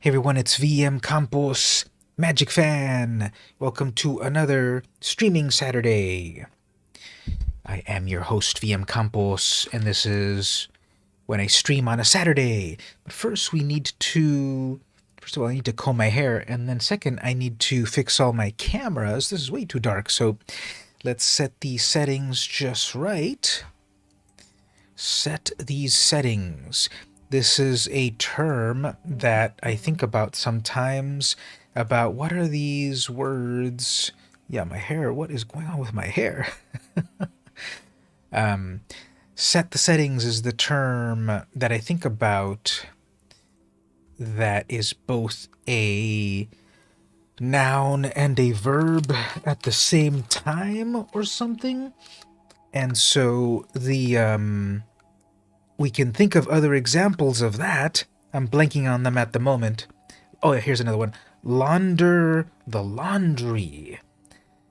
Hey everyone, it's VM Campos, Magic Fan. Welcome to another streaming Saturday. I am your host, VM Campos, and this is when I stream on a Saturday. But first, First of all, I need to comb my hair, and then second, I need to fix all my cameras. This is way too dark, so let's set these settings just right. Set these settings. This is a term that I think about sometimes about what are these words. Yeah, my hair. What is going on with my hair? Set the settings is the term that I think about that is both a noun and a verb at the same time or something. And so we can think of other examples of that. I'm blanking on them at the moment. Oh, here's another one. Launder the laundry.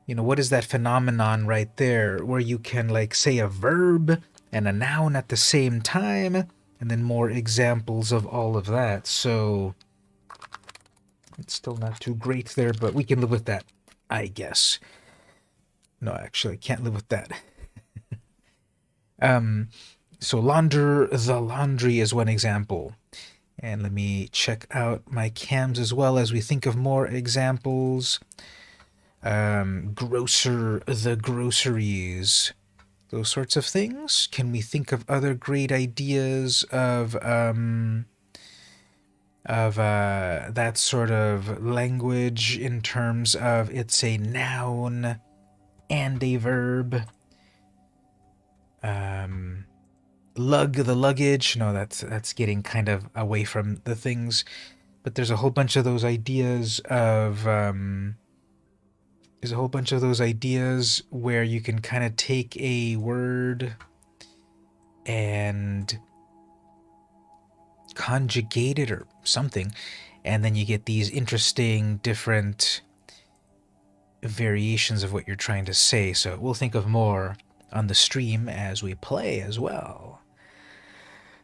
You know, what is that phenomenon right there where you can like say a verb and a noun at the same time, and then more examples of all of that. So it's still not too great there, but we can live with that, I guess. No, actually, I can't live with that. So launder the laundry is one example. And let me check out my cams as well as we think of more examples. Grocer the groceries. Those sorts of things. Can we think of other great ideas of that sort of language in terms of it's a noun and a verb? Lug the luggage. No, that's getting kind of away from the things. But there's a whole bunch of those ideas of where you can kind of take a word and conjugate it or something, and then you get these interesting different variations of what you're trying to say. So we'll think of more on the stream as we play as well.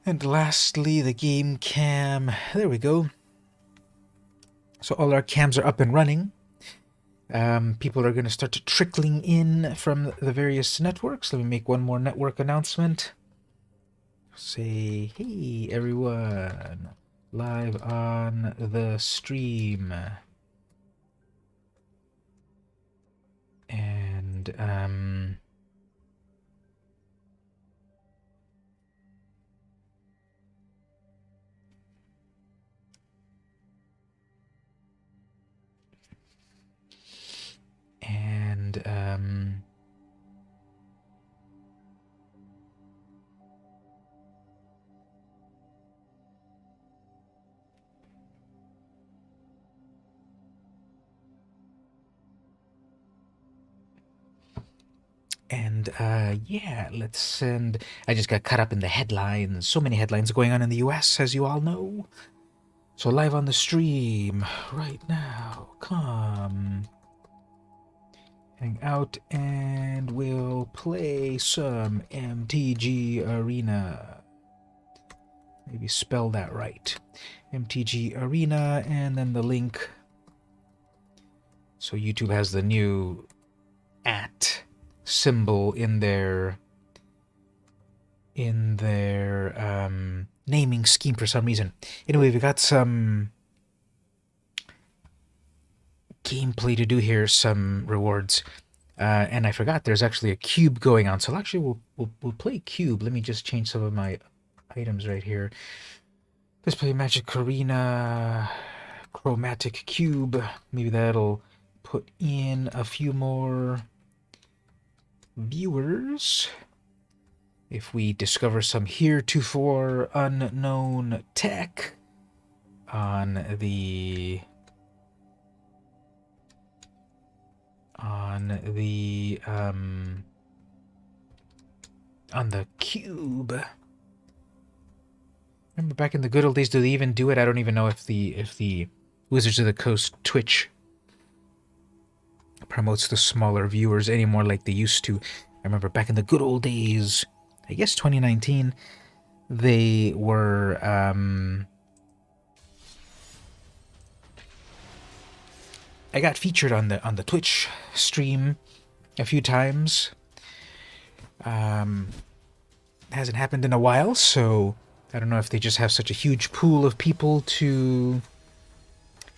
And lastly, the game cam. There we go. So all our cams are up and running. People are going to start trickling in from the various networks. Let me make one more network announcement. Say, hey everyone, live on the stream. And, yeah, let's send... I just got caught up in the headlines. So many headlines going on in the US, as you all know. So live on the stream right now. Come. Hang out and we'll play some MtG Arena. Maybe spell that right. MtG Arena, and then the link. So YouTube has the new @ symbol in their naming scheme for some reason. Anyway, we got some gameplay to do here, some rewards, and I forgot there's actually a cube going on. So actually, we'll play cube. Let me just change some of my items right here. Let's play Magic Arena, Chromatic cube. Maybe that'll put in a few more viewers if we discover some heretofore unknown tech on the cube. Remember back in the good old days, do they even do it? I don't even know if the Wizards of the Coast Twitch promotes the smaller viewers anymore like they used to. I remember back in the good old days, I guess 2019, they were I got featured on the Twitch stream a few times. Hasn't happened in a while, so I don't know if they just have such a huge pool of people to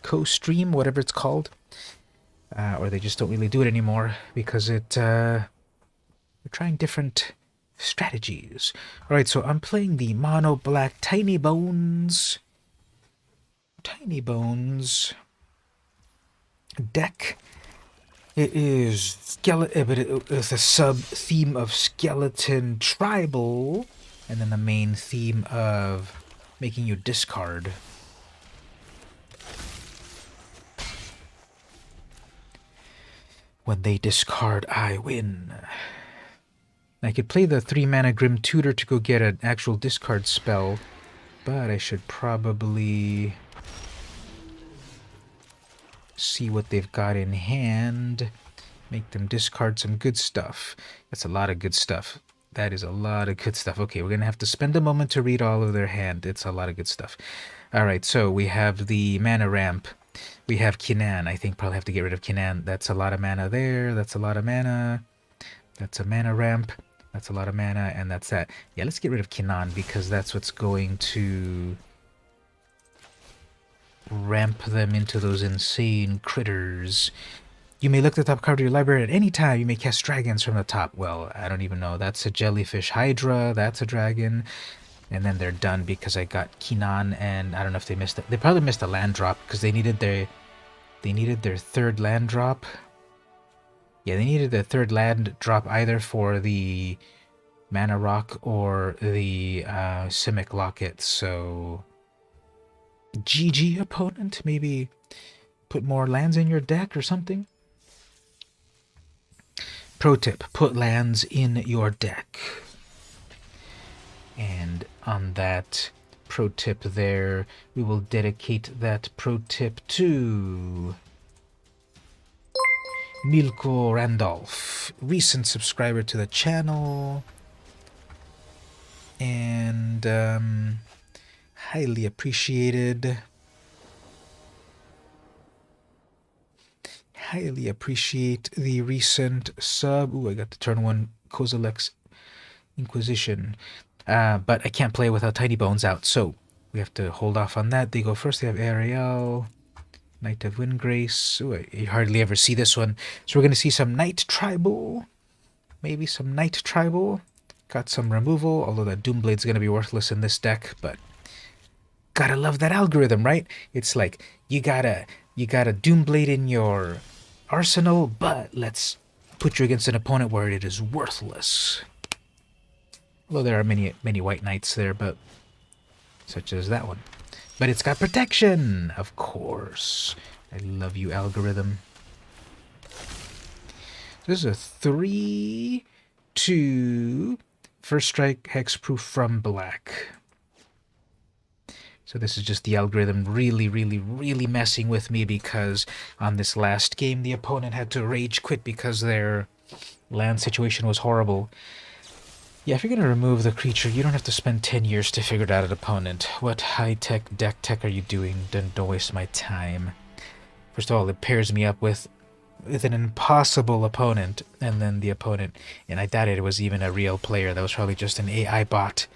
co-stream, whatever it's called, or they just don't really do it anymore because they're trying different strategies. All right, so I'm playing the Mono Black Tiny Bones deck. It is but it's a sub-theme of skeleton tribal, and then the main theme of making you discard. When they discard, I win. I could play the 3-mana Grim Tutor to go get an actual discard spell, but I should probably see what they've got in hand. Make them discard some good stuff. That's a lot of good stuff. That is a lot of good stuff. Okay, we're going to have to spend a moment to read all of their hand. It's a lot of good stuff. Alright, so we have the mana ramp. We have Kinan. I think probably have to get rid of Kinan. That's a lot of mana there. That's a lot of mana. That's a mana ramp. That's a lot of mana, and that's that. Yeah, let's get rid of Kinan because that's what's going to ramp them into those insane critters. You may look at the top card of your library at any time. You may cast dragons from the top. Well, I don't even know. That's a jellyfish hydra. That's a dragon. And then they're done because I got Kinan, and I don't know if they missed it. They probably missed a land drop because they needed their third land drop. Yeah, they needed their third land drop either for the Mana Rock or the Simic Locket. So GG opponent, maybe put more lands in your deck or something. Pro tip, put lands in your deck. And on that pro tip there, we will dedicate that pro tip to Milko Randolph, recent subscriber to the channel, and highly appreciated. Highly appreciate the recent sub. Ooh, I got the turn 1 Kozilek's Inquisition. But I can't play without Tiny Bones out, so we have to hold off on that. They go first. They have Ariel, Knight of Windgrace. Ooh, you hardly ever see this one. So we're going to see some Knight Tribal. Maybe some Knight Tribal. Got some removal, although that Doomblade's going to be worthless in this deck, but gotta love that algorithm, right? It's like, you got a Doomblade in your arsenal, but let's put you against an opponent where it is worthless. Although there are many white knights there, but such as that one. But it's got protection, of course. I love you, algorithm. This is a 3/2 first strike hexproof from black. So this is just the algorithm really messing with me because on this last game the opponent had to rage quit because their land situation was horrible. Yeah, if you're going to remove the creature, you don't have to spend 10 years to figure it out an opponent. What high-tech deck tech are you doing? Don't waste my time. First of all, it pairs me up with an impossible opponent, and then the opponent, and I doubt it was even a real player. That was probably just an AI bot.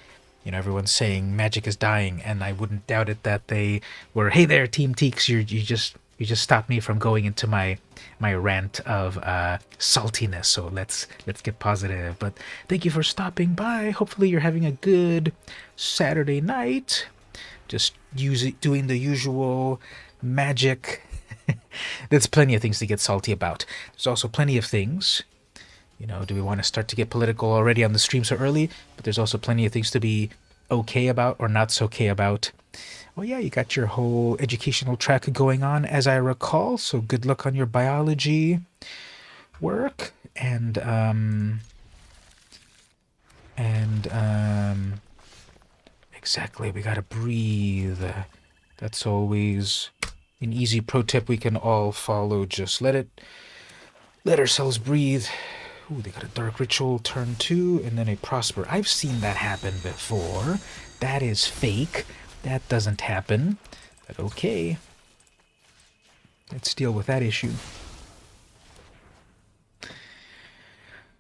You know, everyone's saying Magic is dying, and I wouldn't doubt it that they were, hey there, Team Teeks, you just stopped me from going into my rant of saltiness. So let's get positive. But thank you for stopping by. Hopefully you're having a good Saturday night. Just doing the usual Magic. There's plenty of things to get salty about. There's also plenty of things. You know, do we want to start to get political already on the stream so early? But there's also plenty of things to be okay about or not so okay about. Well, yeah, you got your whole educational track going on, as I recall. So good luck on your biology work. And exactly, we gotta breathe. That's always an easy pro tip we can all follow. Just let ourselves breathe. Ooh, they got a Dark Ritual turn 2 and then a Prosper. I've seen that happen before. That is fake. That doesn't happen. But okay. Let's deal with that issue.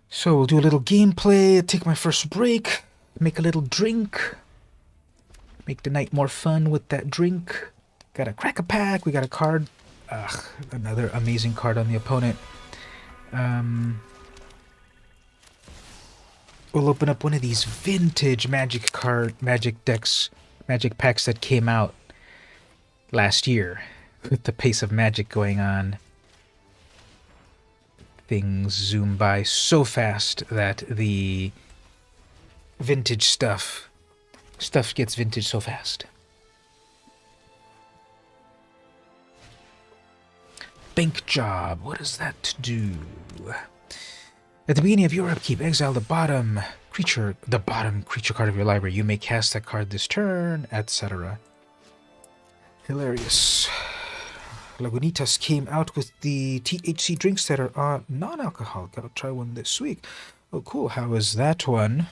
So we'll do a little gameplay, take my first break, make a little drink, make the night more fun with that drink. Got a crack a pack, we got a card. Another amazing card on the opponent. We'll open up one of these vintage magic decks, magic packs that came out last year. With the pace of magic going on, things zoom by so fast that the vintage stuff gets vintage so fast. Bank job, what does that do? At the beginning of your upkeep, exile the bottom creature card of your library. You may cast that card this turn, etc. Hilarious. Lagunitas came out with the THC drinks that are non-alcoholic. I'll try one this week. Oh, cool. How is that one?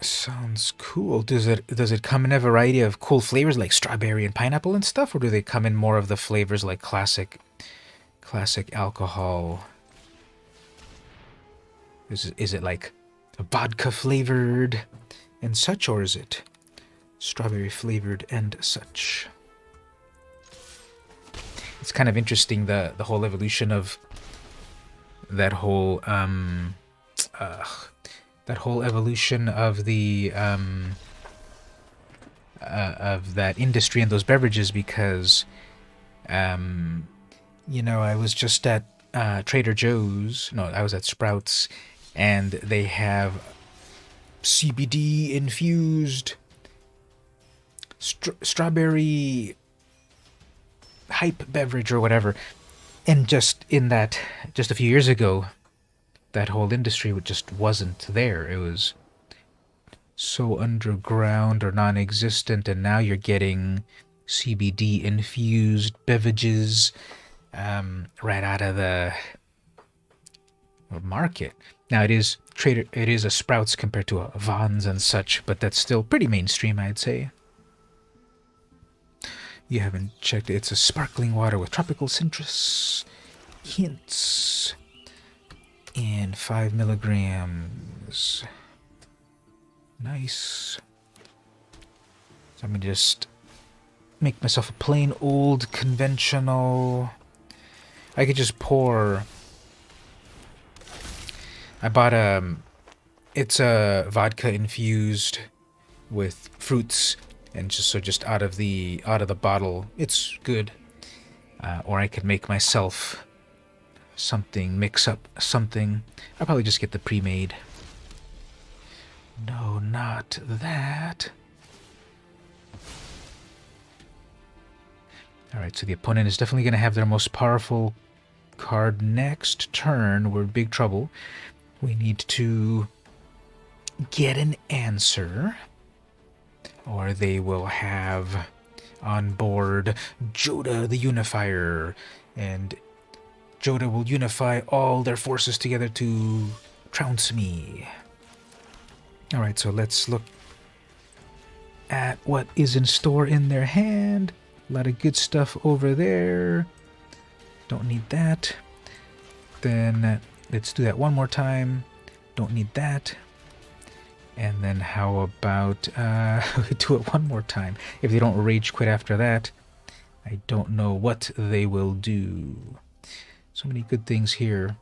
Sounds cool. Does it come in a variety of cool flavors like strawberry and pineapple and stuff, or do they come in more of the flavors like classic alcohol? Is it like vodka flavored and such, or is it strawberry flavored and such? It's kind of interesting, the whole evolution of that whole evolution of the of that industry and those beverages, because you know, I was just at Trader Joe's. No, I was at Sprouts, and they have CBD infused strawberry hype beverage or whatever. And just a few years ago, that whole industry just wasn't there. It was so underground or non-existent, and now you're getting CBD infused beverages right out of the market. Now it is a Sprouts compared to a Vons and such, but that's still pretty mainstream, I'd say. You haven't checked it. It's a sparkling water with tropical citrus hints and 5 milligrams. Nice. So I'm gonna just make myself a plain old conventional. I could just pour. I bought it's a vodka infused with fruits, and just out of the bottle, it's good. Or I could make myself something, mix up something. I'll probably just get the pre-made. No, not that. Alright, so the opponent is definitely going to have their most powerful card next turn. We're in big trouble. We need to get an answer, or they will have on board Joda the Unifier, and Joda will unify all their forces together to trounce me. Alright, so let's look at what is in store in their hand. A lot of good stuff over there. Don't need that. Then let's do that one more time. Don't need that. And then how about do it one more time. If they don't rage quit after that, I don't know what they will do. So many good things here.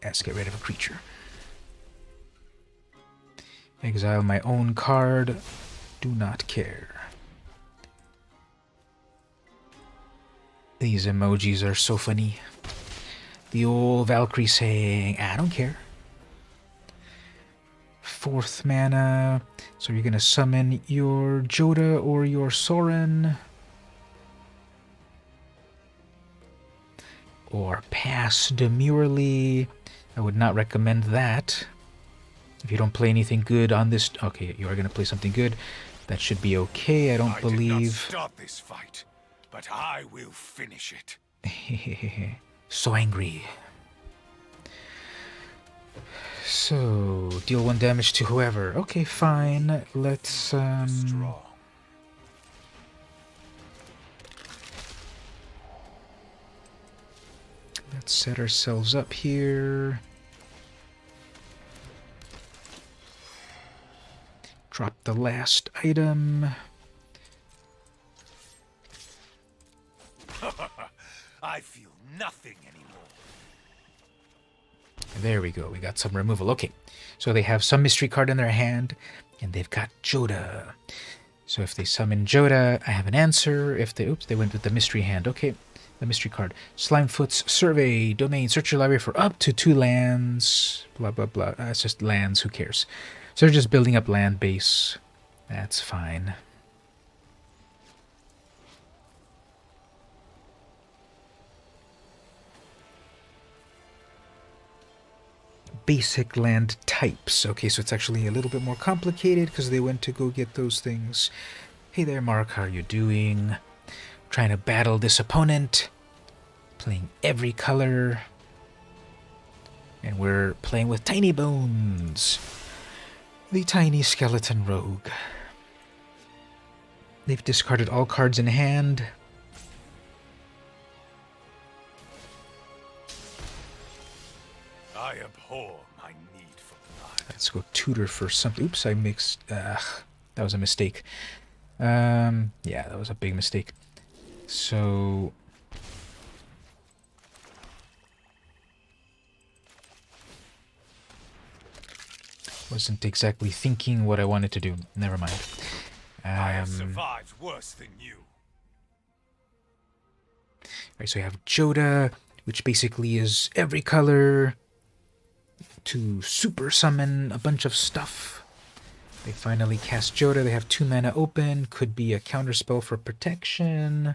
Let's get rid of a creature. Exile my own card. Do not care. These emojis are so funny. The old Valkyrie saying, I don't care. 4th mana. So you're going to summon your Joda or your Sorin. Or pass demurely. I would not recommend that. If you don't play anything good on this... Okay, you are going to play something good. That should be okay, I don't believe. I did not start this fight, but I will finish it. So angry. So, deal 1 damage to whoever. Okay, fine. Let's, Strong. let's set ourselves up here. Drop the last item. I feel nothing anymore. There we go. We got some removal. Okay. So they have some mystery card in their hand, and they've got Joda. So if they summon Joda, I have an answer. If they... Oops, they went with the mystery hand. Okay. The mystery card. Slimefoot's Survey. Domain. Search your library for up to 2 lands. Blah, blah, blah. It's just lands. Who cares? So they're just building up land base. That's fine. Basic land types. Okay, so it's actually a little bit more complicated because they went to go get those things. Hey there, Mark. How are you doing? Trying to battle this opponent. Playing every color. And we're playing with Tiny Bones. The tiny skeleton rogue. They've discarded all cards in hand. I abhor my need for blood. Let's go tutor for something. Oops, I mixed... that was a mistake. Yeah, that was a big mistake. So... wasn't exactly thinking what I wanted to do. Never mind. I have survived worse than you. Right, so we have Joda, which basically is every color to super summon a bunch of stuff. They finally cast Joda. They have 2 mana open. Could be a counterspell for protection.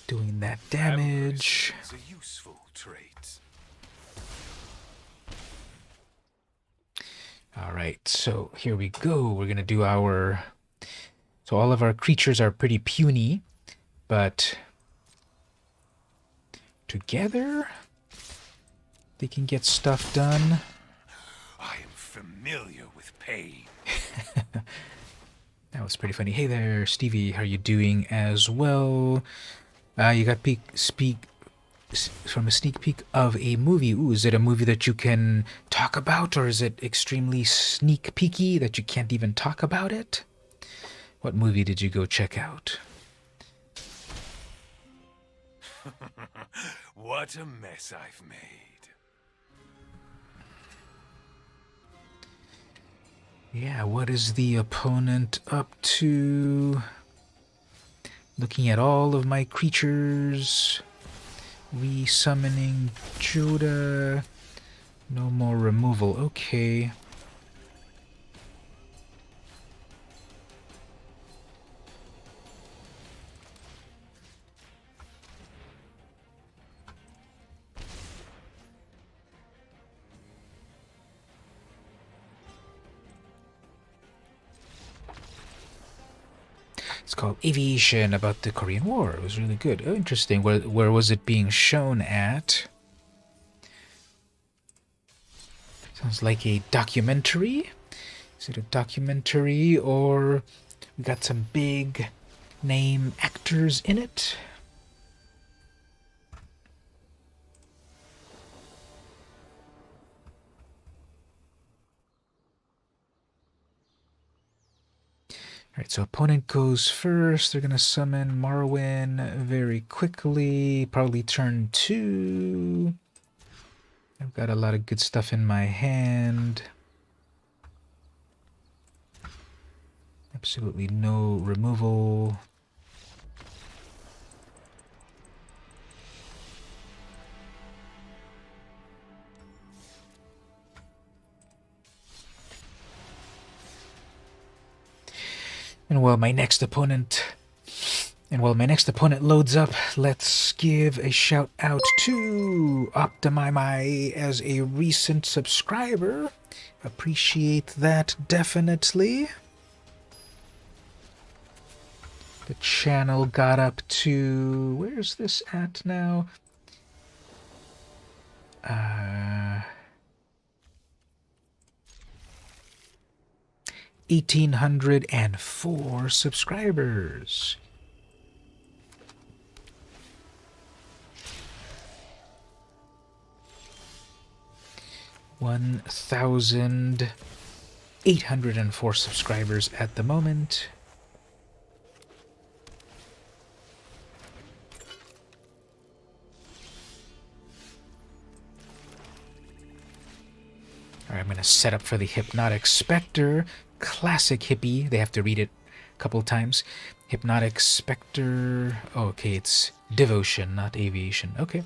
Doing that damage. It's a useful trait. Alright, so here we go. We're going to do our... So all of our creatures are pretty puny, but together they can get stuff done. I am familiar with pain. That was pretty funny. Hey there, Stevie. How are you doing as well? You got from a sneak peek of a movie. Ooh, is it a movie that you can talk about, or is it extremely sneak peeky that you can't even talk about it? What movie did you go check out? What a mess I've made. Yeah, what is the opponent up to? Looking at all of my creatures. Resummoning Joda. No more removal. Okay. It's called Aviation, about the Korean War. It was really good. Oh, interesting. Where was it being shown at? Sounds like a documentary. Is it a documentary, or we got some big name actors in it? Alright, so opponent goes first. They're going to summon Marwyn very quickly. Probably turn 2. I've got a lot of good stuff in my hand. Absolutely no removal. And while my next opponent loads up, let's give a shout out to Optimimi as a recent subscriber. Appreciate that definitely. The channel got up to... Where's this at now? 1,804 subscribers. $1,804 subscribers at the moment. Alright, I'm going to set up for the Hypnotic Spectre. Classic hippie. They have to read it a couple times. Hypnotic Spectre. Oh, okay, it's devotion, not aviation. Okay.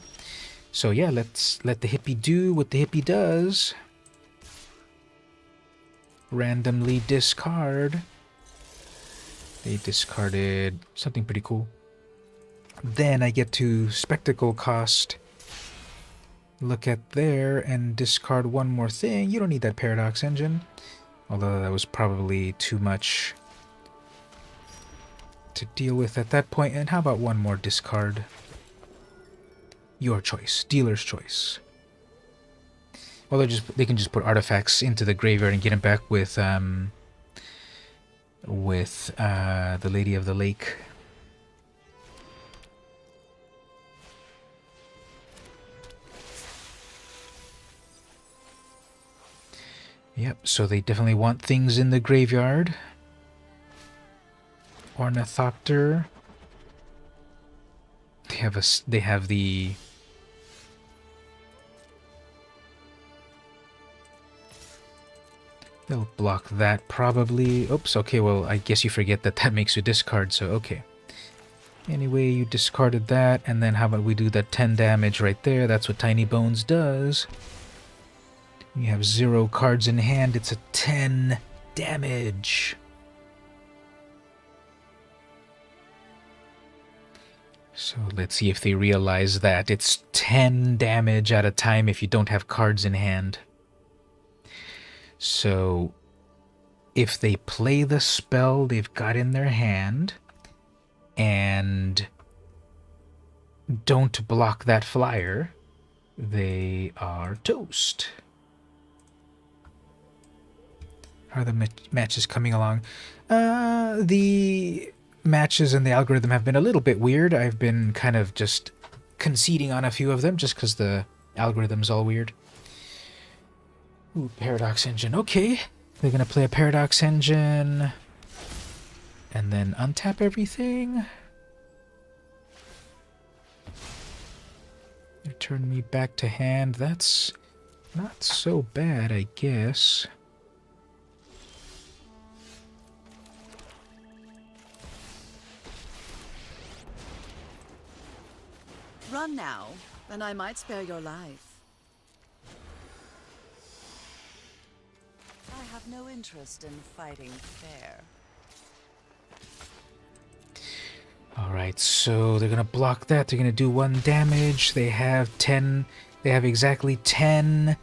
So yeah, let's let the hippie do what the hippie does. Randomly discard. They discarded something pretty cool. Then I get to spectacle cost. Look at there and discard one more thing. You don't need that paradox engine. Although that was probably too much to deal with at that point. And how about one more discard? Your choice. Dealer's choice. Well, they can just put artifacts into the graveyard and get them back with the Lady of the Lake. Yep, so they definitely want things in the graveyard. Ornithopter. They have the... They'll block that probably. Oops, okay, well, I guess you forget that that makes you discard, so okay. Anyway, you discarded that, and then how about we do that 10 damage right there? That's what Tiny Bones does. You have 0 cards in hand, it's a 10 damage. So let's see if they realize that. It's 10 damage at a time if you don't have cards in hand. So if they play the spell they've got in their hand and don't block that flyer, they are toast. Are the matches coming along? The matches and the algorithm have been a little bit weird. I've been kind of just conceding on a few of them just because the algorithm's all weird. Ooh, Paradox Engine. Okay. They're going to play a Paradox Engine and then untap everything. Return me back to hand. That's not so bad, I guess. Run now, and I might spare your life. I have no interest in fighting fair. Alright, so they're gonna block that. They're gonna do 1 damage. They have 10. They have exactly 10.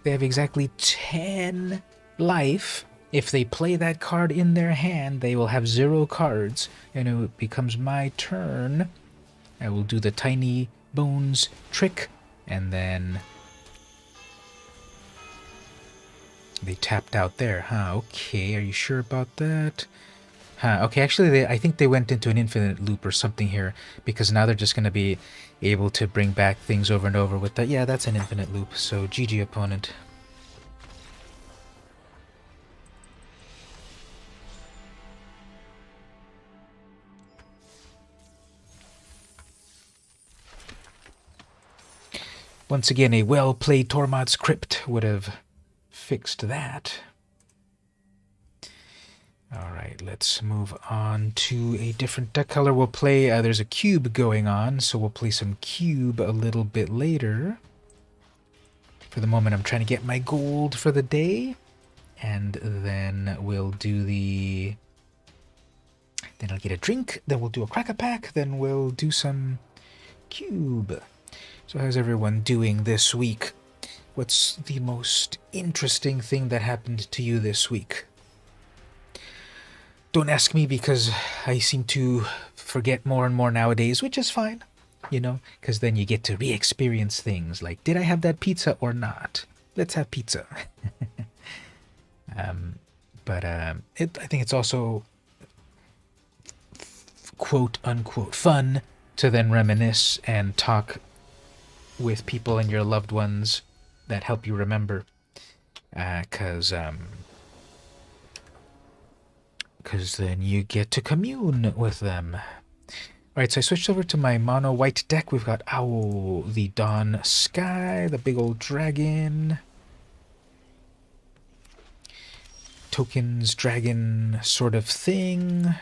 They have exactly 10 life. If they play that card in their hand, they will have 0 cards. And it becomes my turn. I will do the Tiny Bones trick, and then they tapped out there, huh? Okay, are you sure about that? Huh, okay, actually, I think they went into an infinite loop or something here, because now they're just going to be able to bring back things over and over with that. Yeah, that's an infinite loop, so GG opponent. Once again, a well-played Tormod's Crypt would have fixed that. Alright, let's move on to a different deck color. We'll play, there's a cube going on, so we'll play some cube a little bit later. For the moment, I'm trying to get my gold for the day. And then we'll do the... Then I'll get a drink, then we'll do a crack-a-pack, then we'll do some cube. So how's everyone doing this week? What's the most interesting thing that happened to you this week? Don't ask me because I seem to forget more and more nowadays, which is fine, you know, because then you get to re-experience things like, did I have that pizza or not? Let's have pizza. I think it's also quote unquote fun to then reminisce and talk with people and your loved ones that help you remember, because then you get to commune with them. Alright, so I switched over to my mono white deck. We've got Owl, the Dawn Sky, the big old dragon, tokens, dragon sort of thing.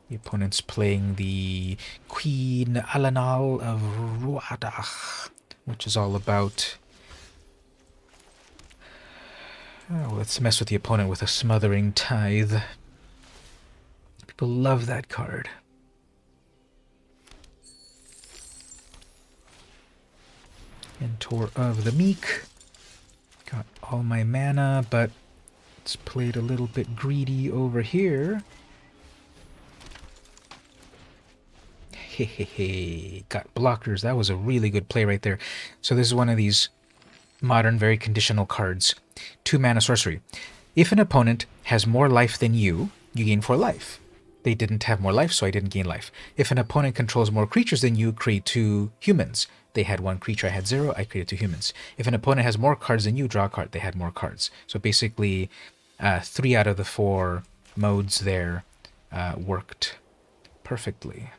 The opponent's playing the Queen Alanal of Ruadach, which is all about... Oh, let's mess with the opponent with a Smothering Tithe. People love that card. Mentor of the Meek. Got all my mana, but it's played a little bit greedy over here. Hehehe. Got blockers. That was a really good play right there. So this is one of these modern, very conditional cards. 2 mana sorcery. If an opponent has more life than you, you gain 4 life. They didn't have more life, so I didn't gain life. If an opponent controls more creatures than you, create 2 humans. They had 1 creature, I had 0, I created 2 humans. If an opponent has more cards than you, draw a card. They had more cards. So basically, 3 out of the 4 modes there worked perfectly.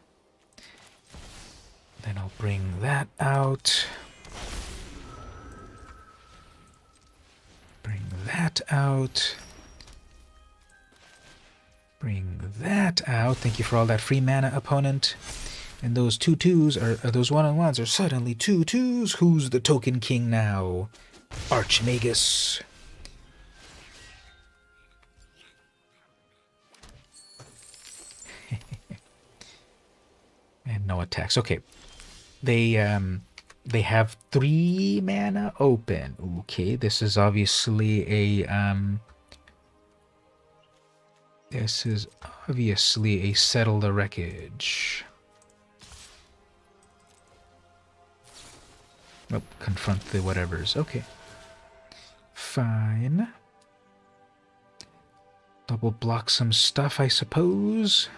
Then I'll bring that out. Bring that out. Bring that out. Thank you for all that free mana, opponent. And those 2/2s, or those 1/1s are suddenly 2/2s. Who's the token king now? Archmagus. And no attacks. Okay. They have 3 mana open. Okay, this is obviously a Settle the Wreckage. Nope, confront the whatevers. Okay. Fine. Double block some stuff, I suppose.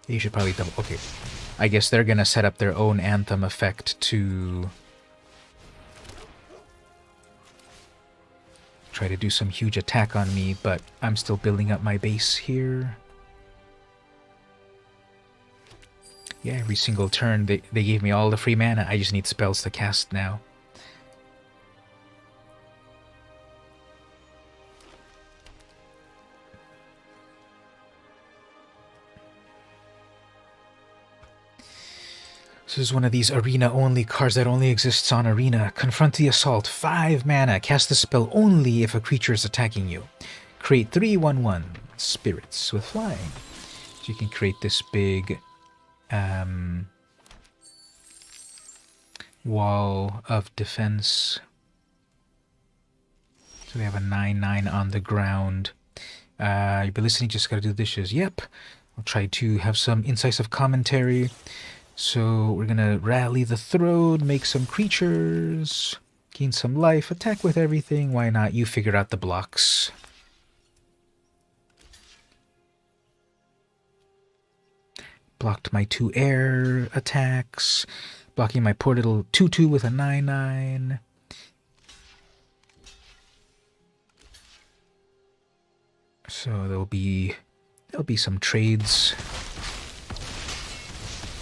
You should probably double... Okay. I guess they're gonna set up their own Anthem effect to... try to do some huge attack on me, but I'm still building up my base here. Yeah, every single turn they gave me all the free mana. I just need spells to cast now. This is one of these arena-only cards that only exists on Arena. Confront the Assault, 5 mana. Cast the spell only if a creature is attacking you. Create 3/1/1 spirits with flying. So you can create this big wall of defense. So we have a 9/9 on the ground. You've been listening, just gotta do the dishes. Yep. I'll try to have some incisive commentary. So we're gonna rally the throne, make some creatures, gain some life, attack with everything. Why not? You figure out the blocks. Blocked my 2 air attacks. Blocking my poor little 2/2 with a 9/9. So there'll be some trades.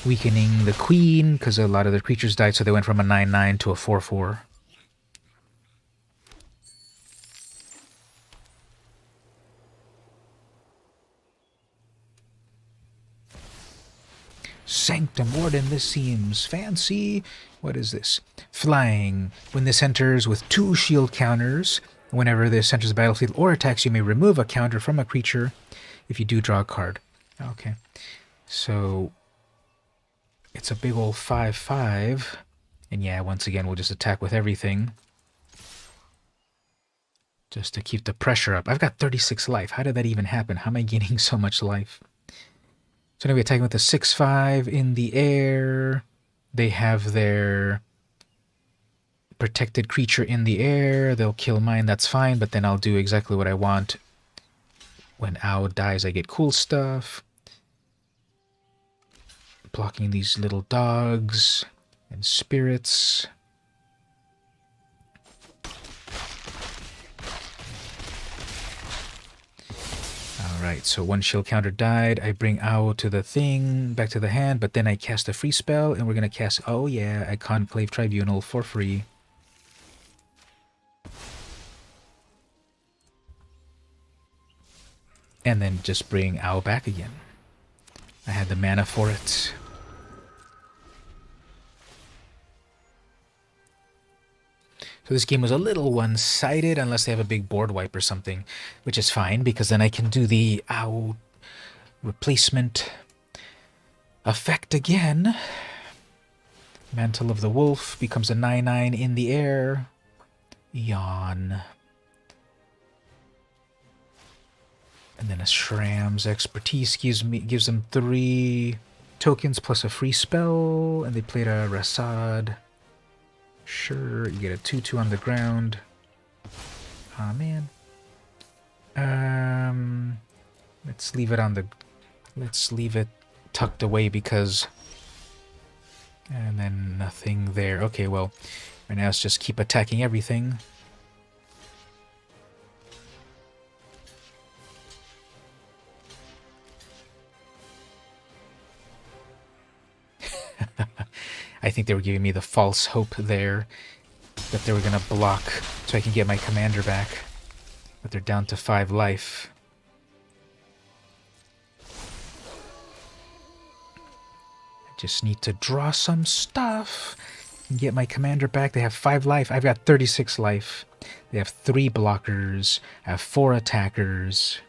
Weakening the queen, because a lot of the creatures died, so they went from a 9/9 to a 4/4. Sanctum Warden, this seems fancy. What is this? Flying. When this enters with 2 shield counters, whenever this enters the battlefield or attacks, you may remove a counter from a creature if you do draw a card. Okay. So... it's a big old 5/5 And yeah, once again, we'll just attack with everything. Just to keep the pressure up. I've got 36 life. How did that even happen? How am I gaining so much life? So now we're attacking with the 6-5 in the air. They have their protected creature in the air. They'll kill mine, that's fine, but then I'll do exactly what I want. When Owl dies, I get cool stuff. Blocking these little dogs and spirits. Alright, so one shield counter died. I bring Owl to the thing, back to the hand, but then I cast a free spell, and we're going to cast, oh yeah, a Conclave Tribunal for free. And then just bring Owl back again. I had the mana for it. So this game was a little one-sided unless they have a big board wipe or something, which is fine because then I can do the Owl replacement effect again. Mantle of the Wolf becomes a 9/9 in the air. Yawn. And then a Shram's Expertise gives them 3 tokens plus a free spell, and they played a Rasad. Sure, you get a 2/2 on the ground. Aw, man. Let's leave it tucked away because... And then nothing there. Okay, well, right now let's just keep attacking everything. I think they were giving me the false hope there that they were going to block so I can get my commander back. But they're down to 5 life. I just need to draw some stuff and get my commander back. They have 5 life. I've got 36 life. They have 3 blockers. I have 4 attackers.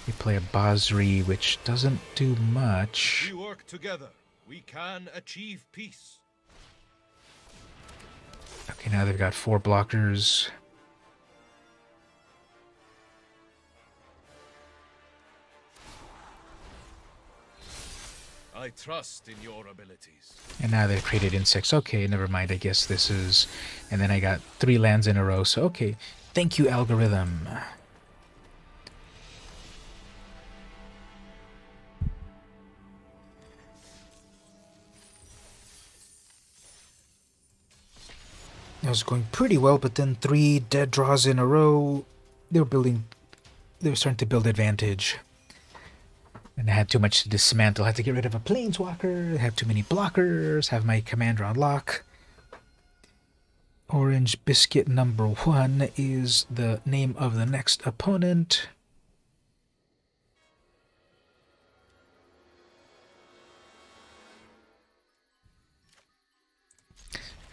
We play a Basri, which doesn't do much. We work together. We can achieve peace. Okay, now they've got 4 blockers. I trust in your abilities. And now they've created insects. Okay, never mind. I guess this is... And then I got 3 lands in a row. So, okay. Thank you, algorithm. That was going pretty well, but then 3 dead draws in a row. They were starting to build advantage. And I had too much to dismantle. I had to get rid of a planeswalker, have too many blockers, have my commander on lock. Orange Biscuit number 1 is the name of the next opponent.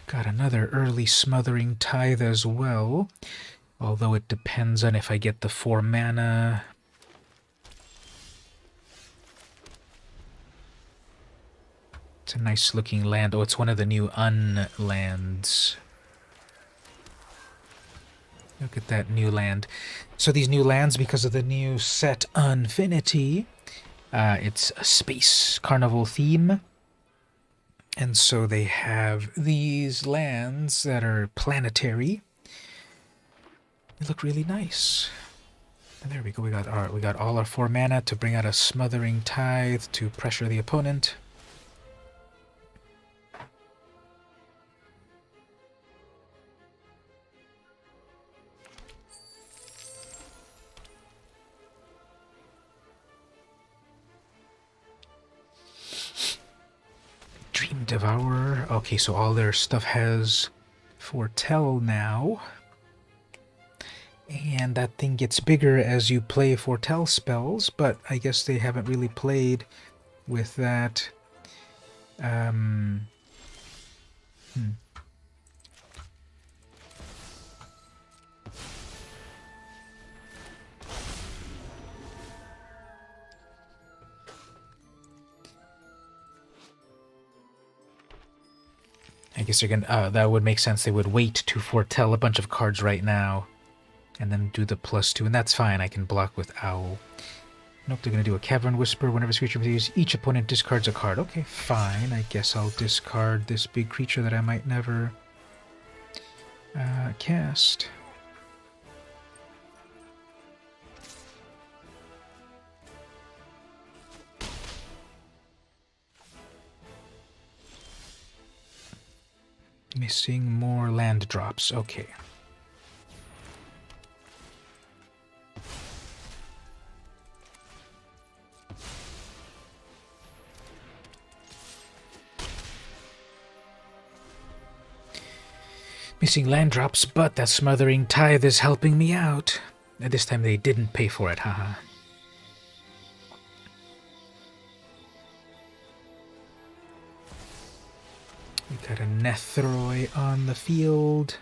Got another early Smothering Tithe as well, although it depends on if I get the 4 mana. It's a nice looking land. Oh, it's one of the new unlands. Look at that new land. So these new lands, because of the new set Unfinity, it's a space carnival theme. And so they have these lands that are planetary. They look really nice. And there we go. We got all our 4 mana to bring out a Smothering Tithe to pressure the opponent. Dream Devourer. Okay, so all their stuff has Foretell now. And that thing gets bigger as you play Foretell spells, but I guess they haven't really played with that. I guess they're gonna. That would make sense. They would wait to foretell a bunch of cards right now, and then do the +2, and that's fine. I can block with Owl. Nope, they're gonna do a Cavern Whisper. Whenever this creature appears, each opponent discards a card. Okay, fine. I guess I'll discard this big creature that I might never cast. Missing more land drops. Okay. Missing land drops, but that Smothering Tithe is helping me out. And this time they didn't pay for it, haha. We got a Nethroi on the field.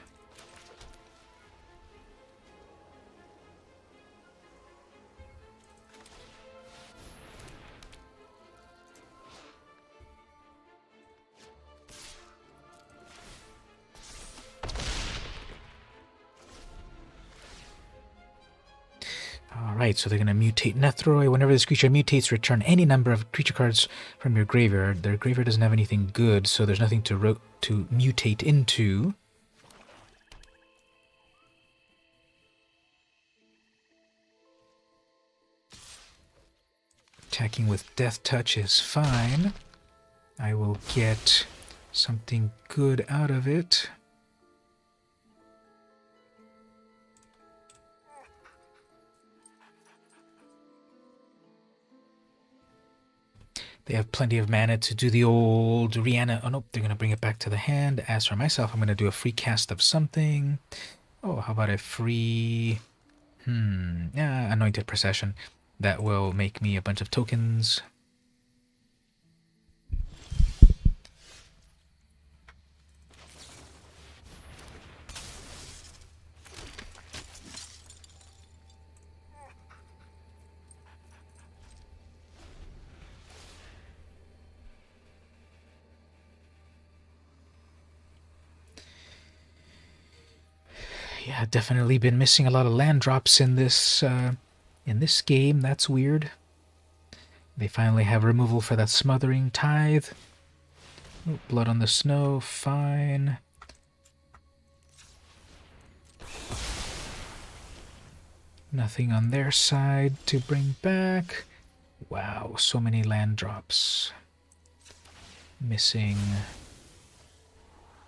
Alright, so they're going to mutate Nethroi. Whenever this creature mutates, return any number of creature cards from your graveyard. Their graveyard doesn't have anything good, so there's nothing to mutate into. Attacking with Death Touch is fine. I will get something good out of it. They have plenty of mana to do the old Rihanna. Oh, nope, they're going to bring it back to the hand. As for myself, I'm going to do a free cast of something. Oh, how about a free... Anointed Procession. That will make me a bunch of tokens. Yeah, definitely been missing a lot of land drops in this game. That's weird. They finally have removal for that Smothering Tithe. Oh, blood on the snow, fine. Nothing on their side to bring back. Wow, so many land drops. Missing.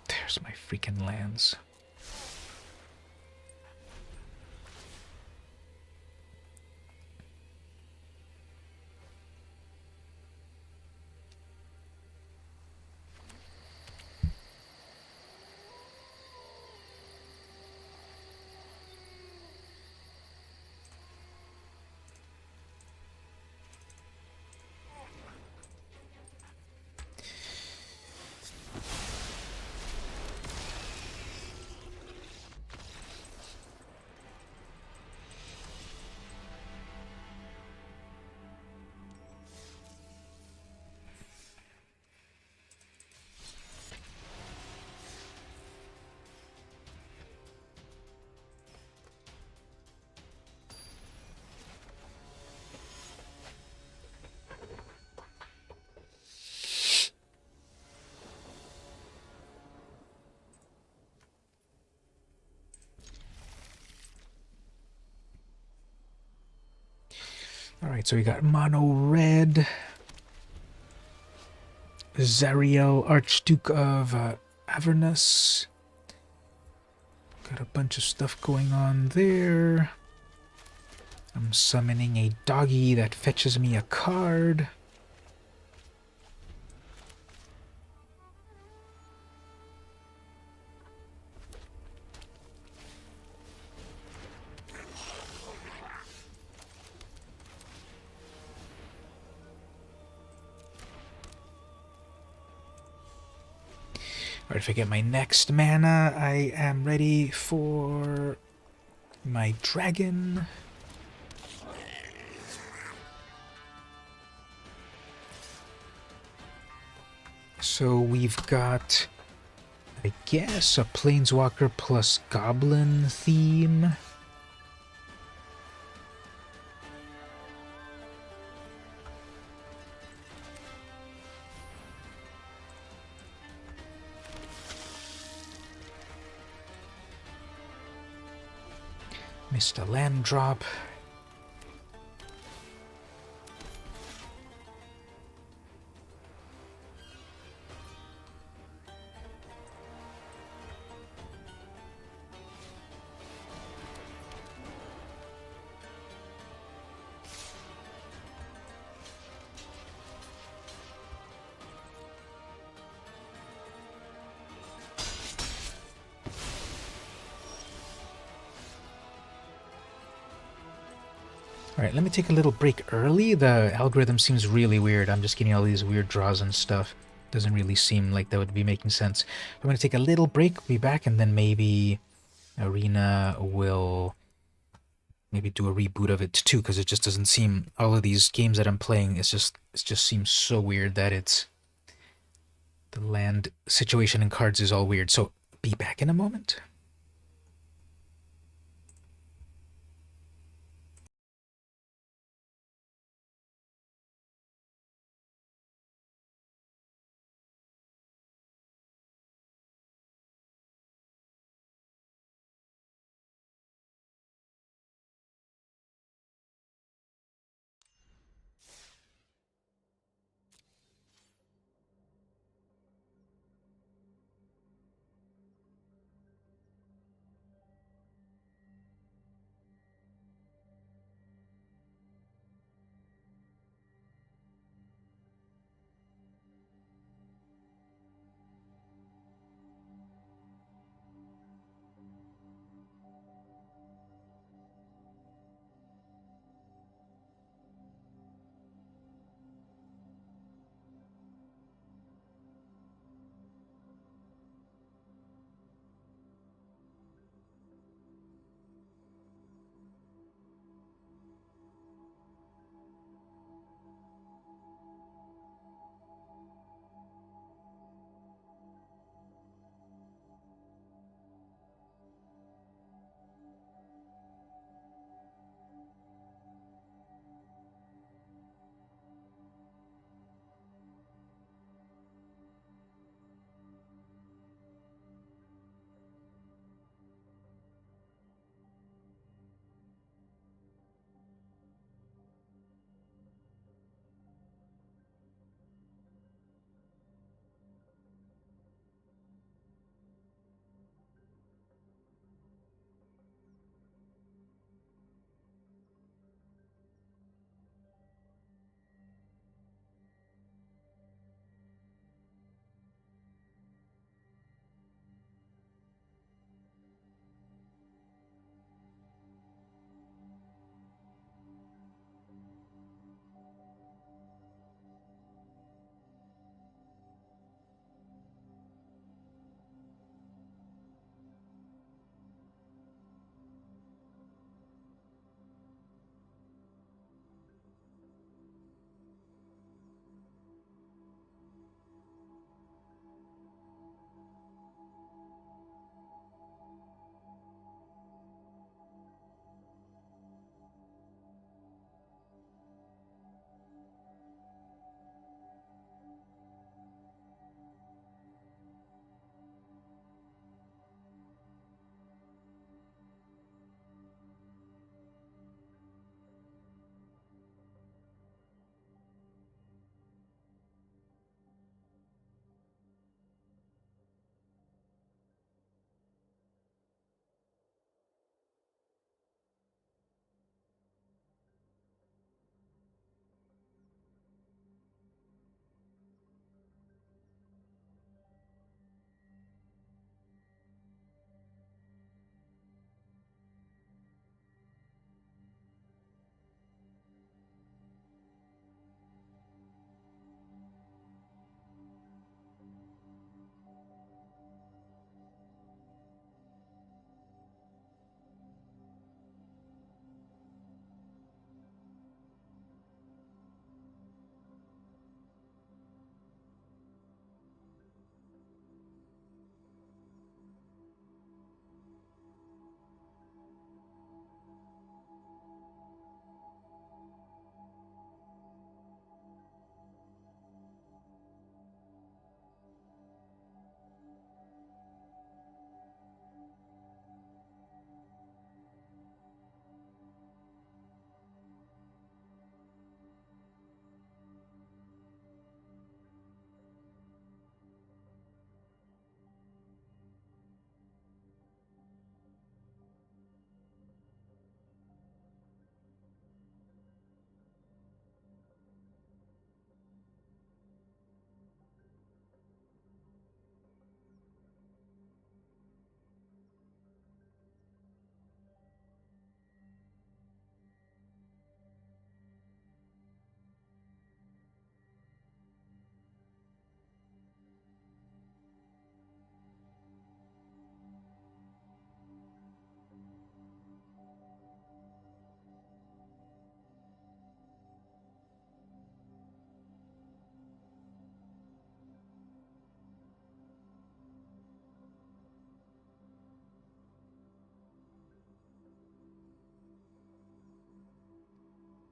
There's my freaking lands. Alright, so we got Mono Red, Zariel, Archduke of Avernus. Got a bunch of stuff going on there. I'm summoning a doggy that fetches me a card. Alright, if I get my next mana, I am ready for my dragon. So we've got I guess a Planeswalker plus Goblin theme. Missed a land drop. Alright, let me take a little break early. The algorithm seems really weird. I'm just getting all these weird draws and stuff. Doesn't really seem like that would be making sense. I'm going to take a little break, be back, and then maybe Arena will maybe do a reboot of it too, because it just doesn't seem... All of these games that I'm playing, it just seems so weird that it's... The land situation in cards is all weird. So, be back in a moment.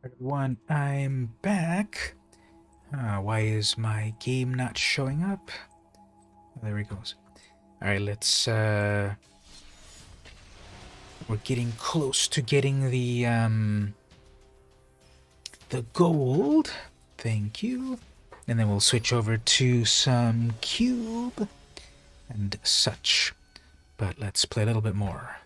Everyone, I'm back. Why is my game not showing up? Oh, there he goes. Alright, let's, we're getting close to getting the gold. Thank you. And then we'll switch over to some cube and such. But let's play a little bit more.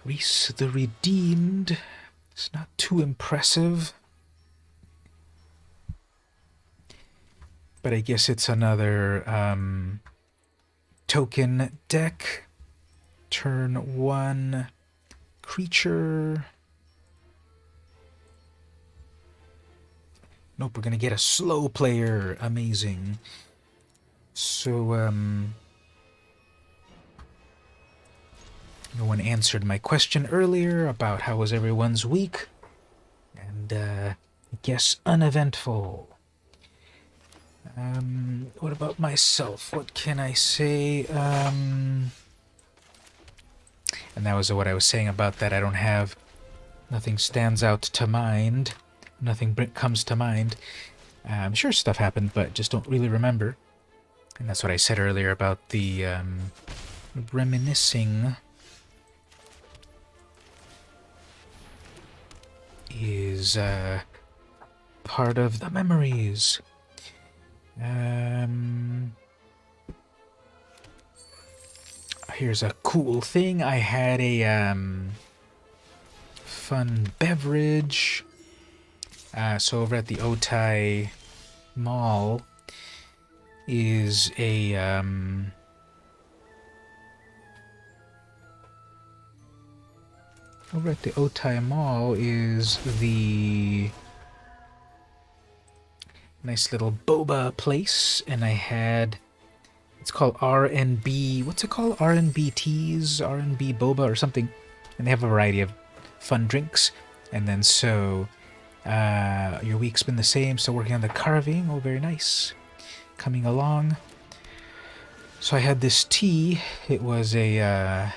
Reese the Redeemed. It's not too impressive. But I guess it's another token deck. Turn 1 creature. Nope, we're gonna get a slow player. Amazing. So, no one answered my question earlier about how was everyone's week. And, I guess uneventful. What about myself? What can I say? And that was what I was saying about that. I don't have... Nothing stands out to mind. Nothing comes to mind. I'm sure stuff happened, but just don't really remember. And that's what I said earlier about the reminiscing is part of the memories. Here's a cool thing. I had a fun beverage. So over at the Otai Mall is a over at the Otai Mall is the nice little boba place, and I had, it's called R&B, what's it called? R&B teas, R&B boba or something, and they have a variety of fun drinks. And then so your week's been the same, so working on the carving. Oh, very nice. Coming along. So I had this tea. It was a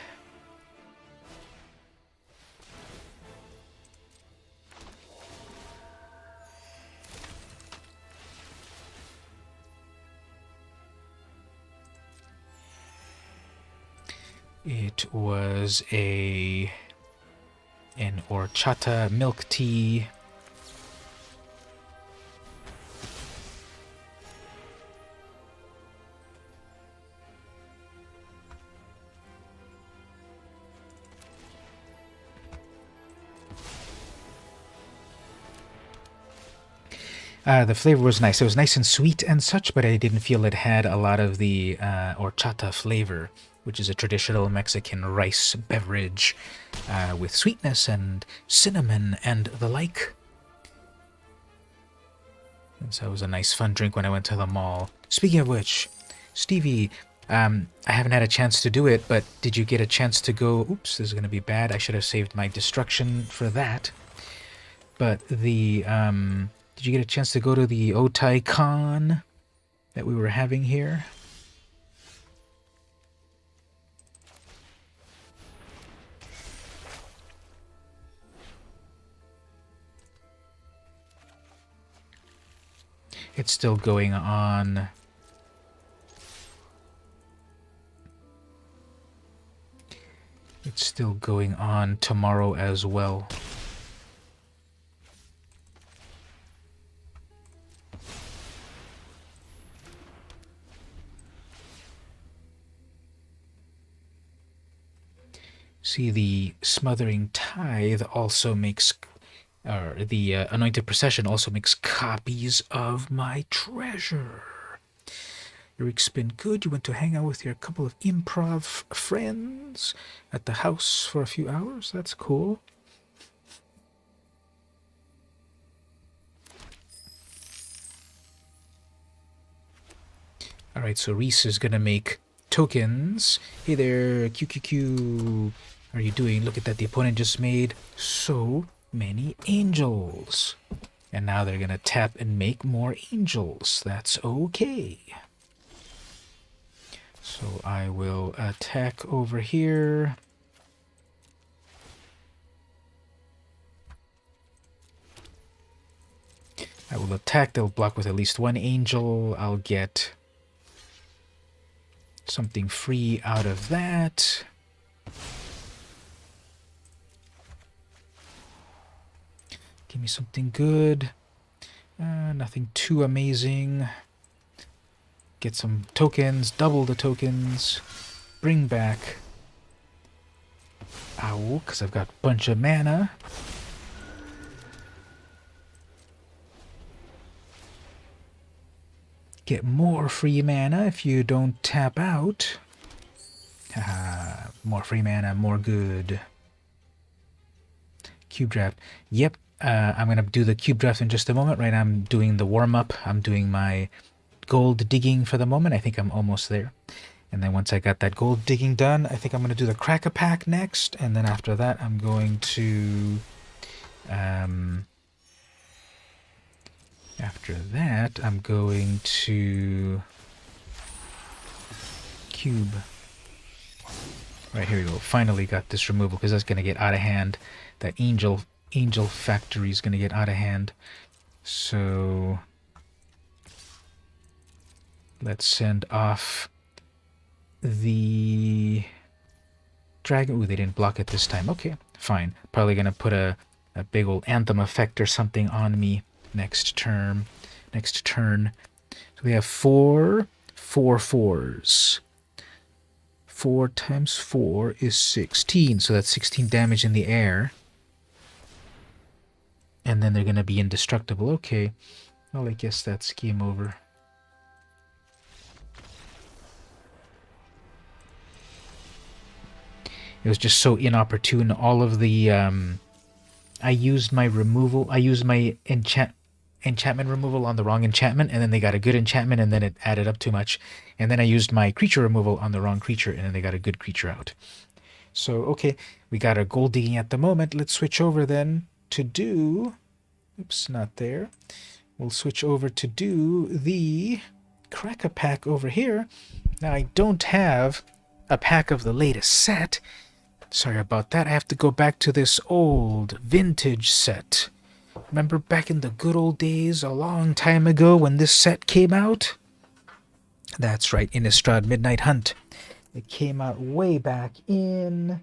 it was an horchata milk tea. The flavor was nice. It was nice and sweet and such, but I didn't feel it had a lot of the horchata flavor, which is a traditional Mexican rice beverage with sweetness and cinnamon and the like. And so it was a nice fun drink when I went to the mall. Speaking of which, Stevie, I haven't had a chance to do it, but did you get a chance to go... Oops, this is going to be bad. I should have saved my destruction for that. But the... did you get a chance to go to the Otai Con that we were having here? It's still going on. It's still going on tomorrow as well. See, the Smothering Tithe also makes... or the Anointed Procession also makes copies of my treasure. Your week's been good. You went to hang out with your couple of improv friends at the house for a few hours. That's cool. Alright, so Reese is gonna make tokens. Hey there, QQQ. How are you doing? Look at that. The opponent just made so many angels. And now they're gonna tap and make more angels. That's okay. So I will attack over here. I will attack. They'll block with at least one angel. I'll get something free out of that. Give me something good. Nothing too amazing. Get some tokens. Double the tokens. Bring back. Ow, because I've got a bunch of mana. Get more free mana if you don't tap out. Haha, more free mana, more good. Cube draft. Yep, I'm going to do the cube draft in just a moment. Right now I'm doing the warm-up. I'm doing my gold digging for the moment. I think I'm almost there. And then once I got that gold digging done, I think I'm going to do the crack-a-pack next. And then after that, I'm going to... after that, I'm going to... cube. Right, here we go. Finally got this removal, because that's going to get out of hand. That angel factory is going to get out of hand. So... let's send off the dragon. Ooh, they didn't block it this time. Okay, fine. Probably going to put a big old anthem effect or something on me next turn. So we have 4 4/4s. 4 times 4 is 16. So that's 16 damage in the air. And then they're going to be indestructible. Okay. Well, I guess that's game over. It was just so inopportune. All of the... I used my removal... I used my enchantment removal on the wrong enchantment, and then they got a good enchantment, and then it added up too much. And then I used my creature removal on the wrong creature, and then they got a good creature out. So, okay, we got our gold digging at the moment. Let's switch over then to do... oops, not there. We'll switch over to do the crack-a-pack over here. Now, I don't have a pack of the latest set. Sorry about that. I have to go back to this old vintage set. Remember back in the good old days, a long time ago, when this set came out? That's right, Innistrad Midnight Hunt. It came out way back in...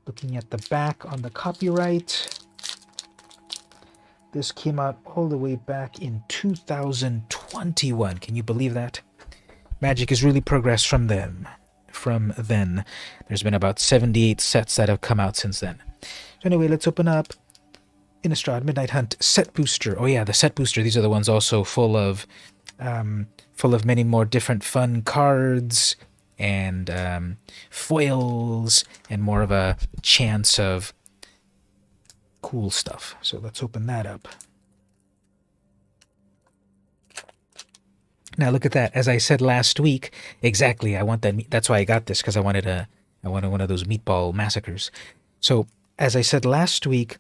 looking at the back on the copyright. This came out all the way back in 2021. Can you believe that? Magic has really progressed from then. There's been about 78 sets that have come out since then. So anyway, let's open up Innistrad Midnight Hunt Set Booster. Oh yeah, the Set Booster. These are the ones also full of many more different fun cards and foils and more of a chance of cool stuff. So let's open that up. Now look at that. As I said last week, exactly. I want that. That's why I got this, because I wanted one of those meatball massacres. So as I said last week,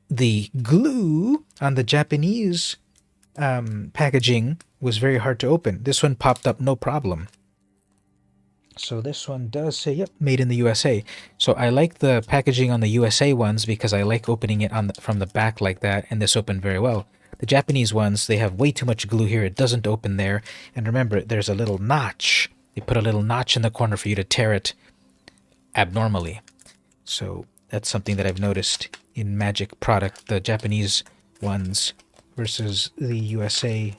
the glue on the Japanese packaging was very hard to open. This one popped up no problem. So this one does say, yep, made in the USA. So I like the packaging on the USA ones because I like opening it from the back like that, and this opened very well. The Japanese ones, they have way too much glue here. It doesn't open there. And remember, there's a little notch. They put a little notch in the corner for you to tear it abnormally. So that's something that I've noticed in Magic product, the Japanese ones versus the USA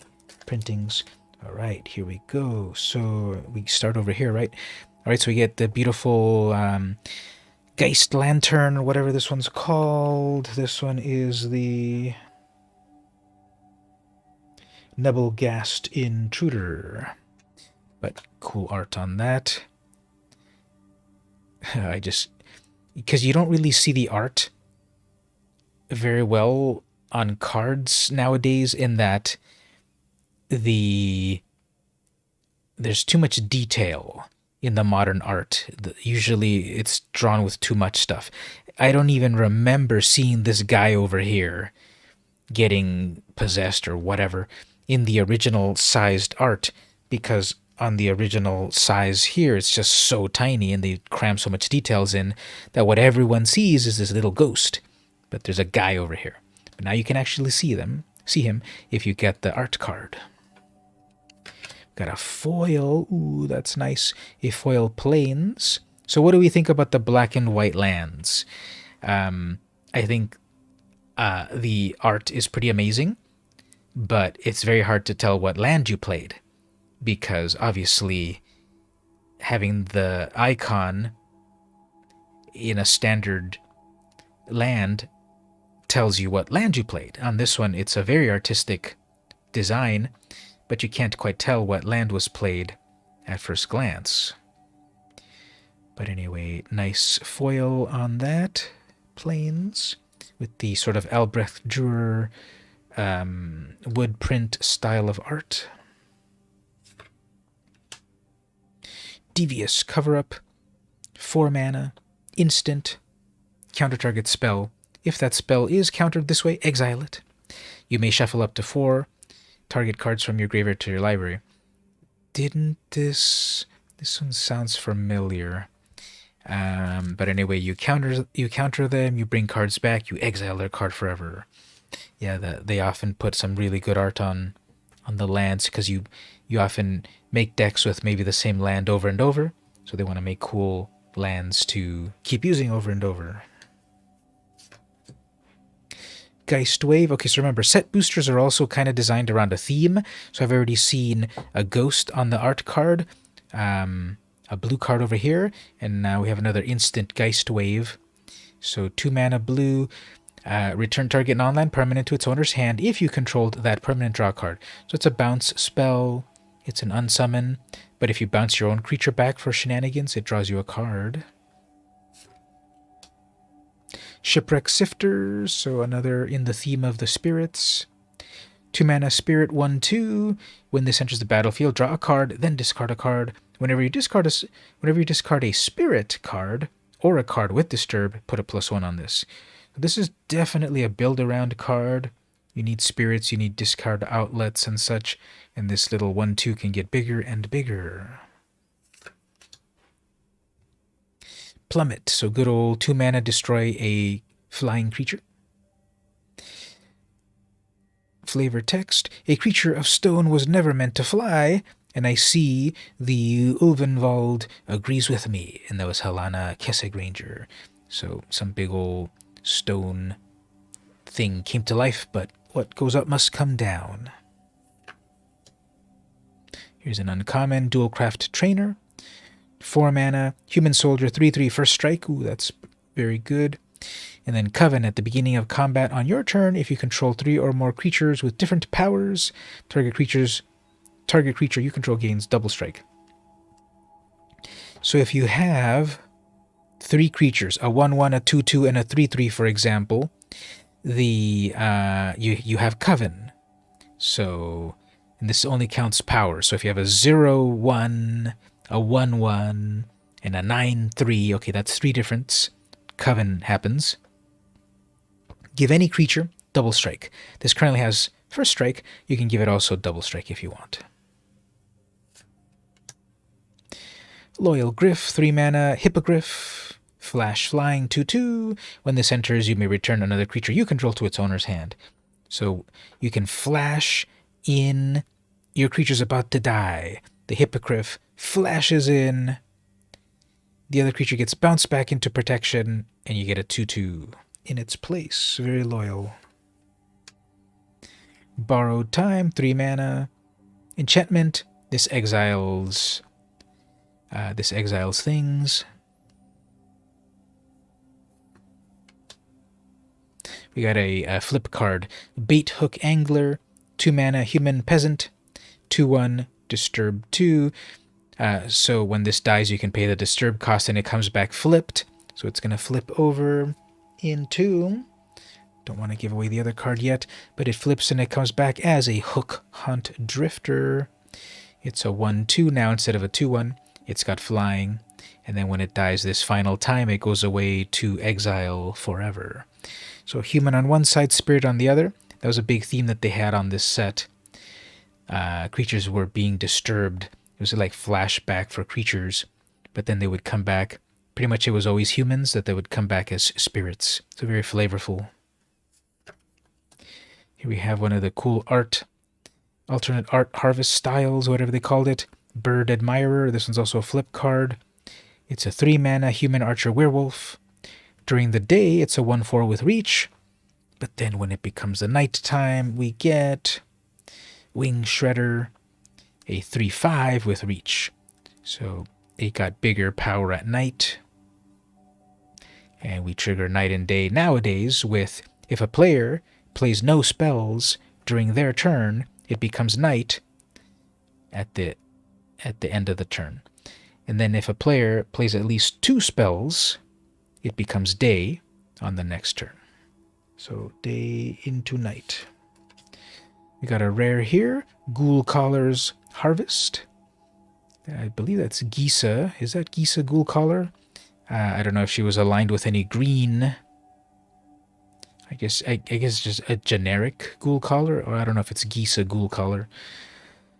printings. All right, here we go. So we start over here, right? All right, so we get the beautiful Geist Lantern, or whatever this one's called. This one is the Nebelgast Intruder. But cool art on that. Because you don't really see the art very well on cards nowadays, in that there's too much detail in the modern art. Usually it's drawn with too much stuff. I don't even remember seeing this guy over here getting possessed or whatever in the original sized art, because on the original size here, it's just so tiny and they cram so much details in that what everyone sees is this little ghost. But there's a guy over here. But now you can actually see him if you get the art card. Got a foil. Ooh, that's nice. A foil plains. So what do we think about the black and white lands? I think the art is pretty amazing, but it's very hard to tell what land you played, because obviously having the icon in a standard land tells you what land you played. On this one, it's a very artistic design, but you can't quite tell what land was played at first glance. But anyway, nice foil on that. Plains with the sort of Albrecht Dürer wood print style of art. Devious cover-up, 4 mana, instant, counter target spell. If that spell is countered this way, exile it. You may shuffle up to 4 target cards from your graveyard to your library. Didn't this one sounds familiar. But anyway, you counter them, you bring cards back, you exile their card forever. Yeah, they often put some really good art on the lands, because you often make decks with maybe the same land over and over, so they want to make cool lands to keep using over and over. Geist Wave. Okay, so remember, set boosters are also kind of designed around a theme. So I've already seen a ghost on the art card, a blue card over here, and now we have another instant Geist Wave. So 2 mana blue, return target non-land permanent to its owner's hand if you controlled that permanent draw card. So it's a bounce spell, it's an unsummon, but if you bounce your own creature back for shenanigans, it draws you a card. Shipwreck Sifters, so another in the theme of the spirits. 2 mana spirit, 1/2. When this enters the battlefield, draw a card, then discard a card. Whenever you discard a spirit card or a card with disturb, put a +1 on this. This is definitely a build-around card. You need spirits, you need discard outlets and such, and this little 1/2 can get bigger and bigger. Plummet, so good old 2 mana destroy a flying creature. Flavor text, a creature of stone was never meant to fly, and I see the Ulvenwald agrees with me. And that was Helena Kessegranger. So some big old stone thing came to life, but what goes up must come down. Here's an uncommon Dualcraft Trainer. 4 mana, Human Soldier, 3/3 first strike. Ooh, that's very good. And then Coven at the beginning of combat on your turn. If you control 3 or more creatures with different powers, target creature you control gains double strike. So if you have 3 creatures, a 1/1, a 2/2, and a 3/3, for example, you have Coven. So, and this only counts power. So if you have a 0/1, a 1/1, and a 9/3, okay, that's 3 different Coven happens. Give any creature double strike. This currently has first strike. You can give it also double strike if you want. Loyal Gryph, 3 mana, Hippogriff, flash flying 2/2. When this enters, you may return another creature you control to its owner's hand. So you can flash in your creature's about to die. The Hippogriff flashes in. The other creature gets bounced back into protection, and you get a 2/2 in its place. Very loyal. Borrowed Time, 3 mana. Enchantment. This exiles things. We got a flip card. Bait Hook Angler, 2 mana, Human Peasant, 2/1, Disturb 2. So when this dies, you can pay the disturb cost, and it comes back flipped. So it's going to flip over into... Don't want to give away the other card yet, but it flips and it comes back as a Hook Hunt Drifter. It's a 1/2 now instead of a 2/1. It's got flying, and then when it dies this final time, it goes away to exile forever. So human on one side, spirit on the other. That was a big theme that they had on this set. Creatures were being disturbed It was like flashback for creatures, but then they would come back. Pretty much it was always humans that they would come back as spirits. So very flavorful. Here we have one of the cool alternate art harvest styles, whatever they called it. Bird Admirer. This one's also a flip card. It's a 3-mana human archer werewolf. During the day, it's a 1/4 with reach. But then when it becomes the nighttime, we get Wing Shredder, a 3/5 with reach. So it got bigger power at night. And we trigger night and day nowadays with, if a player plays no spells during their turn, it becomes night at the end of the turn. And then if a player plays at least 2 spells, it becomes day on the next turn. So day into night. We got a rare here, Ghoul Caller's Harvest. I believe that's Gisa. Is that Gisa Ghoul Caller? I don't know if she was aligned with any green. I guess just a generic Ghoul Caller, or I don't know if it's Gisa Ghoul Caller.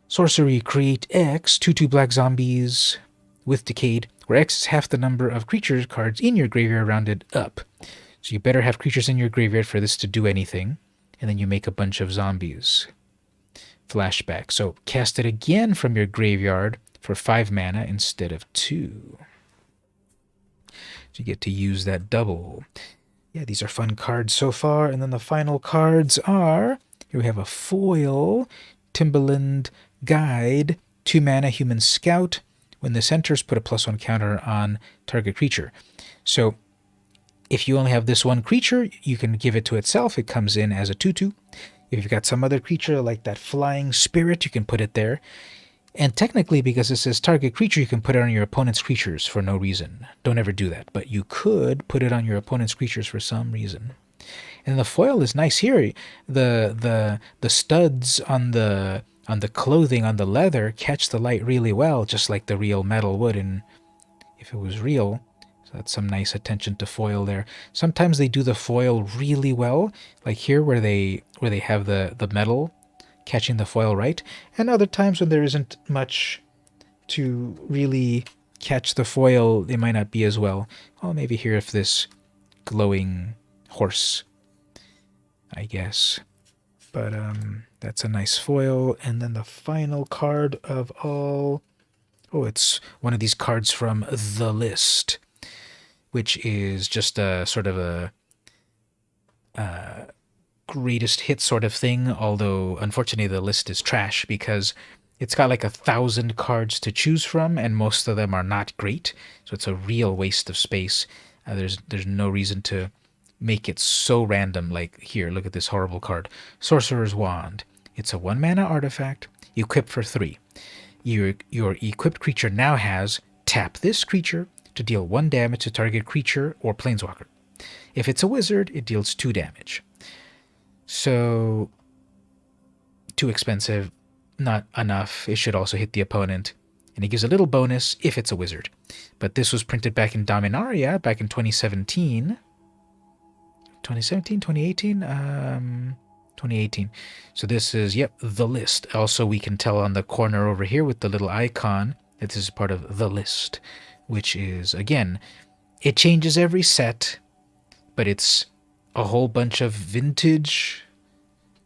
Sorcery, create X, 2/2 black zombies with Decayed, where X is half the number of creature cards in your graveyard rounded up. So you better have creatures in your graveyard for this to do anything, and then you make a bunch of zombies. Flashback. So cast it again from your graveyard for 5 mana instead of 2. So you get to use that double. Yeah, these are fun cards so far. And then the final cards are, here we have a foil, Timberland Guide, 2 mana Human Scout. When this enters, put a +1 counter on target creature. So if you only have this one creature, you can give it to itself. It comes in as a 2/2. If you've got some other creature like that flying spirit, you can put it there. And technically, because it says target creature, you can put it on your opponent's creatures for no reason. Don't ever do that. But you could put it on your opponent's creatures for some reason. And the foil is nice here. The studs on the clothing, on the leather, catch the light really well, just like the real metal would if it was real. So that's some nice attention to foil there. Sometimes they do the foil really well, like here where they have the metal catching the foil right, and other times when there isn't much to really catch the foil, they might not be as well. Well, maybe here if this glowing horse, I guess. But that's a nice foil. And then the final card of all, it's one of these cards from the list, which is just a sort of a greatest hit sort of thing, although unfortunately the list is trash because it's got like 1,000 cards to choose from and most of them are not great, so it's a real waste of space. There's no reason to make it so random. Like here, look at this horrible card, Sorcerer's Wand. It's a 1 mana artifact, equipped for 3. Your equipped creature now has tap this creature to deal 1 damage to target creature or planeswalker. If it's a wizard, it deals 2 damage. So, too expensive, not enough. It should also hit the opponent. And it gives a little bonus if it's a wizard. But this was printed back in Dominaria, back in 2017. 2017, 2018? 2018. So this is, the list. Also, we can tell on the corner over here with the little icon that this is part of the list. Which is, again, it changes every set, but it's a whole bunch of vintage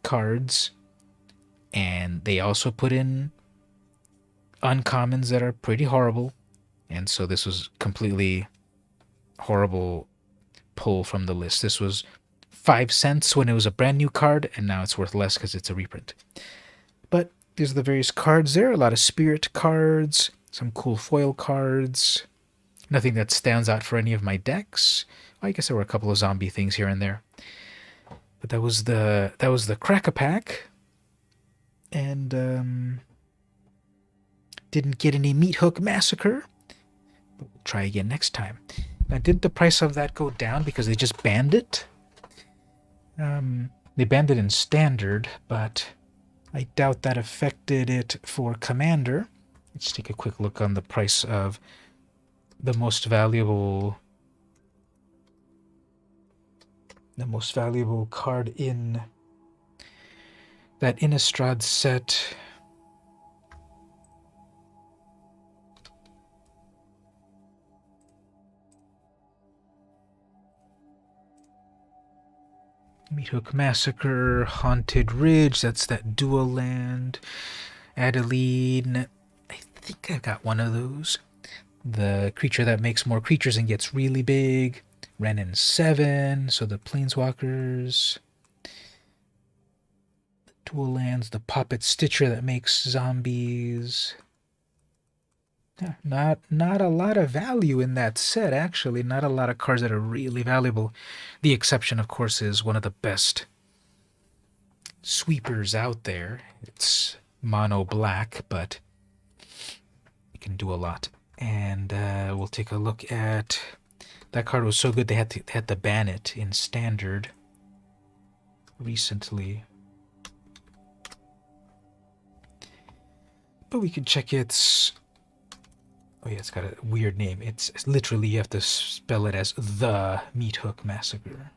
cards, and they also put in uncommons that are pretty horrible, and so this was completely horrible pull from the list. This was 5 cents when it was a brand new card, and now it's worth less because it's a reprint. But these are the various cards there. A lot of spirit cards, some cool foil cards. Nothing that stands out for any of my decks. I guess there were a couple of zombie things here and there. But that was the Crack-a-Pack. And didn't get any Meat Hook Massacre. But we'll try again next time. Now, did the price of that go down because they just banned it? They banned it in Standard, but I doubt that affected it for Commander. Let's take a quick look on the price of the most valuable card in that Innistrad set. Meathook Massacre, Haunted Ridge, that's that dual land. Adeline, I think I've got one of those. The creature that makes more creatures and gets really big. Renin 7, so the Planeswalkers. Dual lands, the Puppet Stitcher that makes zombies. Yeah, not a lot of value in that set, actually. Not a lot of cards that are really valuable. The exception, of course, is one of the best sweepers out there. It's mono black, but it can do a lot. And we'll take a look at... That card was so good they had to ban it in Standard recently. But we can check its... Oh yeah, it's got a weird name. It's literally, you have to spell it as the Meathook Massacre.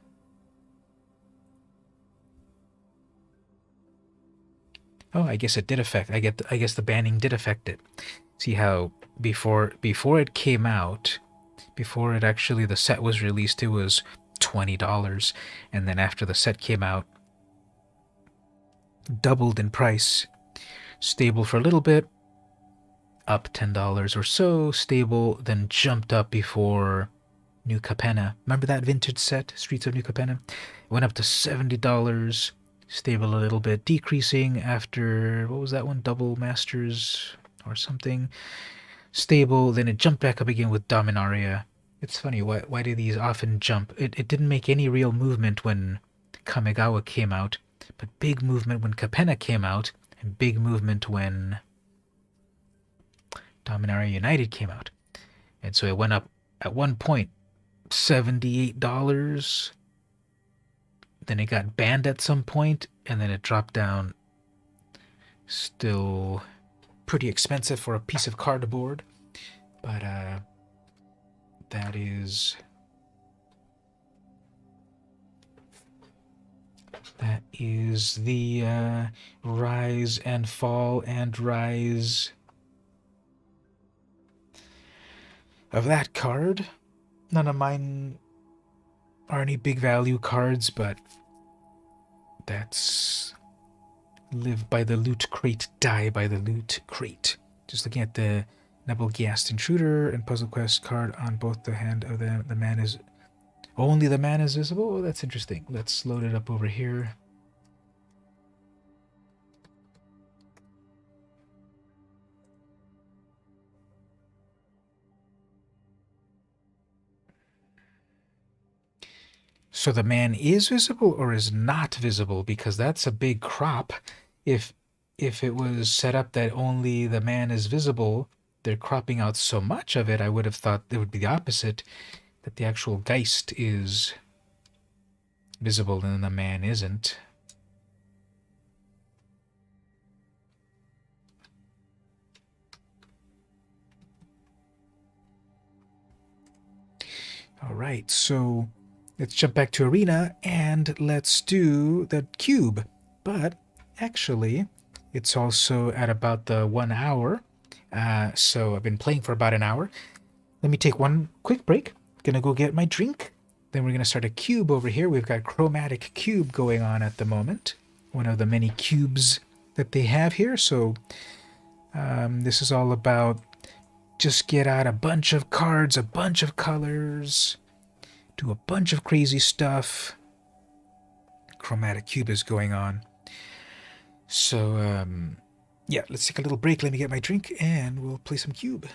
Oh, I guess it did affect. I guess the banning did affect it. See how before it came out, before it actually the set was released, it was $20, and then after the set came out, doubled in price. Stable for a little bit, up $10 or so, stable, then jumped up before New Capenna. Remember that vintage set, Streets of New Capenna? It went up to $70, stable a little bit, decreasing after, what was that one, Double Masters or something? Stable, then it jumped back up again with Dominaria. It's funny, why do these often jump? It didn't make any real movement when Kamigawa came out, but big movement when Capenna came out, and big movement when Dominaria United came out. And so it went up at one point $78. Then it got banned at some point, and then it dropped down. Still pretty expensive for a piece of cardboard, but that is the rise and fall and rise of that card. None of mine are any big value cards, but that's live by the loot crate, die by the loot crate. Just looking at the Nebelgast Intruder and Puzzle Quest card on both the hand of them. The man is... Only the man is visible? Oh, that's interesting. Let's load it up over here. So the man is visible or is not visible? Because that's a big crop. If it was set up that only the man is visible, they're cropping out so much of it, I would have thought it would be the opposite, that the actual Geist is visible and the man isn't. All right, so let's jump back to Arena and let's do the cube. But actually, it's also at about the 1 hour. So I've been playing for about an hour. Let me take one quick break. Gonna go get my drink. Then we're gonna start a cube over here. We've got Chromatic Cube going on at the moment. One of the many cubes that they have here. So this is all about just get out a bunch of cards, a bunch of colors, do a bunch of crazy stuff. Chromatic Cube is going on. So, yeah, let's take a little break. Let me get my drink, and we'll play some Cube.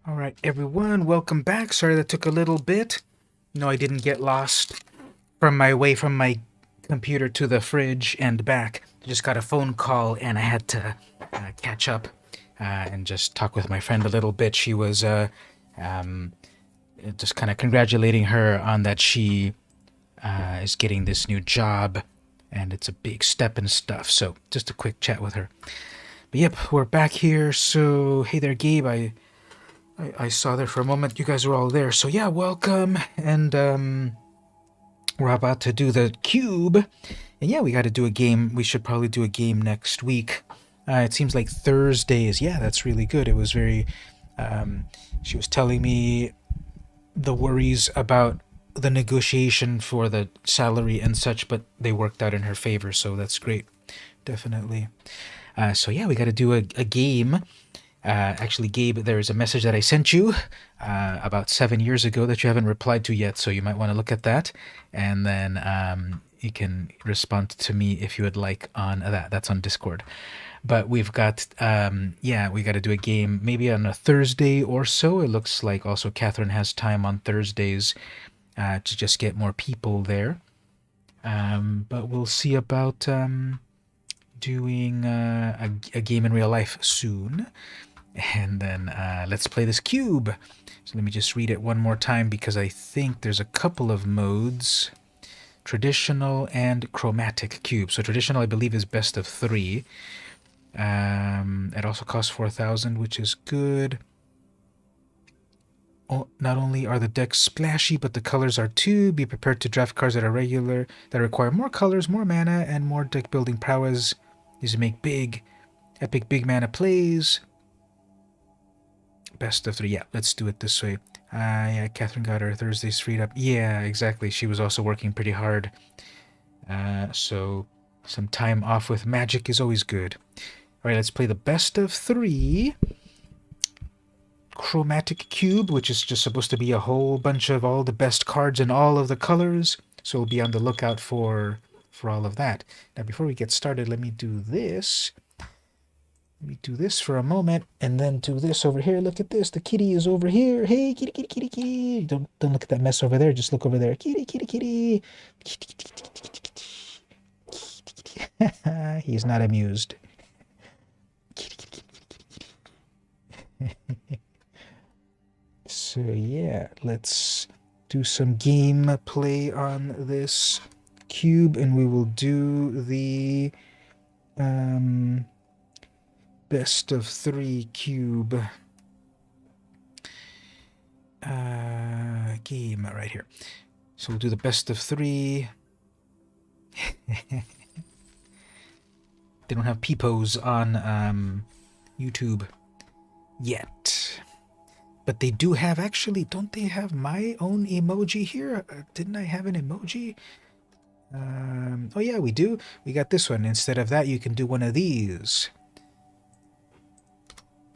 All right, everyone, welcome back. Sorry that took a little bit. No, I didn't get lost from my way from my computer to the fridge and back. I just got a phone call and I had to catch up and just talk with my friend a little bit. She was just kind of congratulating her on that she is getting this new job, and it's a big step and stuff. So just a quick chat with her. But yep, we're back here. So hey there, Gabe. I saw there for a moment. You guys were all there. So yeah, welcome. And we're about to do the cube. And yeah, we got to do a game. We should probably do a game next week. It seems like Thursdays. Yeah, that's really good. It was very... she was telling me the worries about the negotiation for the salary and such, but they worked out in her favor, so that's great. Definitely. So yeah, we got to do a game. Actually, Gabe, there's a message that I sent you about 7 years ago that you haven't replied to yet, so you might want to look at that, and then you can respond to me if you would like on that. That's on Discord. But we've got, yeah, we got to do a game maybe on a Thursday or so. It looks like also Catherine has time on Thursdays to just get more people there. But we'll see about doing a game in real life soon. And then let's play this cube. So let me just read it one more time because I think there's a couple of modes. Traditional and chromatic cube. So traditional, I believe, is best of 3. It also costs 4,000, which is good. Oh, not only are the decks splashy, but the colors are too. Be prepared to draft cards that are regular, that require more colors, more mana, and more deck building prowess. These make big, epic big mana plays. Best of 3. Yeah, let's do it this way. Yeah, Catherine got her Thursdays freed up. Yeah, exactly. She was also working pretty hard. So some time off with magic is always good. All right, let's play the best of 3 chromatic cube, which is just supposed to be a whole bunch of all the best cards in all of the colors. So we'll be on the lookout for all of that. Now, before we get started, let me do this. Let me do this for a moment, and then do this over here. Look at this. The kitty is over here. Hey, kitty, kitty, kitty, kitty. Don't look at that mess over there. Just look over there. Kitty, kitty, kitty. Kitty, kitty, kitty, kitty, kitty. He's not amused. Kitty, kitty, kitty, kitty, kitty. So yeah, let's do some game play on this cube, and we will do the best of 3 cube game right here. So we'll do the best of 3. They don't have peepos on YouTube yet. But they do have, actually, don't they have my own emoji here? Didn't I have an emoji? Oh yeah, we do. We got this one. Instead of that, you can do one of these.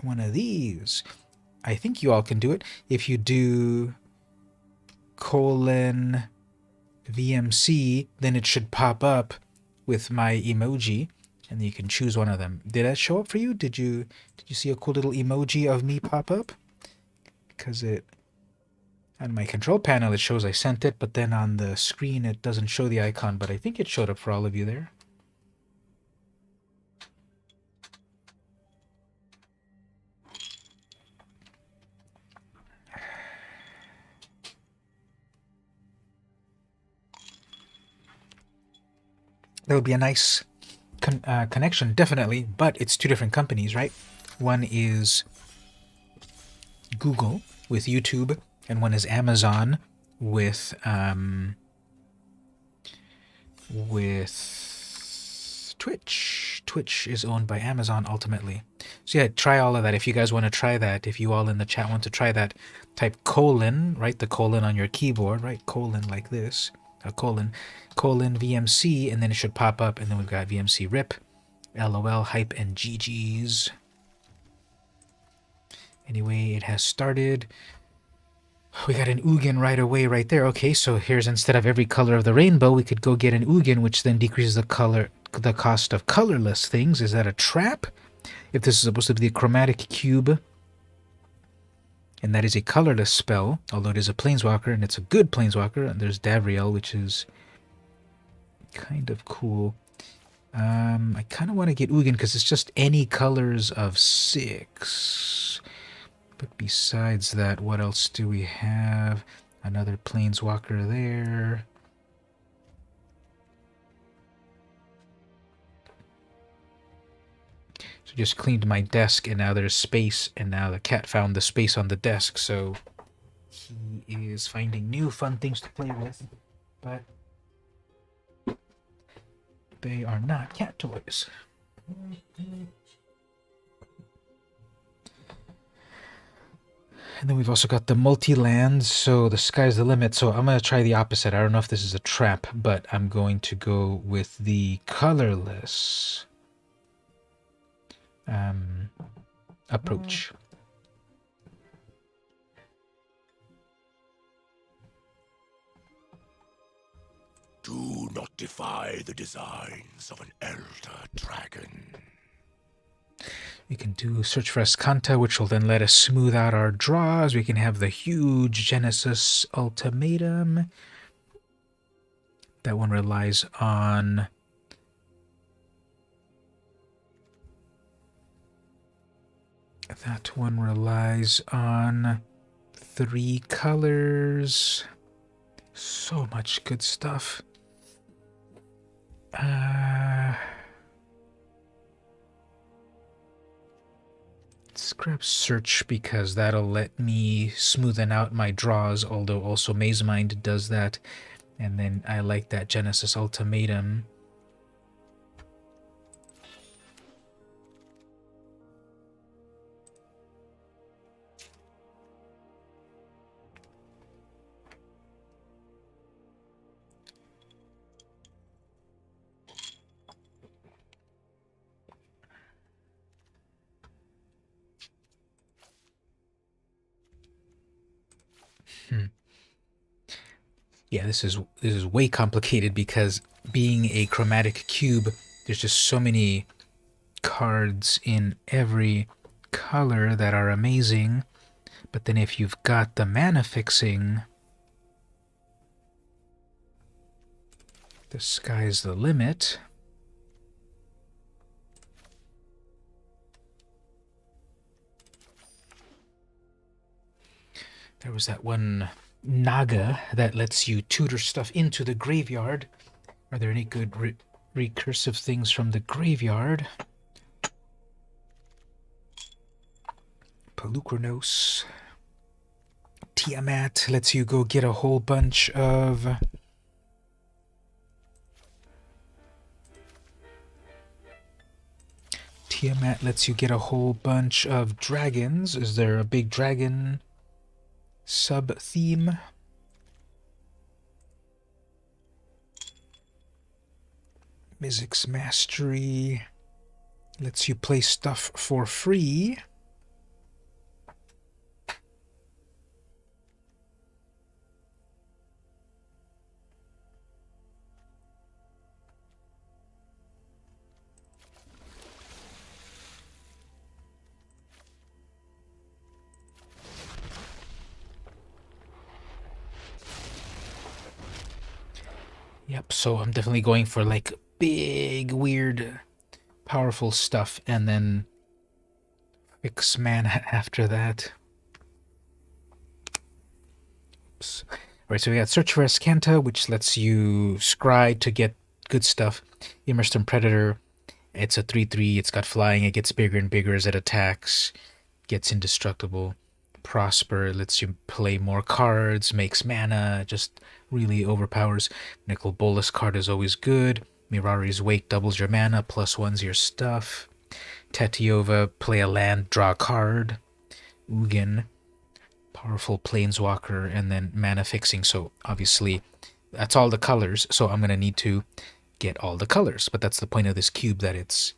One of these. I think you all can do it. If you do :VMC, then it should pop up with my emoji, and you can choose one of them. Did that show up for you? Did you see a cool little emoji of me pop up? Because it, on my control panel, it shows I sent it, but then on the screen it doesn't show the icon, but I think it showed up for all of you there. That would be a nice connection, definitely, but it's 2 different companies, right? One is Google with YouTube, and one is Amazon with Twitch. Twitch is owned by Amazon ultimately. So yeah, try all of that. If you guys want to try that, if you all in the chat want to try that, type : right? The colon on your keyboard, right? Colon like this. A colon VMC, and then it should pop up, and then we've got VMC RIP, LOL, hype, and GG's. Anyway, it has started. We got an Ugin right away right there. Okay, so here's, instead of every color of the rainbow, we could go get an Ugin, which then decreases the cost of colorless things. Is that a trap? If this is supposed to be the chromatic cube, And that is a colorless spell, although it is a planeswalker, and it's a good planeswalker. And there's Davriel, which is kind of cool. I kind of want to get Ugin because it's just any colors of 6. But besides that, what else do we have? Another planeswalker there. So just cleaned my desk, and now there's space, and now the cat found the space on the desk, so he is finding new fun things to play with, but they are not cat toys. And then we've also got the multi-land, so the sky's the limit. So I'm going to try the opposite. I don't know if this is a trap, but I'm going to go with the colorless approach. Do not defy the designs of an elder dragon. We can do Search for Escanta, which will then let us smooth out our draws. We can have the huge Genesis Ultimatum. That one relies on... That one relies on 3 colors. So much good stuff. Let's grab Search because that'll let me smoothen out my draws, although also Maze Mind does that. And then I like that Genesis Ultimatum. Yeah, this is way complicated because being a chromatic cube, there's just so many cards in every color that are amazing. But then if you've got the mana fixing, the sky's the limit. There was that one Naga that lets you tutor stuff into the graveyard. Are there any good recursive things from the graveyard? Pelucranos. Tiamat lets you go get a whole bunch of... Tiamat lets you get a whole bunch of dragons. Is there a big dragon sub-theme? Mizzix's Mastery lets you play stuff for free. Yep, so I'm definitely going for like big, weird, powerful stuff, and then fix mana after that. Oops. Alright, so we got Search for Escanta, which lets you scry to get good stuff. Immersed Predator, it's a 3/3, it's got flying, it gets bigger and bigger as it attacks, gets indestructible. Prosper, it lets you play more cards, makes mana, just really overpowers. Nicol Bolas card is always good. Mirari's Wake doubles your mana, +1's your stuff. Tetiova, play a land, draw a card. Ugin, powerful planeswalker, and then mana fixing. So obviously that's all the colors, so I'm going to need to get all the colors. But that's the point of this cube, that it's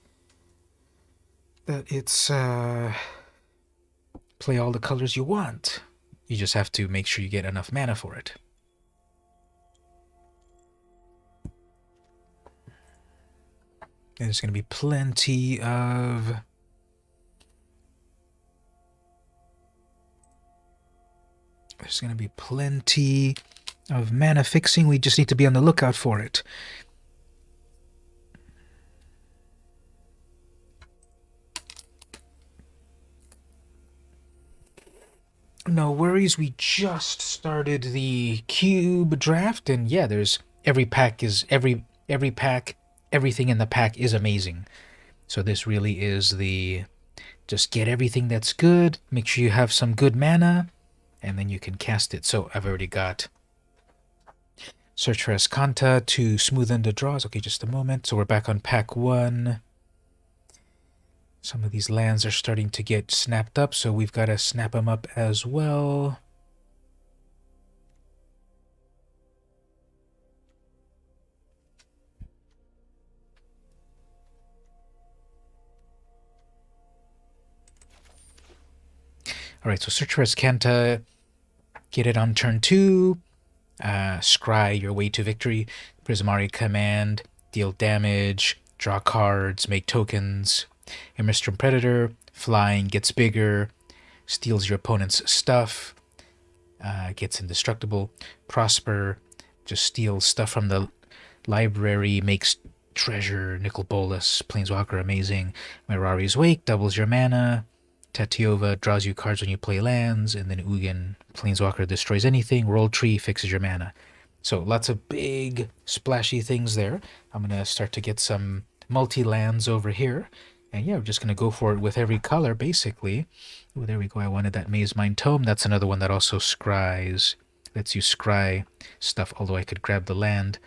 play all the colors you want. You just have to make sure you get enough mana for it. And there's going to be plenty of There's going to be plenty of mana fixing. We just need to be on the lookout for it. No worries, we just started the cube draft, and yeah, there's every pack, everything in the pack is amazing. So this really is the just get everything that's good, make sure you have some good mana, and then you can cast it. So I've already got Search for Escanta to smoothen the draws. Okay, just a moment. So we're back on pack 1. Some of these lands are starting to get snapped up, so we've got to snap them up as well. Alright, so Search for Escanta, get it on turn 2. Scry your way to victory. Prismari command, deal damage, draw cards, make tokens. Emerstrom Predator, flying, gets bigger, steals your opponent's stuff, gets indestructible. Prosper, just steals stuff from the library, makes treasure. Nicol Bolas, Planeswalker, amazing. Mirari's Wake, doubles your mana. Tatiova draws you cards when you play lands, and then Ugin, Planeswalker, destroys anything. Roll Tree fixes your mana. So lots of big, splashy things there. I'm going to start to get some multi-lands over here. And yeah, we're just going to go for it with every color, basically. Oh, there we go. I wanted that Maze Mind Tome. That's another one that also scries. Lets you scry stuff, although I could grab the land.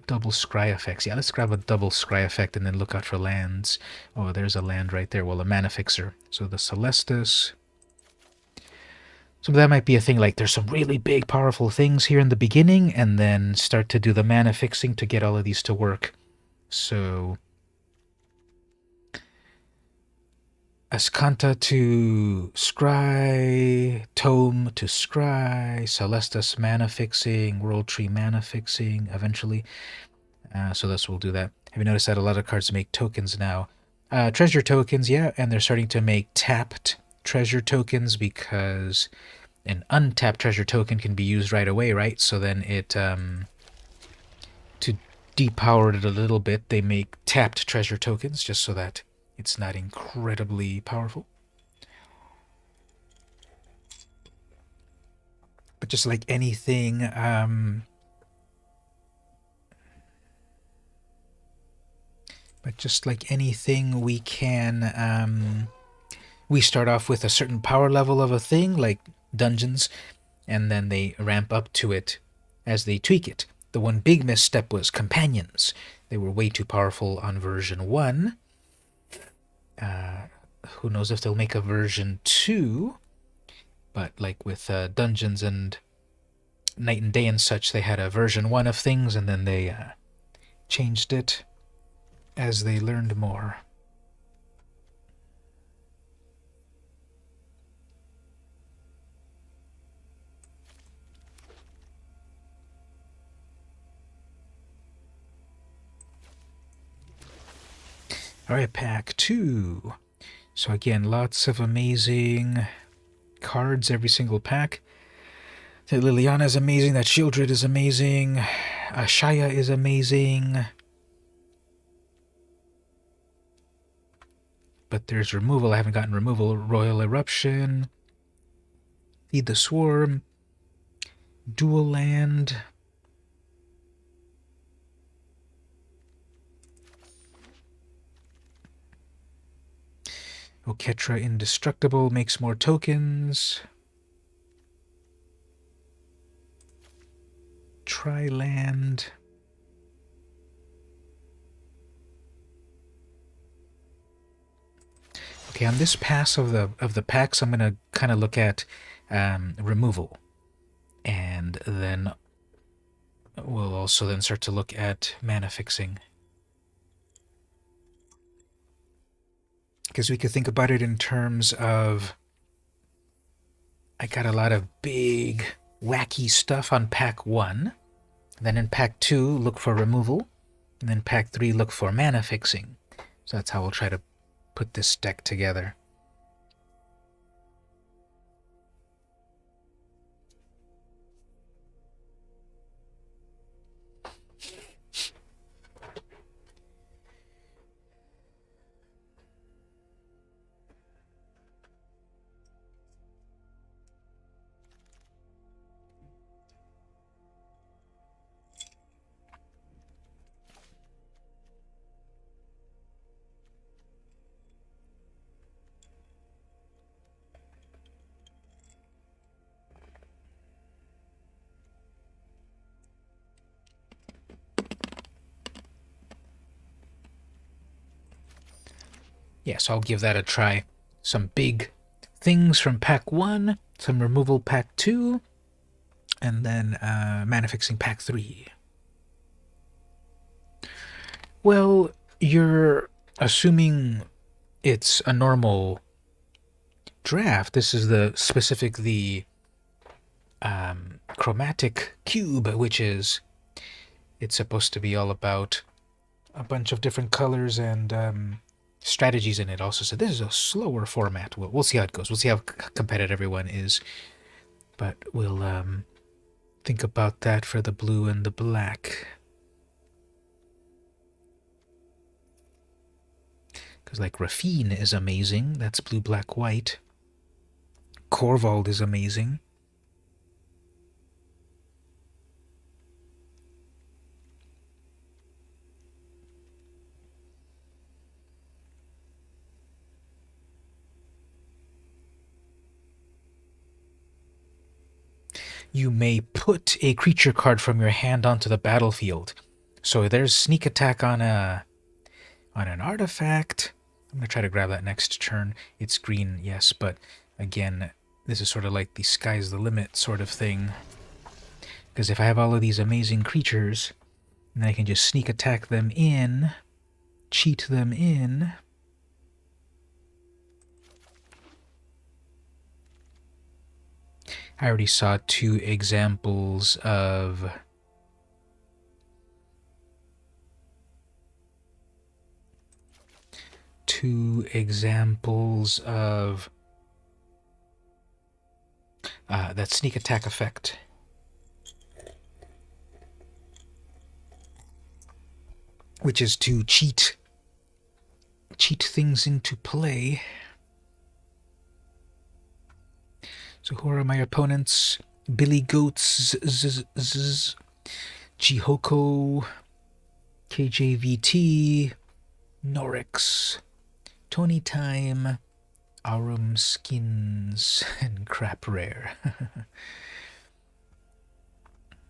Double scry effects. Yeah, let's grab a double scry effect and then look out for lands. Oh, there's a land right there. Well, a mana fixer. So the Celestus. So that might be a thing, like there's some really big, powerful things here in the beginning, and then start to do the mana fixing to get all of these to work. So Escanta to scry, Tome to scry, Celestus mana fixing, World Tree mana fixing eventually. So this will do that. Have you noticed that a lot of cards make tokens now? Treasure tokens, yeah, and they're starting to make tapped treasure tokens because an untapped treasure token can be used right away, right? So then it, to depower it a little bit, they make tapped treasure tokens just so that it's not incredibly powerful. But just like anything, we can, we start off with a certain power level of a thing, like dungeons, and then they ramp up to it as they tweak it. The one big misstep was companions. They were way too powerful on version 1. Who knows if they'll make a version 2, but like with dungeons and night and day and such, they had a version 1 of things, and then they changed it as they learned more. Alright, pack 2. So again, lots of amazing cards every single pack. That Liliana is amazing, that Shieldred is amazing, Shaya is amazing. But there's removal. I haven't gotten removal. Royal Eruption, Feed the Swarm, Dual Land. Oketra Indestructible makes more tokens. Tri-land. Okay, on this pass of the packs, I'm gonna kind of look at removal, and then we'll also then start to look at mana fixing. Because we could think about it in terms of, I got a lot of big, wacky stuff on pack 1. Then in pack 2, look for removal. And then pack 3, look for mana fixing. So that's how we'll try to put this deck together. Yes, I'll give that a try. Some big things from pack 1, some removal pack 2, and then mana fixing pack 3. Well, you're assuming it's a normal draft. This is the Chromatic cube, which is, it's supposed to be all about a bunch of different colors and strategies in it also. So this is a slower format. We'll see how it goes. We'll see how competitive everyone is. But we'll think about that for the blue and the black. Because like Rafine is amazing. That's blue, black, white. Corvald is amazing. You may put a creature card from your hand onto the battlefield. So there's sneak attack on an artifact. I'm going to try to grab that next turn. It's green, yes, but again, this is sort of like the sky's the limit sort of thing. Because if I have all of these amazing creatures, then I can just sneak attack them in, cheat them in. I already saw 2 examples of that sneak attack effect. Which is to cheat things into play. So who are my opponents? Billy Goats, Chihoko, KJVT, Norix, Tony Time, Arum Skins, and Crap Rare.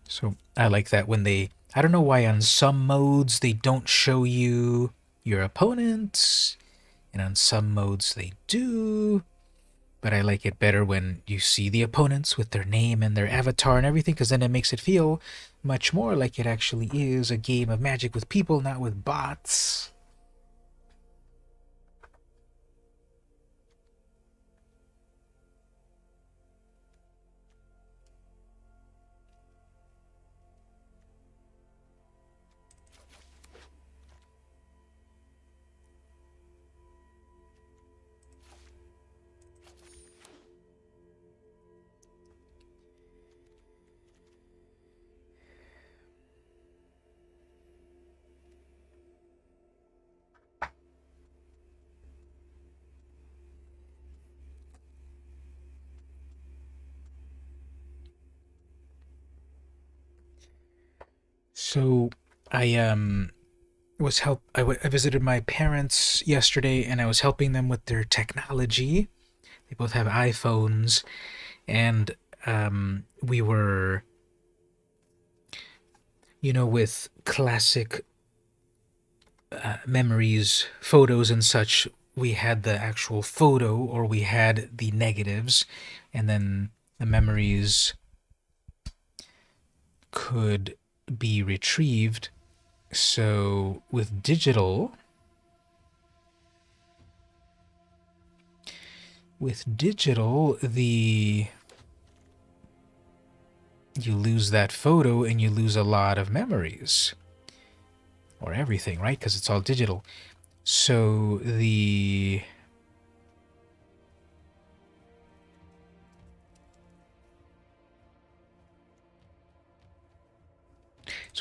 So I like that when they... I don't know why on some modes they don't show you your opponents, and on some modes they do. But I like it better when you see the opponents with their name and their avatar and everything, because then it makes it feel much more like it actually is a game of Magic with people, not with bots. So I visited my parents yesterday, and I was helping them with their technology. They both have iPhones, and we were, with classic memories, photos and such, we had the actual photo, or we had the negatives, and then the memories could be retrieved. So with digital, you lose that photo and you lose a lot of memories. Or everything, right? Because it's all digital. So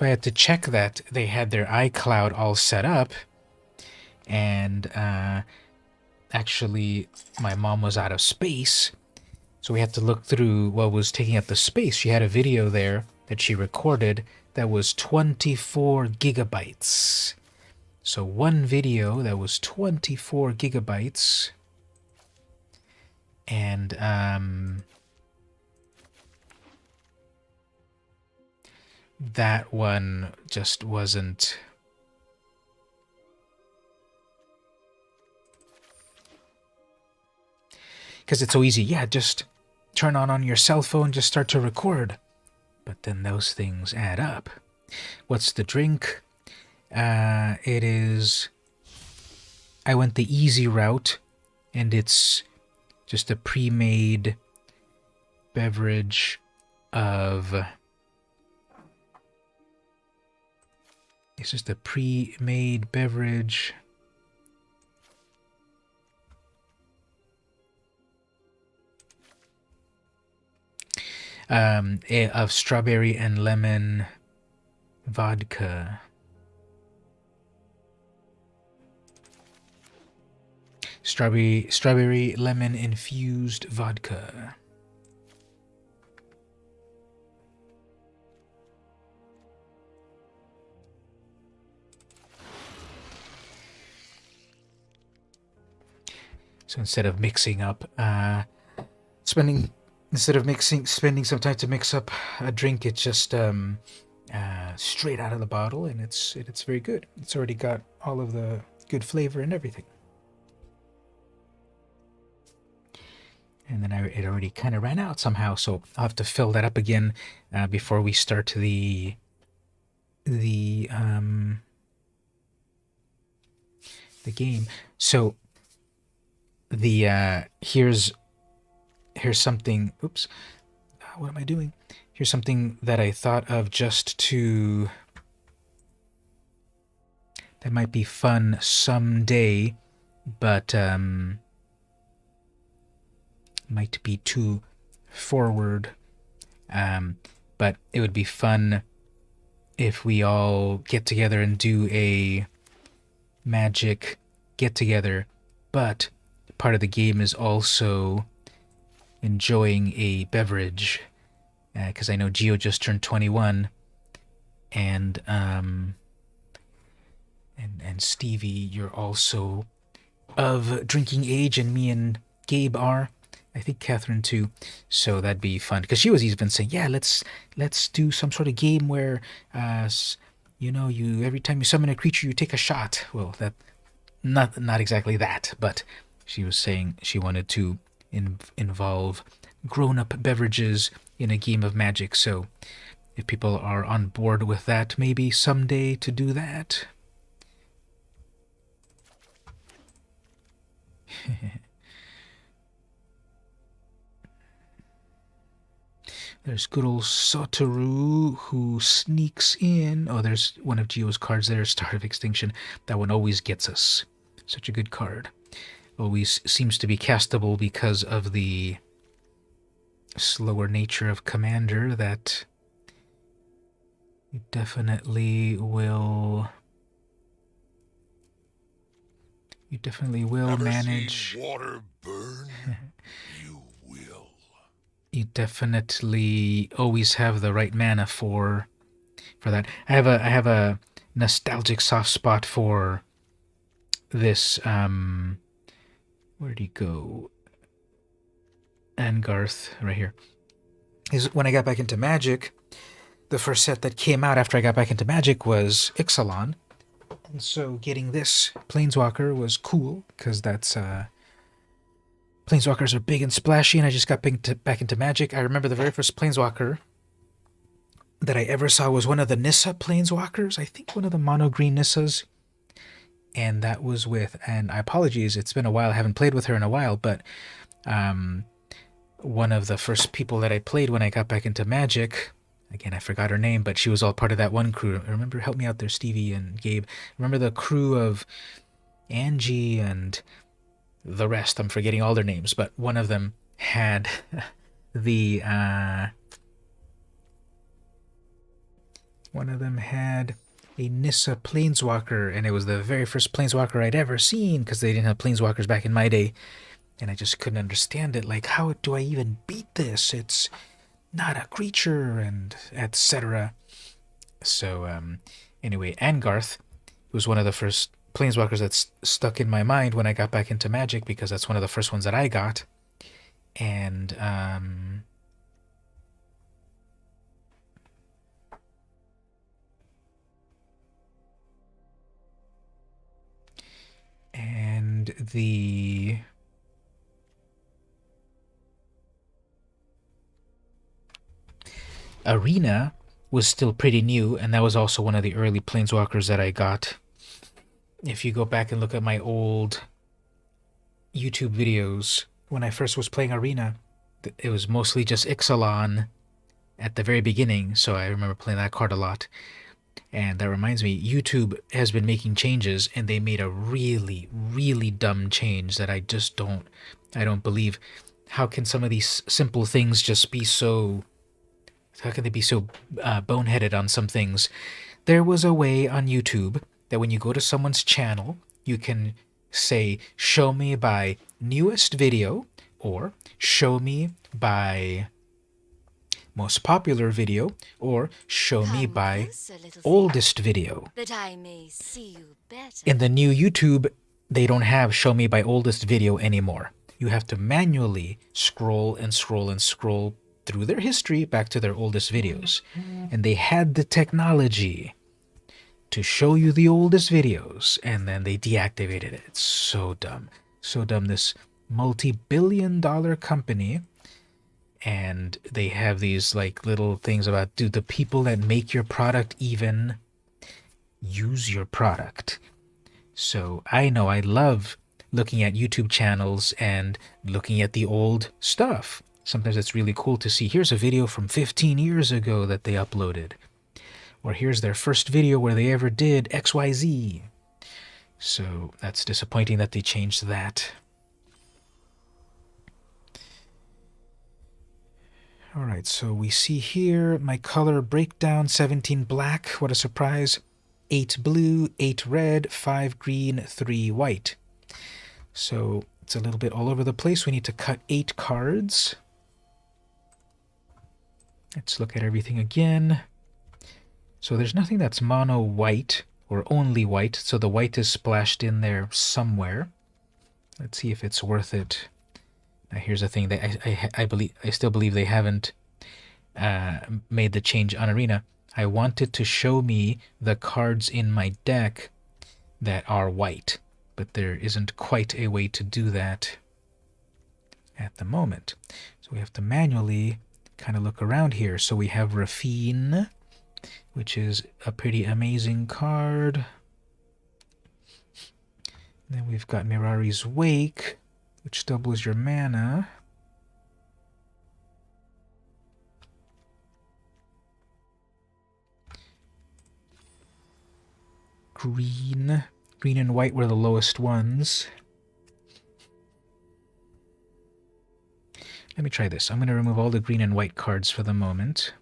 I had to check that they had their iCloud all set up, and actually my mom was out of space, so we had to look through what was taking up the space. She had a video there that she recorded that was 24 gigabytes. So one video that was 24 gigabytes, and that one just wasn't because it's so easy. Yeah, just turn on your cell phone, just start to record. But then those things add up. What's the drink? It is... I went the easy route, and it's just a pre-made beverage of... It's just a pre-made beverage of strawberry and lemon vodka. Strawberry lemon infused vodka. So instead of mixing up, spending some time to mix up a drink, it's just straight out of the bottle, and it's very good. It's already got all of the good flavor and everything. And then it already kind of ran out somehow, so I'll have to fill that up again before we start the game. So here's something. Oops, what am I doing? Here's something that I thought of just to... that might be fun someday, but might be too forward. But it would be fun if we all get together and do a magic get-together, but part of the game is also enjoying a beverage, because I know Gio just turned 21, and Stevie, you're also of drinking age, and me and Gabe are. I think Catherine too. So that'd be fun, because she was even saying, yeah, let's do some sort of game where, you every time you summon a creature, you take a shot. Well, that not exactly that, but she was saying she wanted to involve grown-up beverages in a game of Magic. So if people are on board with that, maybe someday to do that. There's good old Satoru who sneaks in. Oh, there's one of Gio's cards there, Start of Extinction. That one always gets us. Such a good card. Always seems to be castable because of the slower nature of Commander that you definitely will... You definitely will Ever manage... seen water burn? You will. You definitely always have the right mana for that. I have a nostalgic soft spot for this. Where'd he go? Angarth, right here. Is when I got back into Magic, the first set that came out after I got back into Magic was Ixalan, and so getting this Planeswalker was cool because that's Planeswalkers are big and splashy, and I just got back into Magic. I remember the very first Planeswalker that I ever saw was one of the Nissa Planeswalkers. I think one of the mono-green Nissas. And that was with, and I apologize, it's been a while, I haven't played with her in a while, but one of the first people that I played when I got back into Magic, again, I forgot her name, but she was all part of that one crew. Remember, help me out there, Stevie and Gabe. Remember the crew of Angie and the rest? I'm forgetting all their names, but one of them had the a Nissa Planeswalker, and it was the very first Planeswalker I'd ever seen, because they didn't have Planeswalkers back in my day, and I just couldn't understand it. Like, how do I even beat this? It's not a creature, and etc. So, anyway, Angarth was one of the first Planeswalkers that stuck in my mind when I got back into Magic, because that's one of the first ones that I got. And Arena was still pretty new, and that was also one of the early Planeswalkers that I got. If you go back and look at my old YouTube videos, when I first was playing Arena, it was mostly just Ixalan at the very beginning, so I remember playing that card a lot. And that reminds me, YouTube has been making changes, and they made a really, really dumb change that I don't believe. How can some of these simple things just be so... How can they be so boneheaded on some things? There was a way on YouTube that when you go to someone's channel, you can say, show me by newest video, or show me by most popular video, or show me Come by closer, little oldest video. that I may see you better. In the new YouTube, they don't have show me by oldest video anymore. You have to manually scroll and scroll and scroll through their history back to their oldest videos. And they had the technology to show you the oldest videos, and then they deactivated it. It's so dumb. So dumb. This multi-billion-dollar company, and they have these like little things about, do the people that make your product even use your product? So I know I love looking at YouTube channels and looking at the old stuff. Sometimes it's really cool to see, here's a video from 15 years ago that they uploaded. Or here's their first video where they ever did XYZ. So that's disappointing that they changed that. Alright, so we see here my color breakdown: 17 black, what a surprise, 8 blue, 8 red, 5 green, 3 white. So it's a little bit all over the place. We need to cut 8 cards. Let's look at everything again. So there's nothing that's mono white or only white, so the white is splashed in there somewhere. Let's see if it's worth it. Now here's the thing that I still believe they haven't made the change on Arena. I wanted to show me the cards in my deck that are white, but there isn't quite a way to do that at the moment. So we have to manually kind of look around here. So we have Rafine, which is a pretty amazing card. Then we've got Mirari's Wake, which doubles your mana. Green. Green and white were the lowest ones. Let me try this. I'm going to remove all the green and white cards for the moment.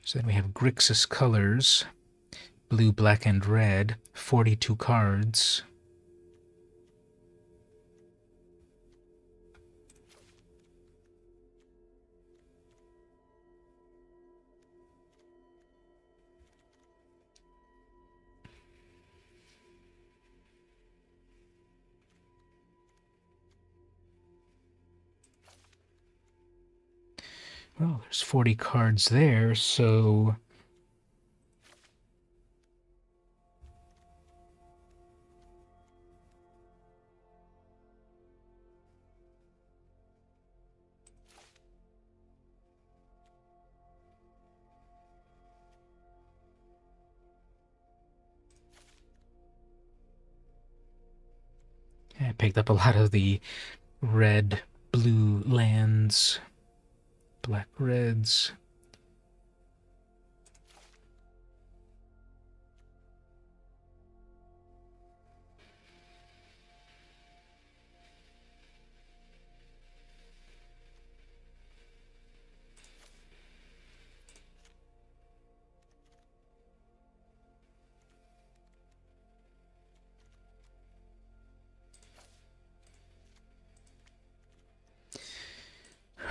So then we have Grixis colors, blue, black, and red, 42 cards. Well, there's 40 cards there, so... I picked up a lot of the red, blue lands, black reds.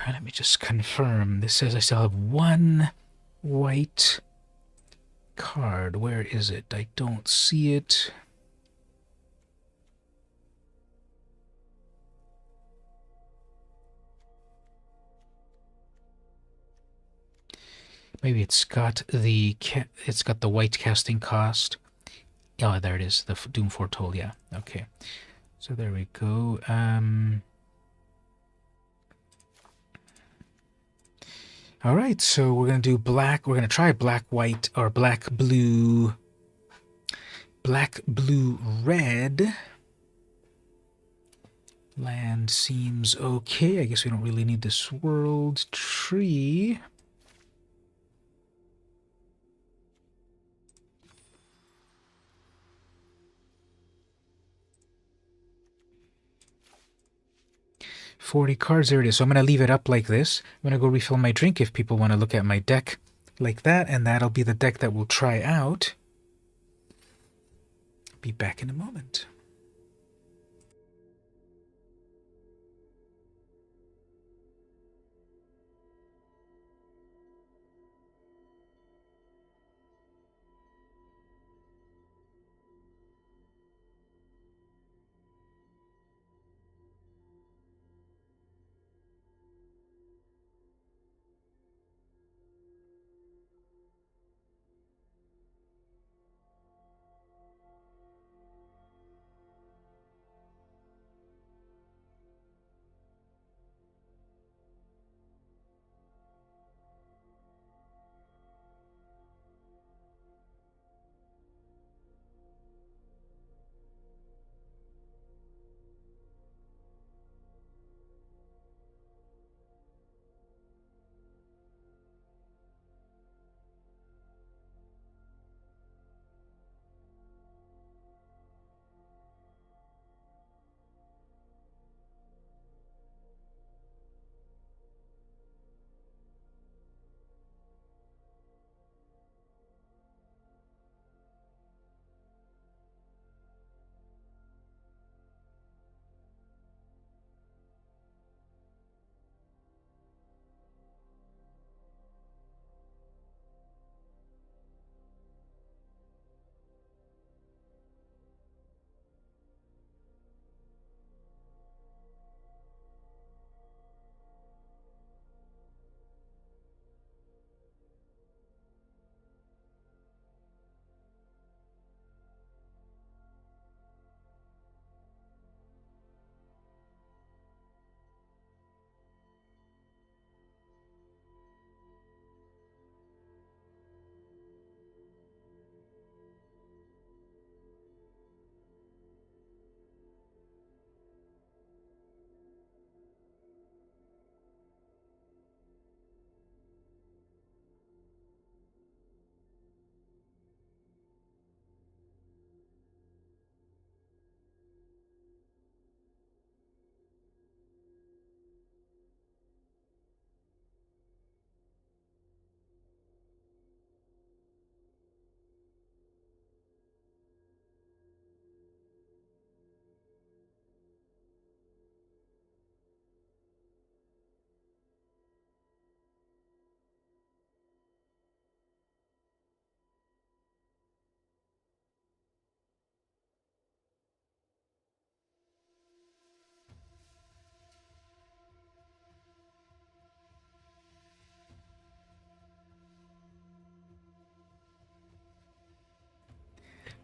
Let me just confirm. This says I still have one white card. Where is it? I don't see it. Maybe it's got the white casting cost. Oh, there it is. The Doom Foretold. Yeah. Okay. So there we go. All right. So we're gonna do black. We're gonna try black, white, or black, blue, red. Land seems okay. I guess we don't really need this world tree. $40 cards, there it is. So I'm going to leave it up like this. I'm going to go refill my drink if people want to look at my deck like that, and that'll be the deck that we'll try out. Be back in a moment.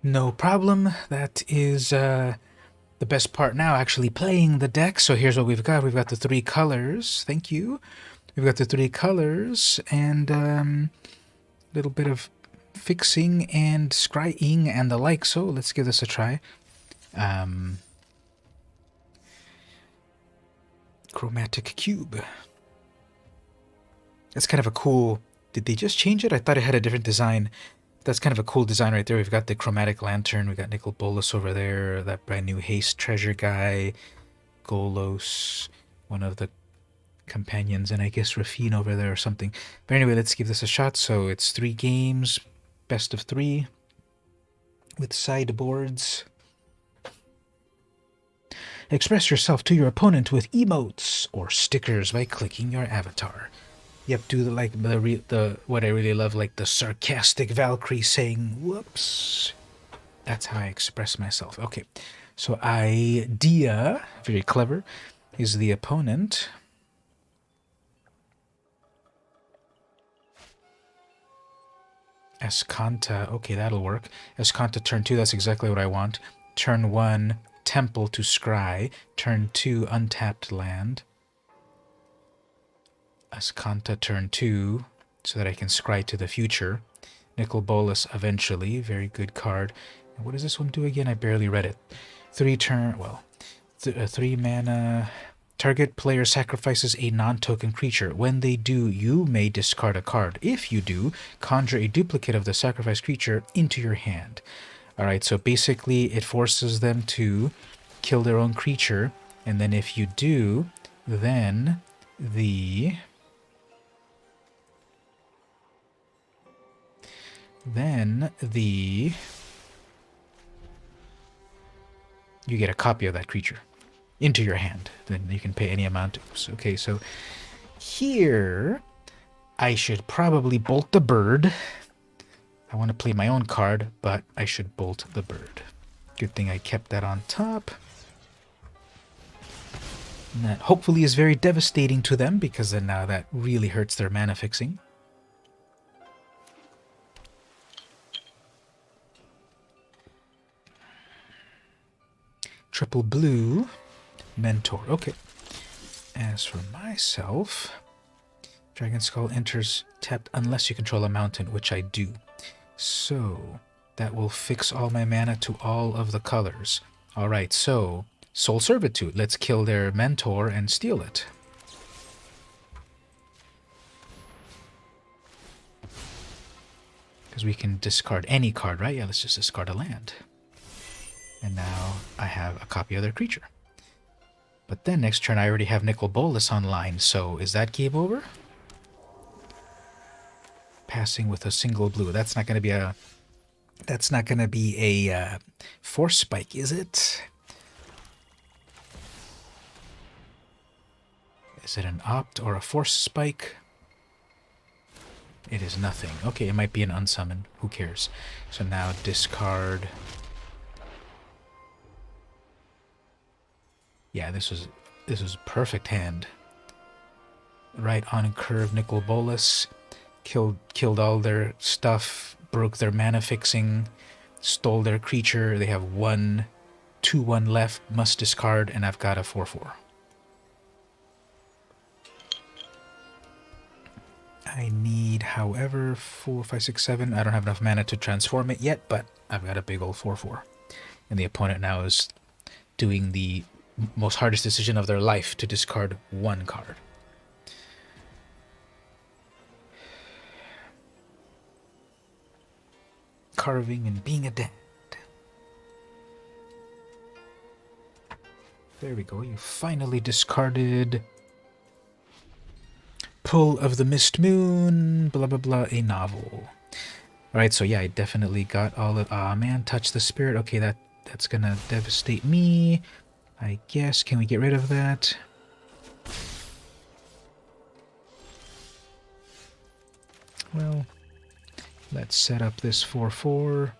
No problem. That is the best part now, actually playing the deck. So here's what we've got. We've got the 3 colors. Thank you. We've got the 3 colors and a little bit of fixing and scrying and the like. So let's give this a try. Chromatic cube. That's kind of a cool... Did they just change it? I thought it had a different design. That's kind of a cool design right there. We've got the chromatic lantern. We've got Nicol Bolas over there. That brand new haste treasure guy. Golos. One of the companions. And I guess Rafine over there or something. But anyway, let's give this a shot. So it's 3 games. Best of 3. With sideboards. Express yourself to your opponent with emotes or stickers by clicking your avatar. Yep, do the what I really love, like the sarcastic Valkyrie saying "whoops." That's how I express myself. Okay, so idea, very clever, is the opponent. Escanta. Okay, that'll work. Escanta turn 2, that's exactly what I want. Turn 1, Temple to Scry. Turn 2, untapped land. Escanta turn 2, so that I can scry to the future. Nicol Bolas eventually. Very good card. And what does this one do again? I barely read it. 3 mana. Target player sacrifices a non-token creature. When they do, you may discard a card. If you do, conjure a duplicate of the sacrificed creature into your hand. Alright, so basically it forces them to kill their own creature, and then if you do, then the... you get a copy of that creature into your hand. Then you can pay any amount. Okay, so here I should probably bolt the bird. I want to play my own card, but I should bolt the bird. Good thing I kept that on top. And that hopefully is very devastating to them, because then now that really hurts their mana fixing. Triple blue. Mentor. Okay. As for myself, Dragon Skull enters tapped unless you control a mountain, which I do. So that will fix all my mana to all of the colors. Alright, so Soul Servitude. Let's kill their mentor and steal it. Because we can discard any card, right? Yeah, let's just discard a land. And now I have a copy of their creature. But then next turn I already have Nicol Bolas online, so is that game over? Passing with a single blue. That's not gonna be a force spike, is it? Is it an opt or a force spike? It is nothing. Okay, it might be an unsummon. Who cares? So now discard. Yeah, this was a perfect hand. Right on curve, Nicol Bolas killed all their stuff, broke their mana fixing, stole their creature. They have 2/1 left, must discard, and I've got a 4/4. I need, however, 4, 5, 6, 7. I don't have enough mana to transform it yet, but I've got a big old 4/4. And the opponent now is doing the most hardest decision of their life, to discard 1 card. Carving and being a dad. There we go. You finally discarded Pull of the Mist Moon, blah blah blah, a novel. Alright, so yeah, I definitely got all of... Ah, man, Touch the Spirit. Okay, that's gonna devastate me, I guess. Can we get rid of that? Well, let's set up this 4/4.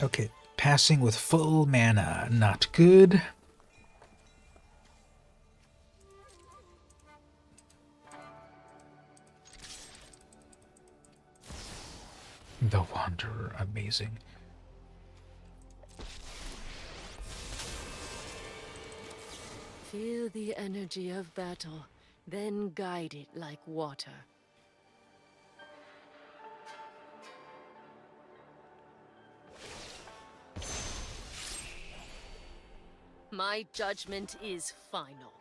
Okay, passing with full mana. Not good. The Wanderer, amazing. Feel the energy of battle, then guide it like water. My judgment is final.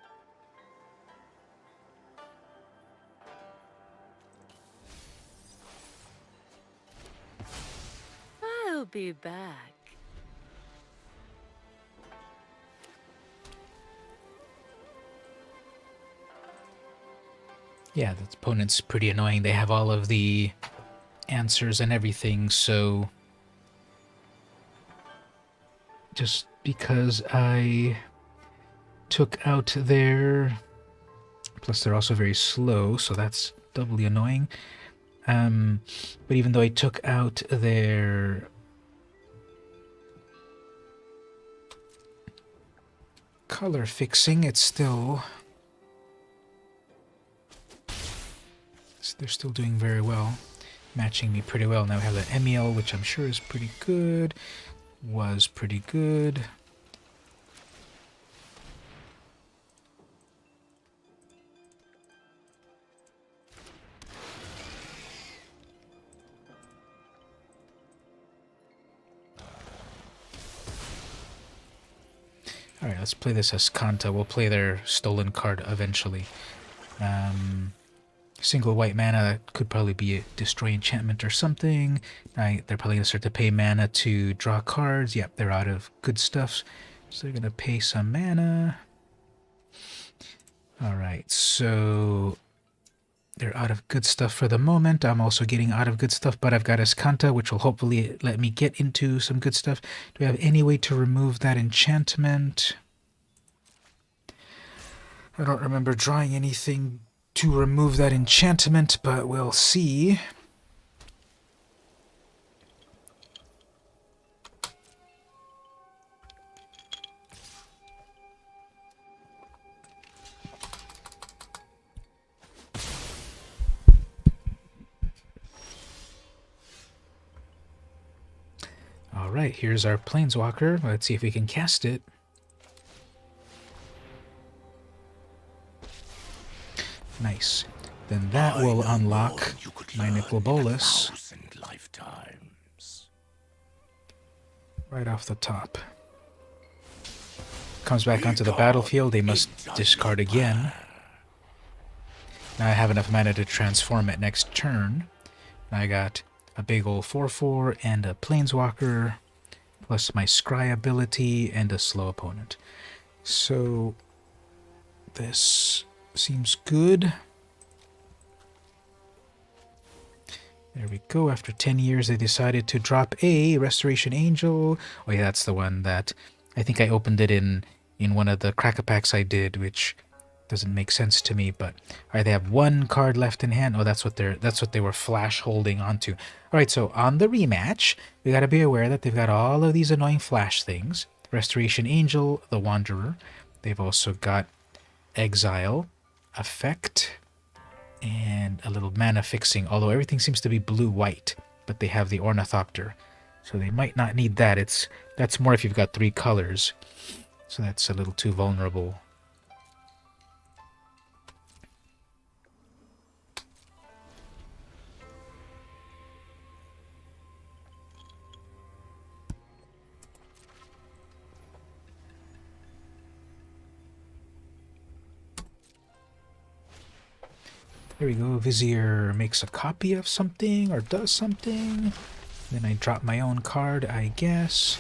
I'll be back. Yeah, the opponent's pretty annoying. They have all of the answers and everything, so just because I took out their... Plus they're also very slow, so that's doubly annoying. But even though I took out their color fixing, it's still... They're still doing very well. Matching me pretty well. Now we have the Emiel, which I'm sure is pretty good. Was pretty good. Alright, let's play this as Kanta. We'll play their stolen card eventually. Single white mana could probably be a destroy enchantment or something. They're probably going to start to pay mana to draw cards. Yep, they're out of good stuff. So they're going to pay some mana. Alright, so they're out of good stuff for the moment. I'm also getting out of good stuff, but I've got Escanta, which will hopefully let me get into some good stuff. Do we have any way to remove that enchantment? I don't remember drawing anything to remove that enchantment, but we'll see. Alright, here's our Planeswalker. Let's see if we can cast it. Nice. Then that will unlock my Nicol Bolas right off the top. Comes back onto the battlefield, they must discard again. Now I have enough mana to transform it next turn. Now I got a big old 4/4 and a Planeswalker, plus my Scry ability and a slow opponent. So this seems good. There we go. After 10 years, they decided to drop a Restoration Angel. Oh yeah, that's the one that I think I opened it in one of the crack-a-packs I did, which doesn't make sense to me. But all right, they have one card left in hand. Oh, that's what they were flash holding onto. All right, so on the rematch, we got to be aware that they've got all of these annoying flash things. Restoration Angel, the Wanderer. They've also got Exile, Effect, and a little mana fixing, although everything seems to be blue-white, but they have the Ornithopter, so they might not need that. That's more if you've got 3 colors, so that's a little too vulnerable. There we go, Vizier makes a copy of something, or does something. Then I drop my own card, I guess.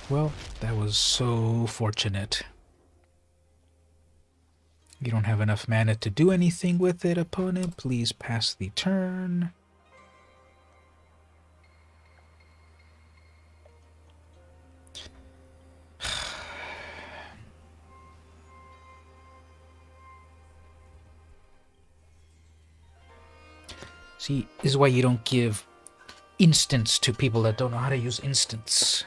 Well, that was so fortunate. You don't have enough mana to do anything with it, opponent. Please pass the turn. See, this is why you don't give instants to people that don't know how to use instants.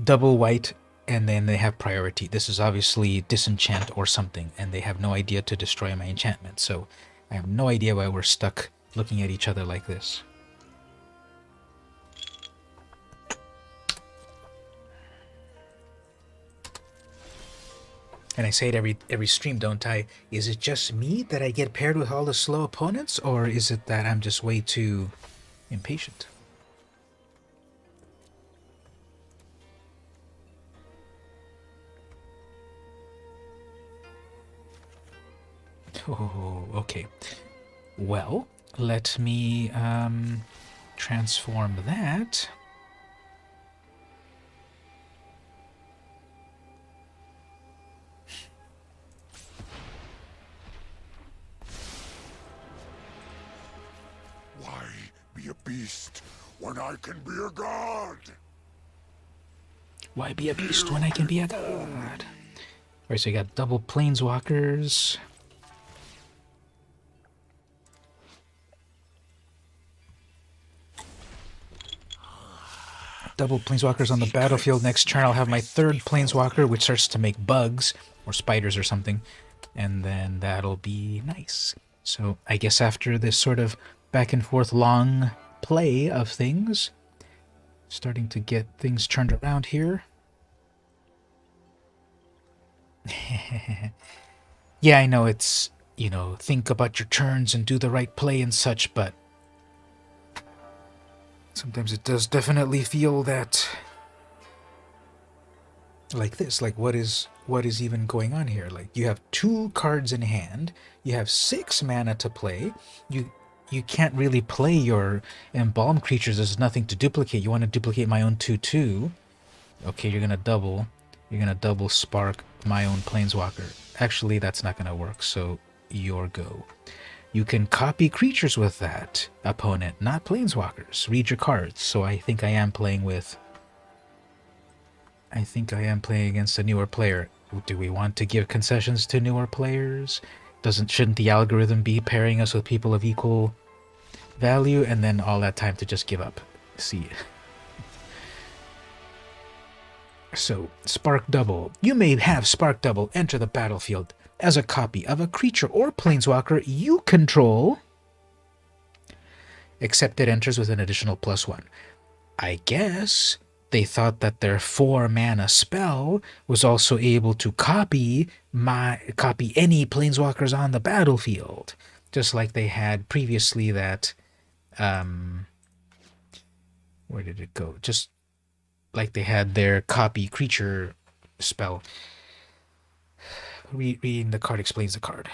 Double white, and then they have priority. This is obviously disenchant or something, and they have no idea to destroy my enchantment. So I have no idea why we're stuck looking at each other like this. And I say it every stream, don't I? Is it just me that I get paired with all the slow opponents, or is it that I'm just way too impatient? Oh, okay. Well, let me transform that. Why be a beast when I can be a god? Why be a beast when I can be a god? Alright, so you got double Planeswalkers. double planeswalkers on the battlefield. Next turn I'll have my third planeswalker, which starts to make bugs or spiders or something, and then that'll be nice. So I guess after this sort of back and forth long play of things, starting to get things turned around here. Yeah, I know it's, you know, think about your turns and do the right play and such, but sometimes it does definitely feel that like this, like what is even going on here? Like you have 2 cards in hand, you have 6 mana to play, you can't really play your embalm creatures, there's nothing to duplicate. You want to duplicate my own 2/2. Okay, you're gonna double spark my own planeswalker. Actually, that's not gonna work, so your go. You can copy creatures with that, opponent, not planeswalkers. Read your cards. So I think I am playing against a newer player. Do we want to give concessions to newer players? Shouldn't the algorithm be pairing us with people of equal value, and then all that time to just give up? See. So, Spark Double. You may have Spark Double enter the battlefield as a copy of a creature or planeswalker you control, except it enters with an additional +1. I guess they thought that their 4 mana spell was also able to copy any planeswalkers on the battlefield, just like they had previously that where did it go? Just like they had their copy creature spell. Reading the card explains the card.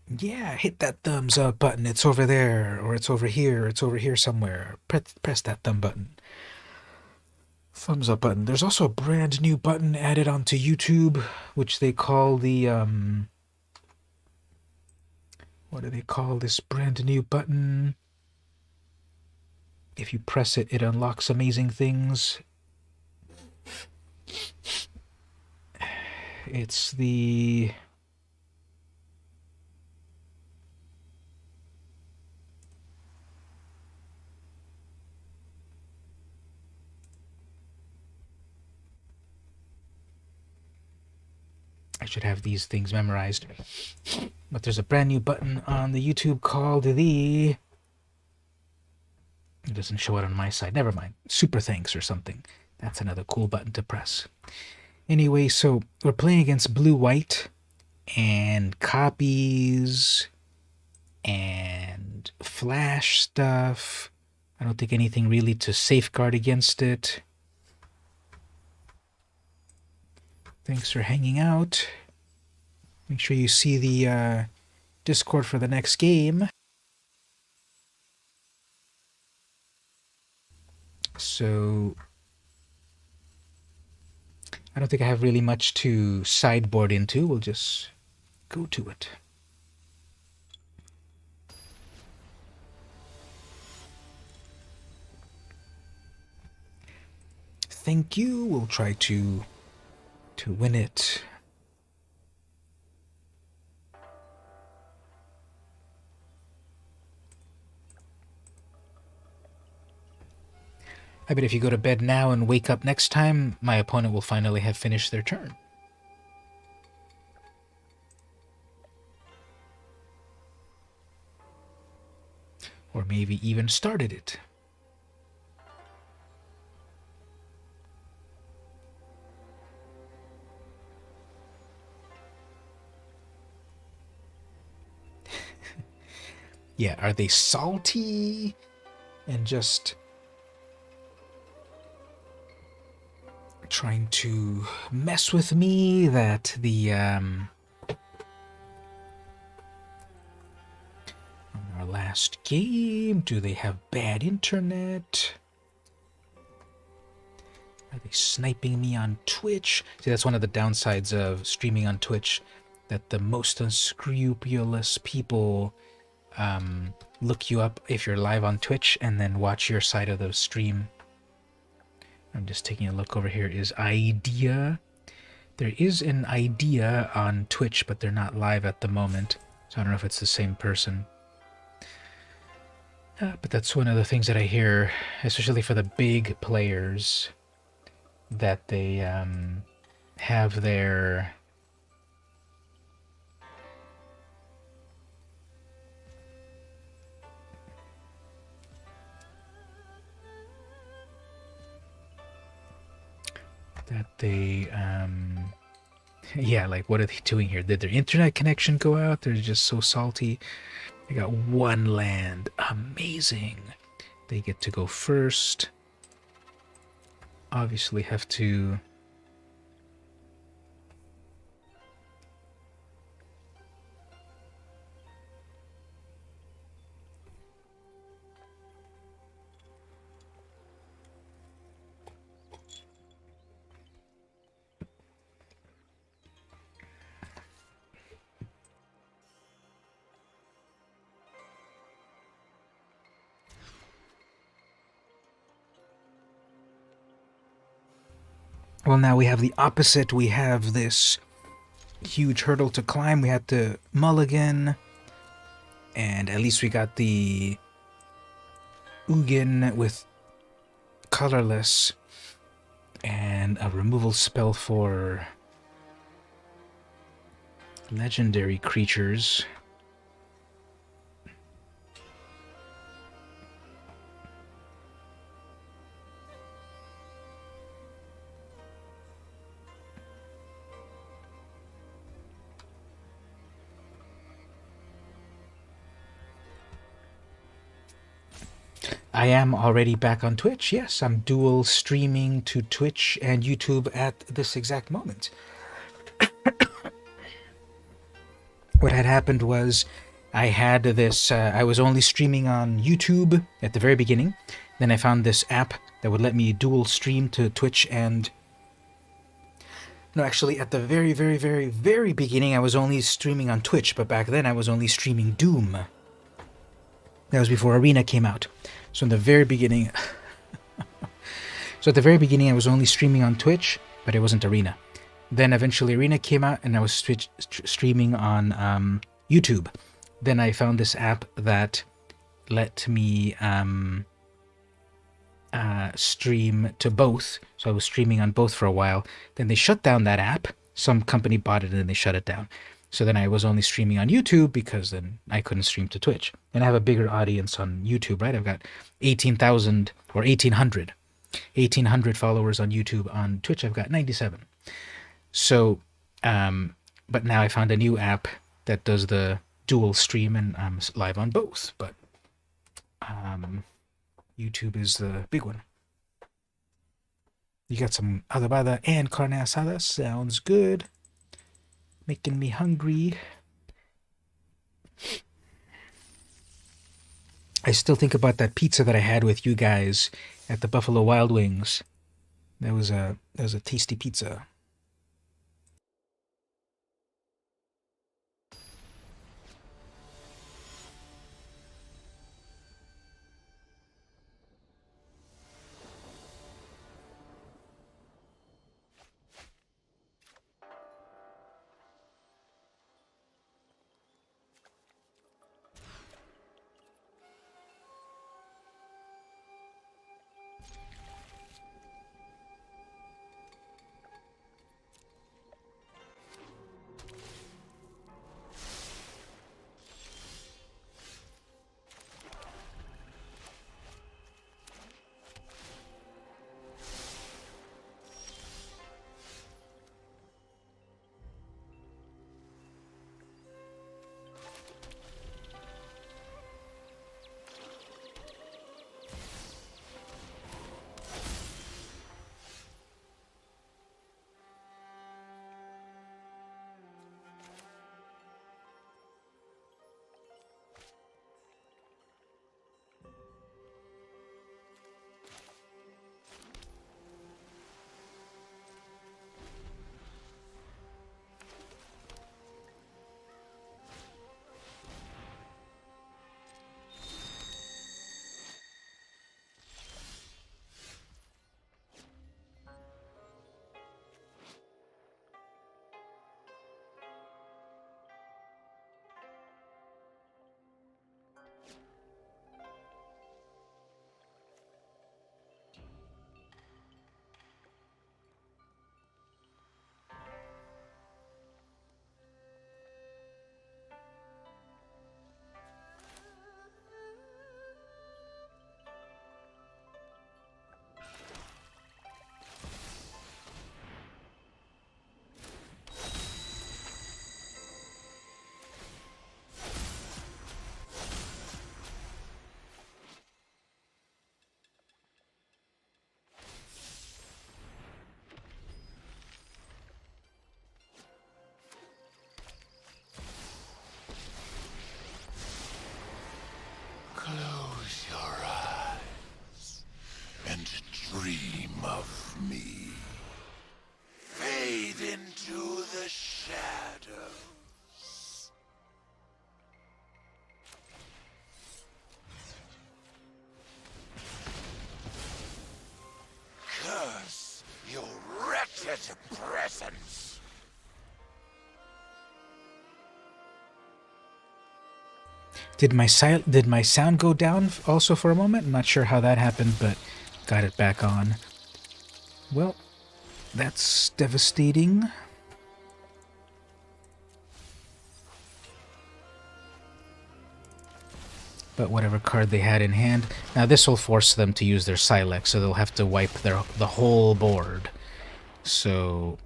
Yeah, hit that thumbs up button. It's over there, or it's over here, it's over here somewhere. Press that thumb button. Thumbs up button. There's also a brand new button added onto YouTube, which they call the, what do they call this brand new button? If you press it, it unlocks amazing things. It's the... I should have these things memorized. But there's a brand new button on the YouTube called the... It doesn't show it on my side. Never mind. Super thanks or something. That's another cool button to press. Anyway, so we're playing against blue-white and copies and flash stuff. I don't think anything really to safeguard against it. Thanks for hanging out. Make sure you see the Discord for the next game. So I don't think I have really much to sideboard into. We'll just go to it. Thank you. We'll try to win it. I bet if you go to bed now and wake up next time, my opponent will finally have finished their turn. Or maybe even started it. Yeah, are they salty and just trying to mess with me that the on our last game, do they have bad internet? Are they sniping me on Twitch? See, that's one of the downsides of streaming on Twitch, that the most unscrupulous people look you up if you're live on Twitch and then watch your side of the stream. I'm just taking a look over here. Is Idea? There is an Idea on Twitch, but they're not live at the moment. So I don't know if it's the same person. But that's one of the things that I hear, especially for the big players, that they have their yeah, like, what are they doing here? Did their internet connection go out? They're just so salty. They got one land. Amazing. They get to go first. Obviously have to... Well, now we have the opposite. We have this huge hurdle to climb. We had to mulligan. And at least we got the Ugin with colorless. And a removal spell for legendary creatures. I am already back on Twitch. Yes, I'm dual streaming to Twitch and YouTube at this exact moment. What had happened was I had this, I was only streaming on YouTube at the very beginning. Then I found this app that would let me dual stream to Twitch and... No, actually, at the very, very, very, very beginning, I was only streaming on Twitch, but back then I was only streaming Doom. That was before Arena came out. So in the very beginning... So at the very beginning, I was only streaming on Twitch, but it wasn't Arena. Then eventually Arena came out, and I was streaming on YouTube. Then I found this app that let me stream to both. So I was streaming on both for a while. Then they shut down that app. Some company bought it, and then they shut it down. So then I was only streaming on YouTube because then I couldn't stream to Twitch. And I have a bigger audience on YouTube, right? I've got 18,000 or 1,800. 1,800 followers on YouTube. On Twitch, I've got 97. So, but now I found a new app that does the dual stream, and I'm live on both. But YouTube is the big one. You got some adobada and carne asada. Sounds good. Making me hungry. I still think about that pizza that I had with you guys at the Buffalo Wild Wings. That was a tasty pizza. Curse your wretched presence! Did my sound go down also for a moment? I'm not sure how that happened, but got it back on. Well, that's devastating. But whatever card they had in hand. Now this will force them to use their Silex, so they'll have to wipe the whole board. So,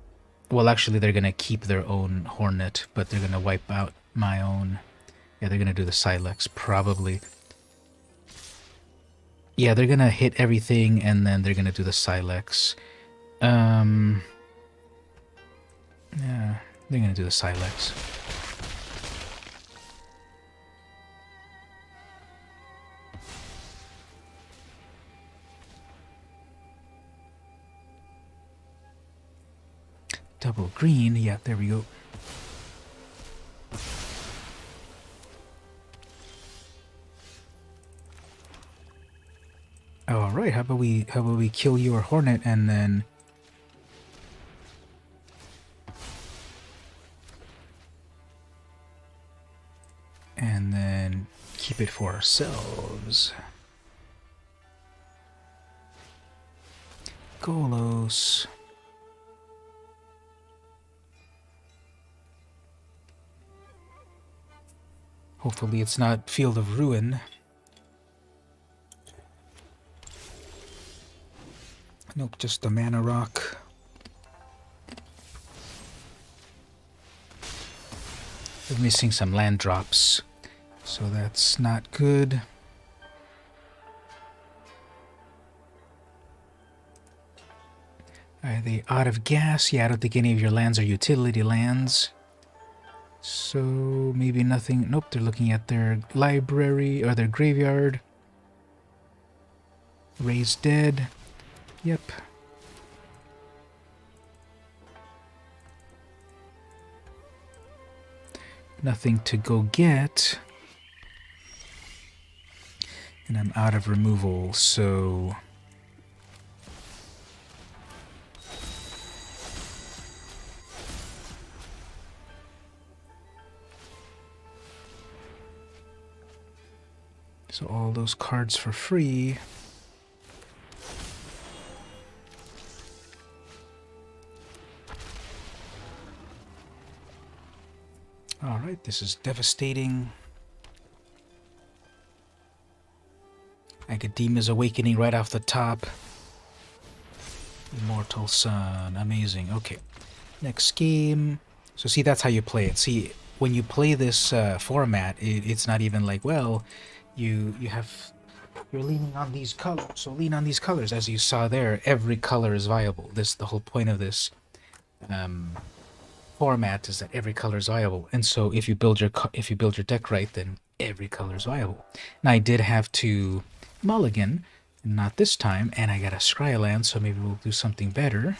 well, actually they're going to keep their own Hornet, but they're going to wipe out my own. Yeah, they're going to do the Silex, probably. Yeah, they're going to hit everything, and then they're going to do the Silex. Yeah, they're going to do the Silex. Double green, yeah, there we go. All right, how about we kill your Hornet and then keep it for ourselves. Golos. Hopefully it's not Field of Ruin. Nope, just a mana rock. We're missing some land drops, so that's not good. Are they out of gas? Yeah, I don't think any of your lands are utility lands. So maybe nothing. Nope, they're looking at their library or their graveyard. Raised dead. Yep. Nothing to go get. And I'm out of removal, so... So all those cards for free. Alright, this is devastating. Academia's Awakening right off the top. Immortal Sun, amazing. Okay, next game. So see, that's how you play it. See, when you play this format, it's not even like, well, you're leaning on these colors, so lean on these colors. As you saw there, every color is viable. The whole point of this format is that every color is viable, and so if you build your deck right, then every color is viable. Now I did have to mulligan, not this time, and I got a Scry land, so maybe we'll do something better.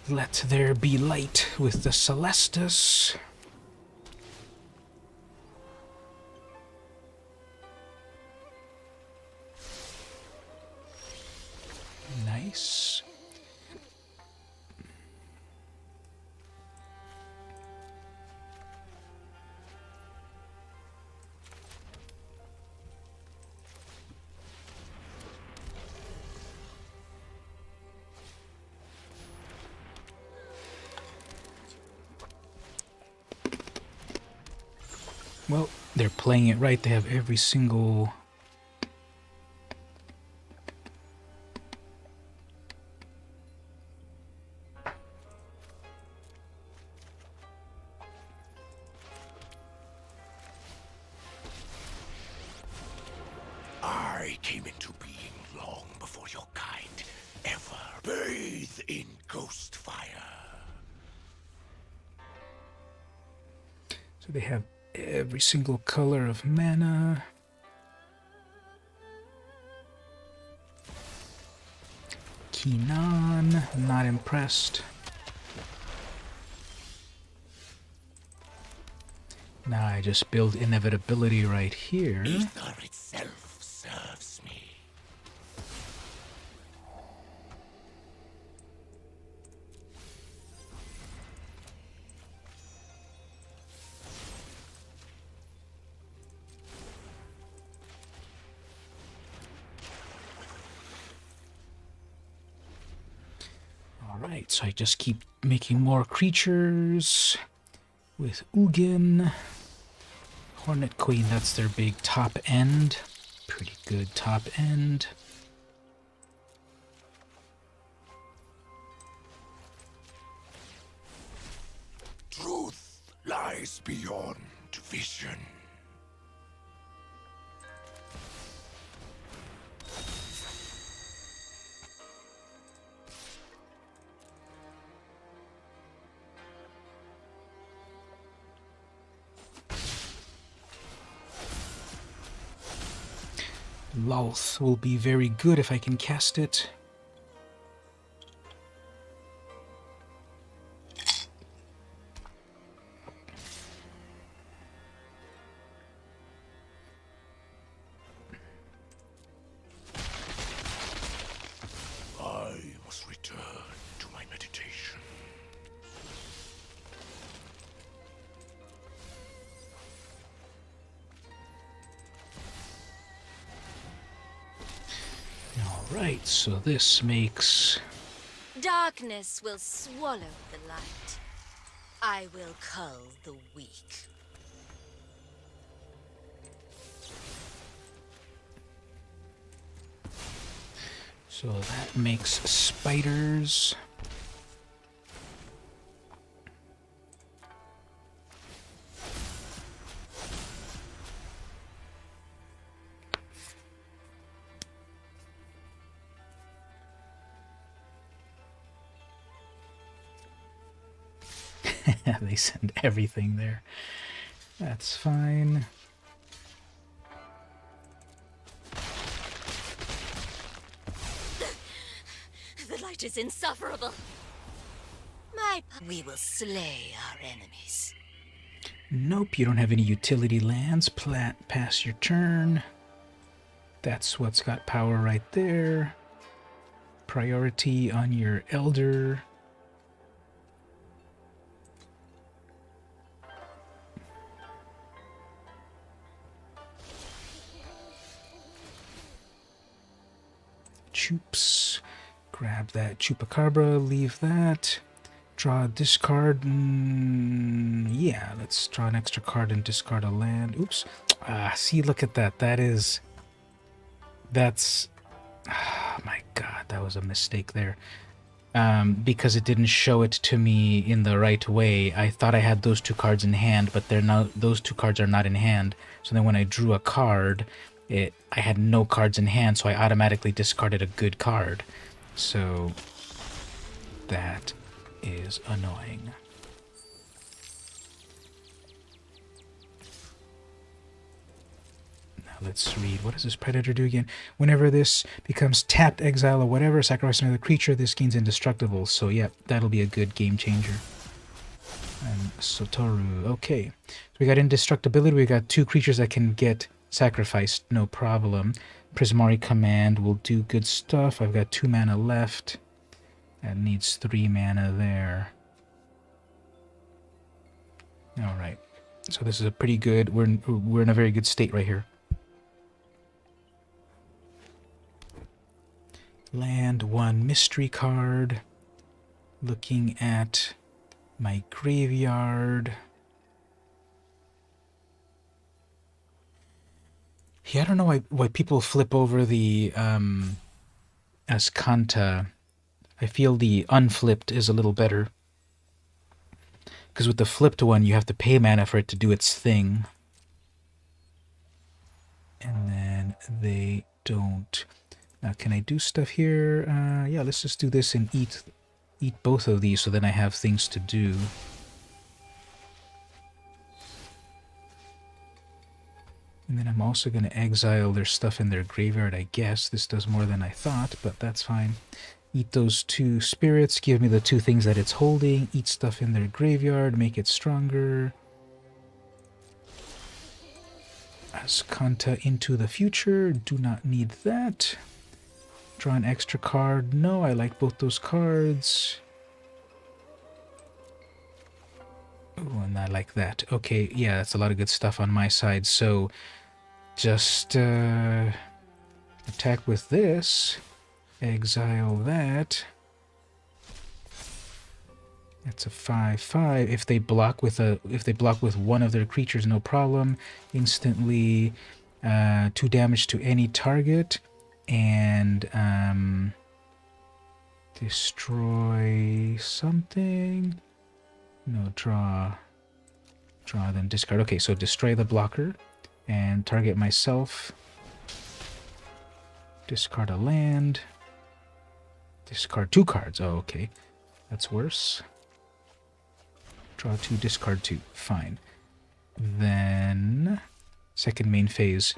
Let there be light with the Celestus. Nice. Well, they're playing it right. They have every single... I came into being long before your kind ever bathed in ghost fire. So they have every single color of mana. Keenan, not impressed. Now I just build inevitability right here. Ether itself serves me. Alright, so I just keep making more creatures with Ugin. Hornet Queen, that's their big top end. Pretty good top end. Truth lies beyond vision. Lulth will be very good if I can cast it. I must return to my meditation. Alright, so this makes... Darkness will swallow the light. I will cull the weak. So that makes spiders. They send everything there. That's fine. The light is insufferable. We will slay our enemies. Nope, you don't have any utility lands. Pass your turn. That's what's got power right there. Priority on your elder. Choops. Grab that Chupacabra, leave that. Draw a discard. Yeah, let's draw an extra card and discard a land. Oops. See, look at that. That's... Oh my god, that was a mistake there. Because it didn't show it to me in the right way. I thought I had those two cards in hand, but those two cards are not in hand. So then when I drew a card, I had no cards in hand, so I automatically discarded a good card. So that is annoying. Now let's read. What does this predator do again? Whenever this becomes tapped, exile, or whatever, sacrifice another creature, this gains indestructible. So yeah, that'll be a good game changer. And Sotoru. Okay. So we got indestructibility. We got two creatures that can get sacrificed, no problem. Prismari Command will do good stuff. I've got 2 mana left. That needs 3 mana there. Alright. So this is a pretty good... We're in a very good state right here. Land 1 mystery card. Looking at my graveyard. Yeah, I don't know why people flip over the Ascanta. I feel the unflipped is a little better. Because with the flipped one, you have to pay mana for it to do its thing. And then they don't. Now, can I do stuff here? Yeah, let's just do this and eat eat both of these so then I have things to do. And then I'm also going to exile their stuff in their graveyard, I guess. This does more than I thought, but that's fine. Eat those 2 spirits, give me the 2 things that it's holding, eat stuff in their graveyard, make it stronger. Ascanta into the future, do not need that. Draw an extra card, no, I like both those cards. Ooh, and I like that. Okay, yeah, that's a lot of good stuff on my side, so just attack with this, exile that. That's a 5/5. If they block with one of their creatures, no problem. Instantly 2 damage to any target, and destroy something. No, draw, then discard. Okay, so destroy the blocker and target myself. Discard a land. Discard 2 cards. Oh, okay. That's worse. Draw 2, discard 2. Fine. Then, second main phase.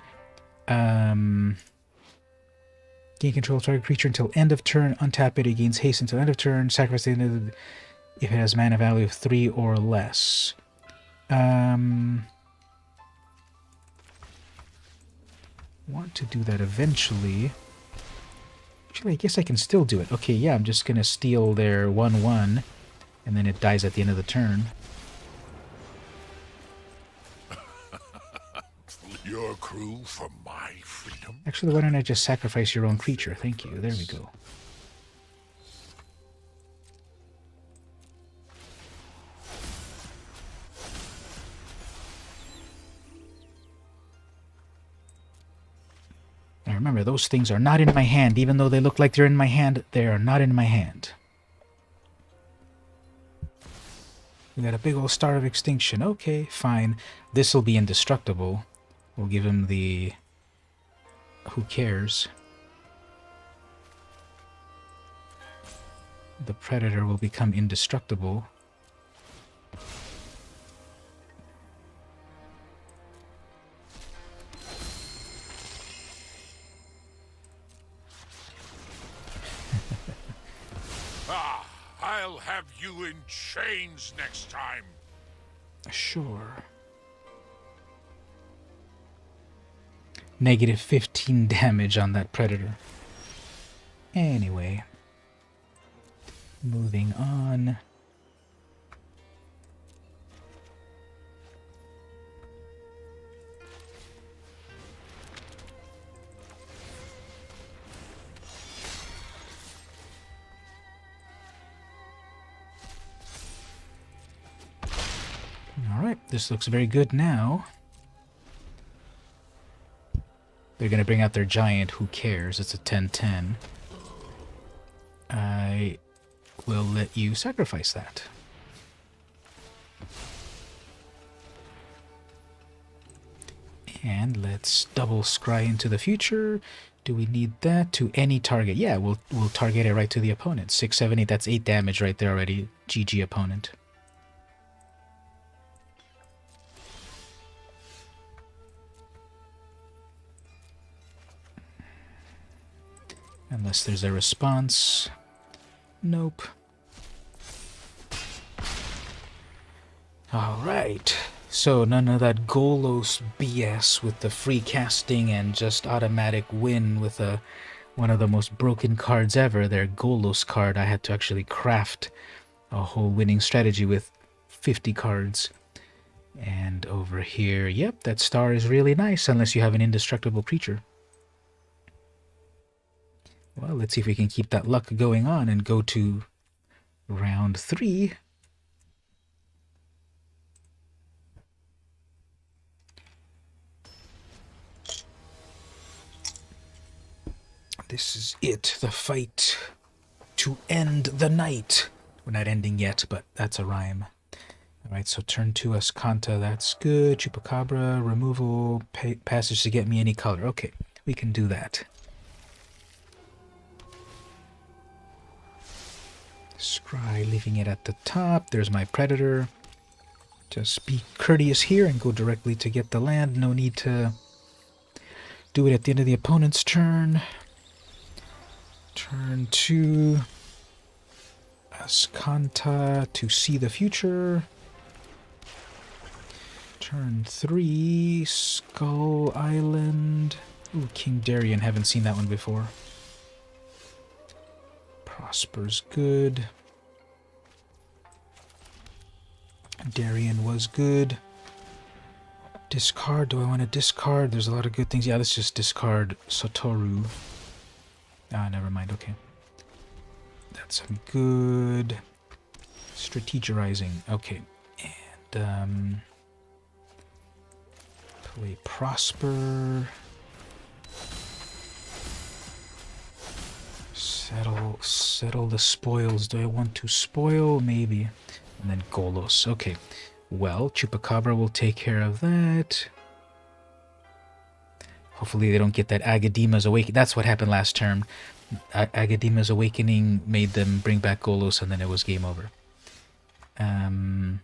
Gain control of target creature until end of turn. Untap it. It gains haste until end of turn. Sacrifice it if it has mana value of 3 or less. Want to do that eventually. Actually, I guess I can still do it. Okay, yeah, I'm just going to steal their 1/1, and then it dies at the end of the turn. Your crew for my freedom? Actually, why don't I just sacrifice your own creature? Thank you. There we go. Now remember, those things are not in my hand. Even though they look like they're in my hand, they are not in my hand. We got a big old Star of Extinction. Okay, fine. This will be indestructible. We'll give him the... Who cares? The Predator will become indestructible. I'll have you in chains next time. Sure. Negative 15 damage on that Predator. Anyway. Moving on. Alright, this looks very good now. They're going to bring out their giant. Who cares? It's a 10/10. I will let you sacrifice that. And let's double scry into the future. Do we need that to any target? Yeah, we'll target it right to the opponent. 6, 7, 8. That's 8 damage right there already. GG opponent. Unless there's a response. Nope. Alright. So none of that Golos BS with the free casting and just automatic win with one of the most broken cards ever. Their Golos card. I had to actually craft a whole winning strategy with 50 cards. And over here, yep, that star is really nice unless you have an indestructible creature. Well, let's see if we can keep that luck going on and go to round 3. This is it, the fight to end the night. We're not ending yet, but that's a rhyme. Alright, so turn 2 Ascanta, that's good. Chupacabra, removal, passage to get me any color. Okay, we can do that. Scry leaving it at the top. There's my predator. Just be courteous here and go directly to get the land. No need to do it at the end of the opponent's turn. Turn 2. Ascanta to see the future. Turn 3. Skull Island. Ooh, King Darien. Haven't seen that one before. Prosper's good. Darien was good. Discard. Do I want to discard? There's a lot of good things. Yeah, let's just discard Satoru. Ah, never mind. Okay. That's some good strategizing. Okay. And, play Prosper. Settle the spoils. Do I want to spoil? Maybe. And then Golos. Okay. Well, Chupacabra will take care of that. Hopefully they don't get that Agadima's Awakening. That's what happened last term. Agadima's Awakening made them bring back Golos, and then it was game over. I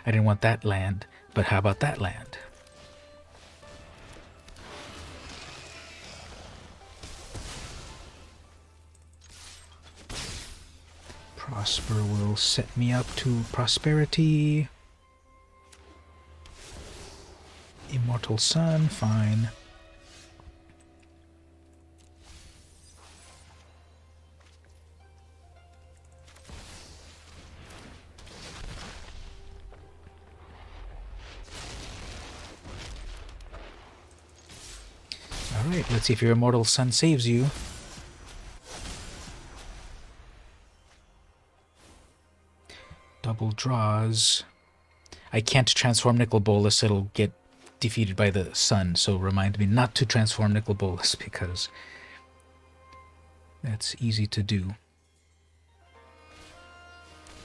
didn't want that land, but how about that land? Prosper will set me up to prosperity. Immortal Sun, fine. Alright, let's see if your Immortal Sun saves you. Double draws. I can't transform Nicol Bolas, it'll get defeated by the sun, so remind me not to transform Nicol Bolas because that's easy to do.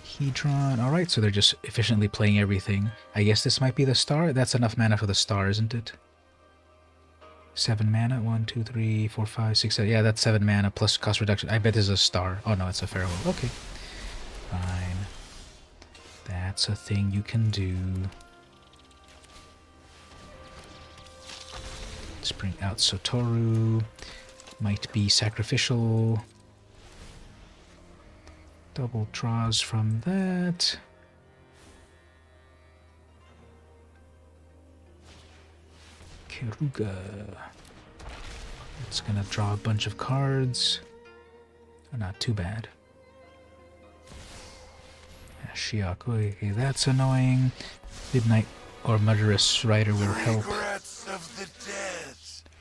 Hedron, alright, so they're just efficiently playing everything. I guess this might be the star? That's enough mana for the star, isn't it? 7 mana, 1, 2, 3, 4, 5, 6, 7. Yeah, that's 7 mana plus cost reduction. I bet there's a star. Oh no, it's a farewell. Okay. Fine. That's a thing you can do. Let's bring out Satoru. Might be sacrificial. Double draws from that. Keruga. It's gonna draw a bunch of cards. Oh, not too bad. Shiakoi, okay, that's annoying. Midnight or Murderous Rider will help.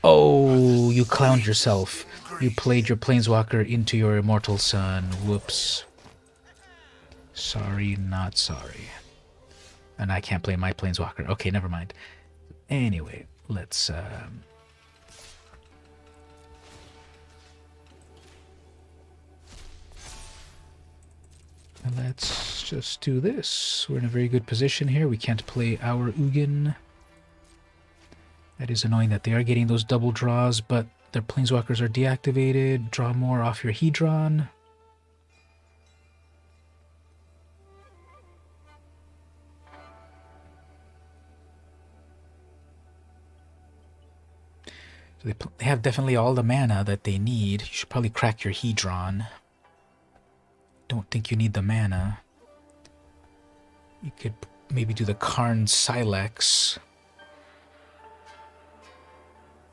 Oh, you clowned yourself. You played your Planeswalker into your Immortal Sun. Whoops. Sorry, not sorry. And I can't play my Planeswalker. Okay, never mind. Anyway, let's... let's just do this. We're in a very good position here. We can't play our Ugin. That is annoying that they are getting those double draws, but their Planeswalkers are deactivated. Draw more off your Hedron. So they have definitely all the mana that they need. You should probably crack your Hedron. Don't think you need the mana. You could maybe do the Karn Silex.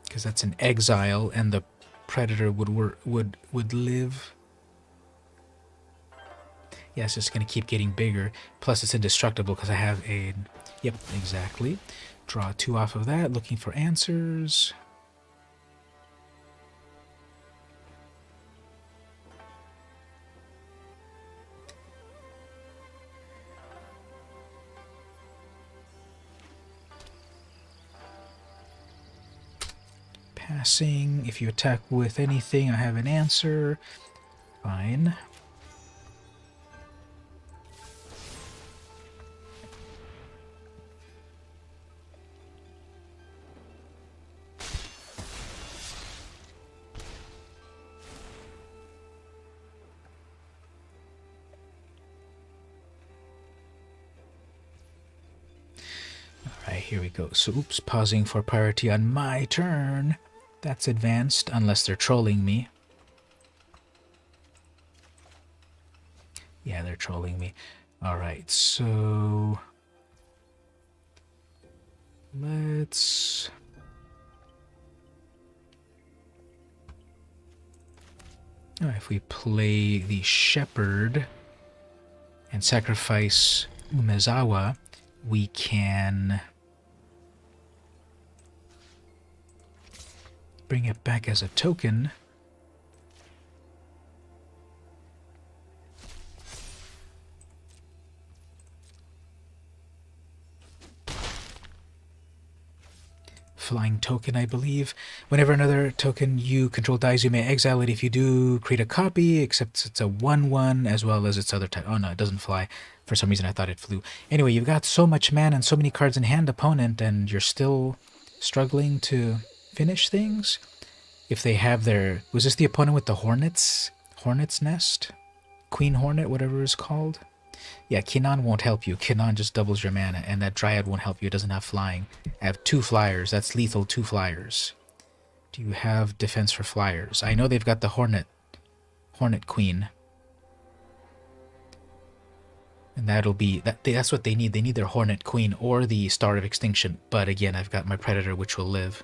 Because that's an exile and the Predator would live. Yeah, it's just going to keep getting bigger. Plus it's indestructible because I have a... Yep, exactly. Draw 2 off of that, looking for answers. Passing. If you attack with anything, I have an answer. Fine. here we go. So, oops, pausing for priority on my turn. That's advanced, unless they're trolling me. Yeah, they're trolling me. Alright, so... let's... if we play the Shepherd and sacrifice Umezawa, we can bring it back as a token. Flying token, I believe. Whenever another token you control dies, you may exile it. If you do, create a copy, except it's a 1/1 as well as its other type. Oh no, it doesn't fly. For some reason I thought it flew. Anyway, you've got so much mana and so many cards in hand, opponent, and you're still struggling to finish things? If they have their... was this the opponent with the Hornets? Hornet's Nest? Queen Hornet, whatever it's called? Yeah, Kinan won't help you. Kinan just doubles your mana, and that Dryad won't help you. It doesn't have flying. I have 2 flyers. That's lethal, 2 flyers. Do you have defense for flyers? I know they've got the Hornet Queen. And that'll be... that's what they need. They need their Hornet Queen or the Star of Extinction. But again, I've got my Predator, which will live.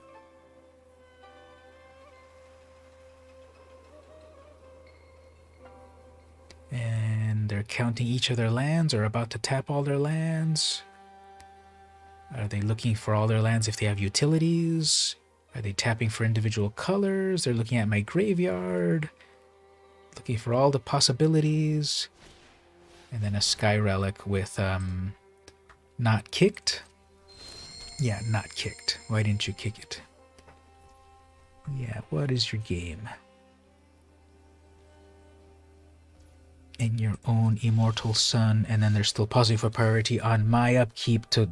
And they're counting each of their lands, or about to tap all their lands. Are they looking for all their lands if they have utilities? Are they tapping for individual colors? They're looking at my graveyard. Looking for all the possibilities. And then a Sky Relic with not kicked. Yeah, not kicked. Why didn't you kick it? Yeah, what is your game? In your own immortal sun, and then they're still pausing for priority on my upkeep to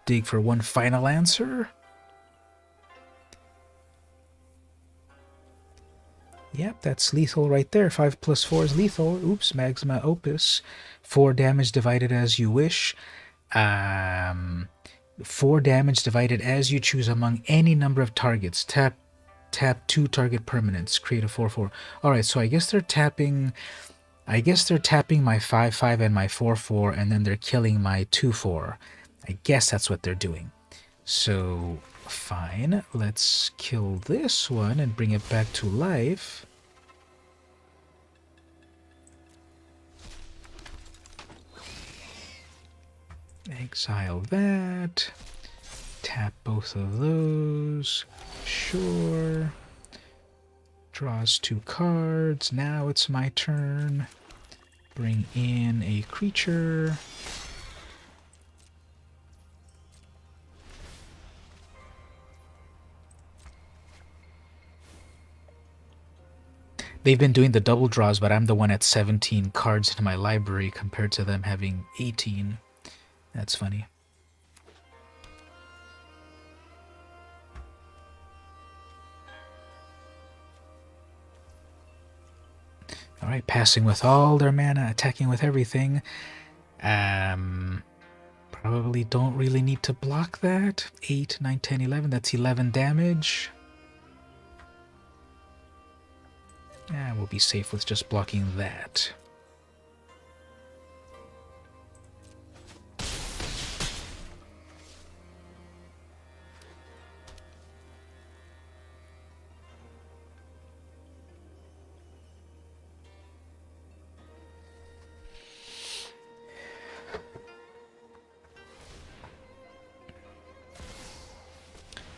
dig for one final answer. Yep, that's lethal right there. 5+4 is lethal. Oops, Magma Opus. 4 damage divided as you wish. 4 damage divided as you choose among any number of targets. Tap 2 target permanents. Create a 4/4. Alright, so I guess they're tapping... my 5/5 and my 4/4, and then they're killing my 2/4. I guess that's what they're doing. So, fine. Let's kill this one and bring it back to life. Exile that. Tap both of those. Sure. Draws 2 cards. Now it's my turn. Bring in a creature. They've been doing the double draws, but I'm the one at 17 cards in my library compared to them having 18. That's funny. Alright, passing with all their mana, attacking with everything. Probably don't really need to block that. 8, 9, 10, 11, that's 11 damage. Yeah, we'll be safe with just blocking that.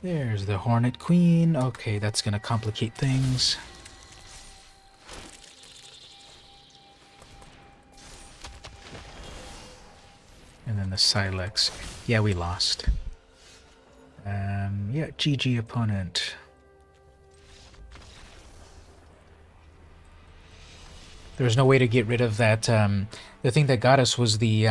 There's the Hornet Queen. Okay, that's gonna complicate things. And then the Silex. Yeah, we lost. Yeah, GG opponent. There's no way to get rid of that. The thing that got us was the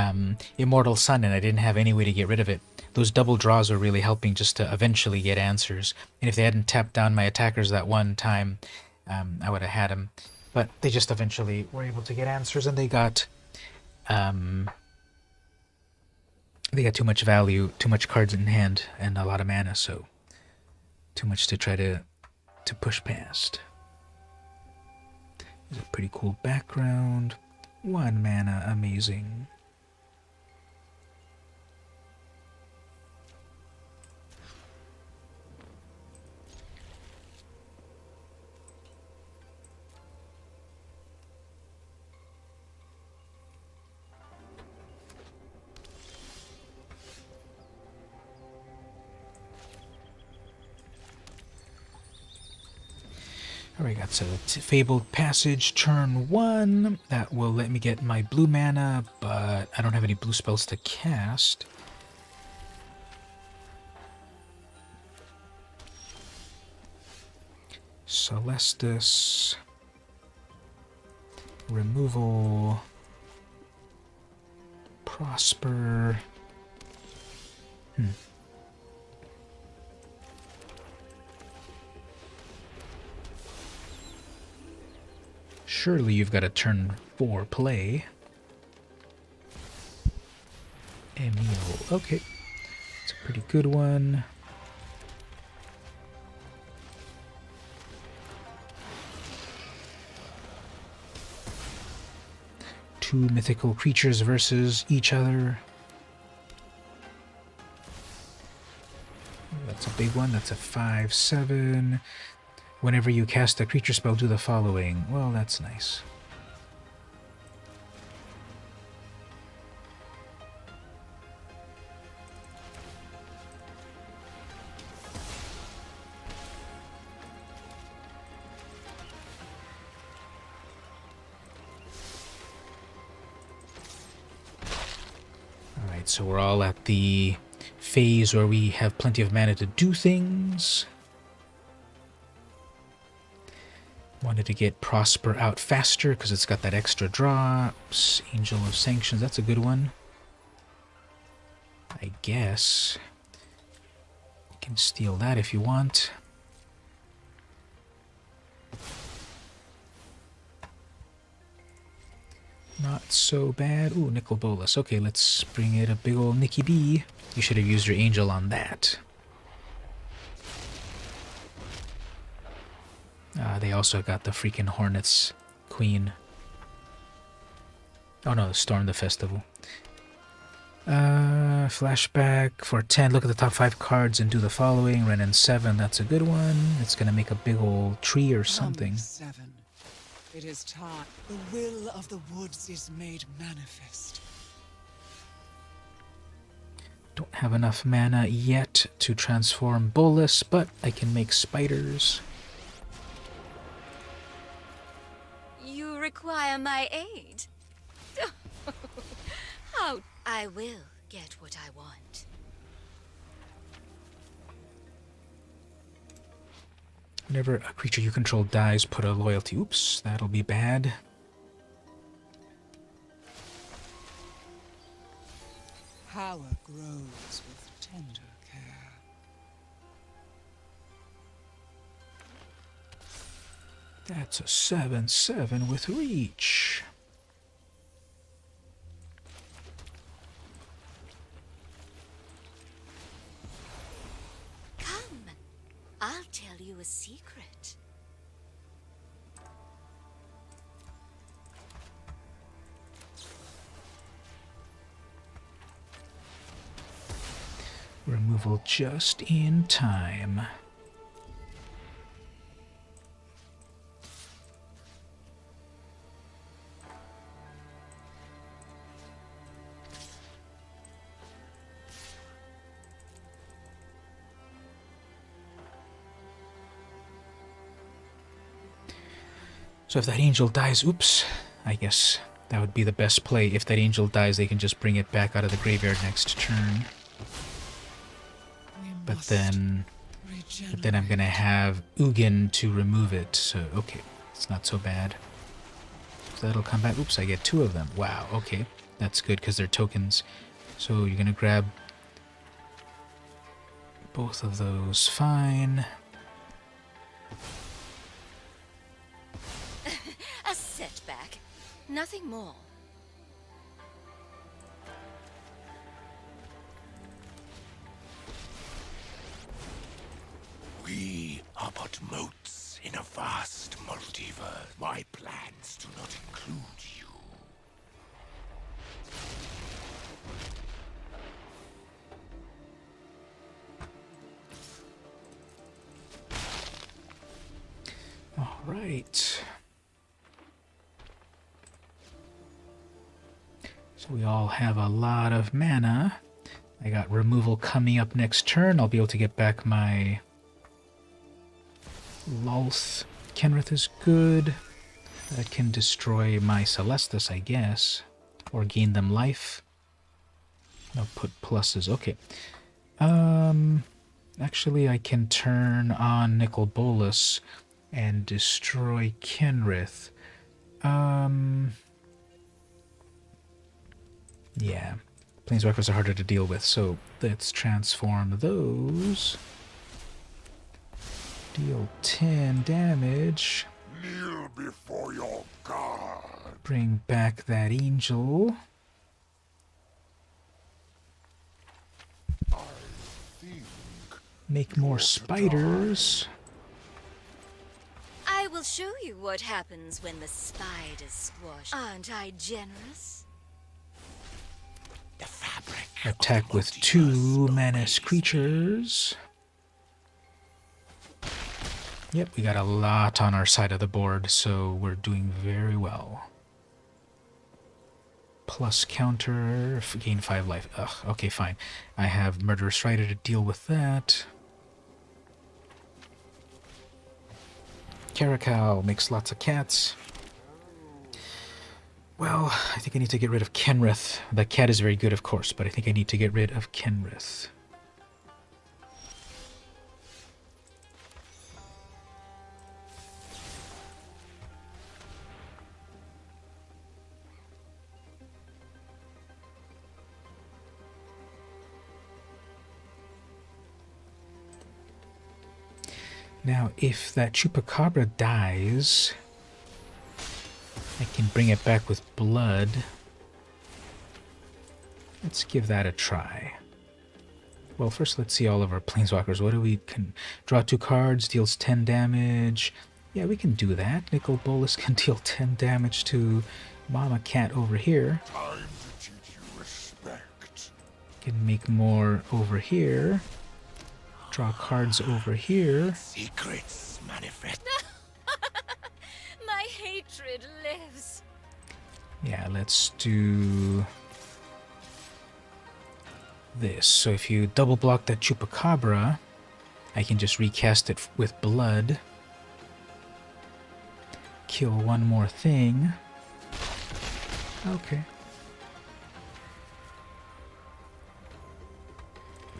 Immortal Sun, and I didn't have any way to get rid of it. Those double draws are really helping just to eventually get answers. And if they hadn't tapped down my attackers that one time, I would have had them. But they just eventually were able to get answers, and they got they got too much value, too much cards in hand, and a lot of mana, so too much to try to push past. There's a pretty cool background. 1 mana, amazing. Alright, got a Fabled Passage, turn 1. That will let me get my blue mana, but I don't have any blue spells to cast. Celestus. Removal. Prosper. Surely you've got a turn 4 play. Emil. Okay. It's a pretty good one. Two mythical creatures versus each other. That's a big one. That's a 5/7. Whenever you cast a creature spell, do the following. Well, that's nice. Alright, so we're all at the phase where we have plenty of mana to do things. Wanted to get Prosper out faster because it's got that extra drops. Angel of Sanctions, that's a good one. I guess. You can steal that if you want. Not so bad. Ooh, Nicol Bolas. Okay, let's bring it a big ol' Nicky B. You should have used your Angel on that. They also got the freaking Hornets Queen. Oh no, Storm the Festival. Flashback for 10. Look at the top 5 cards and do the following. Renin 7, that's a good one. It's gonna make a big old tree or something. 7. It is time. The will of the woods is made manifest. Don't have enough mana yet to transform Bolas, but I can make spiders. You require my aid. How? I will get what I want. Whenever a creature you control dies, put a loyalty. Oops, that'll be bad. Power grows with tender care. That's a 7/7 with reach. Come, I'll tell you a secret. Removal just in time. So if that angel dies, oops, I guess that would be the best play. If that angel dies, they can just bring it back out of the graveyard next turn. But then I'm gonna have Ugin to remove it, so okay, it's not so bad. So that'll come back. Oops, I get 2 of them. Wow, okay, that's good because they're tokens. So you're gonna grab both of those, fine. A setback, nothing more. multiverse. My plans do not include you. All right. So we all have a lot of mana. I got removal coming up next turn. I'll be able to get back my Lulth. Kenrith is good. That can destroy my Celestus, I guess. Or gain them life. I'll put pluses. Okay. Actually, I can turn on Nicol Bolas and destroy Kenrith. Yeah. Planeswalkers are harder to deal with, so let's transform those. Deal 10 damage. Kneel before your god. Bring back that angel. I think Make more spiders. I will show you what happens when the spiders squash. Aren't I generous? the fabric. Attack with 2 menace creatures. Yep, we got a lot on our side of the board, so we're doing very well. Plus counter, gain 5 life. Ugh, okay, fine. I have Murderous Rider to deal with that. Caracal makes lots of cats. Well, I think I need to get rid of Kenrith. The cat is very good, of course, but I think I need to get rid of Kenrith. Now, if that Chupacabra dies, I can bring it back with blood. Let's give that a try. Well, first let's see all of our Planeswalkers. What do we can draw 2 cards, deals 10 damage. Yeah, we can do that. Nicol Bolas can deal 10 damage to Mama Cat over here. Time to teach you respect. Can make more over here. Draw cards over here. Secrets manifest. My hatred lives. Yeah, let's do this. So if you double block that Chupacabra, I can just recast it with blood. Kill one more thing. Okay.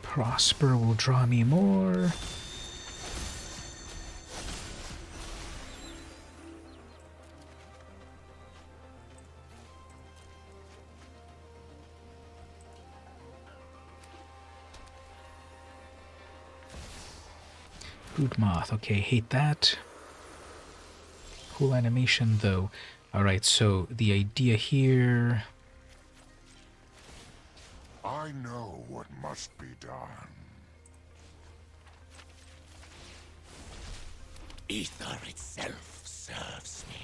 Prosper will draw me more. Broodmoth, okay, hate that. Cool animation though. Alright, so the idea here... I know what must be done. Ether itself serves me.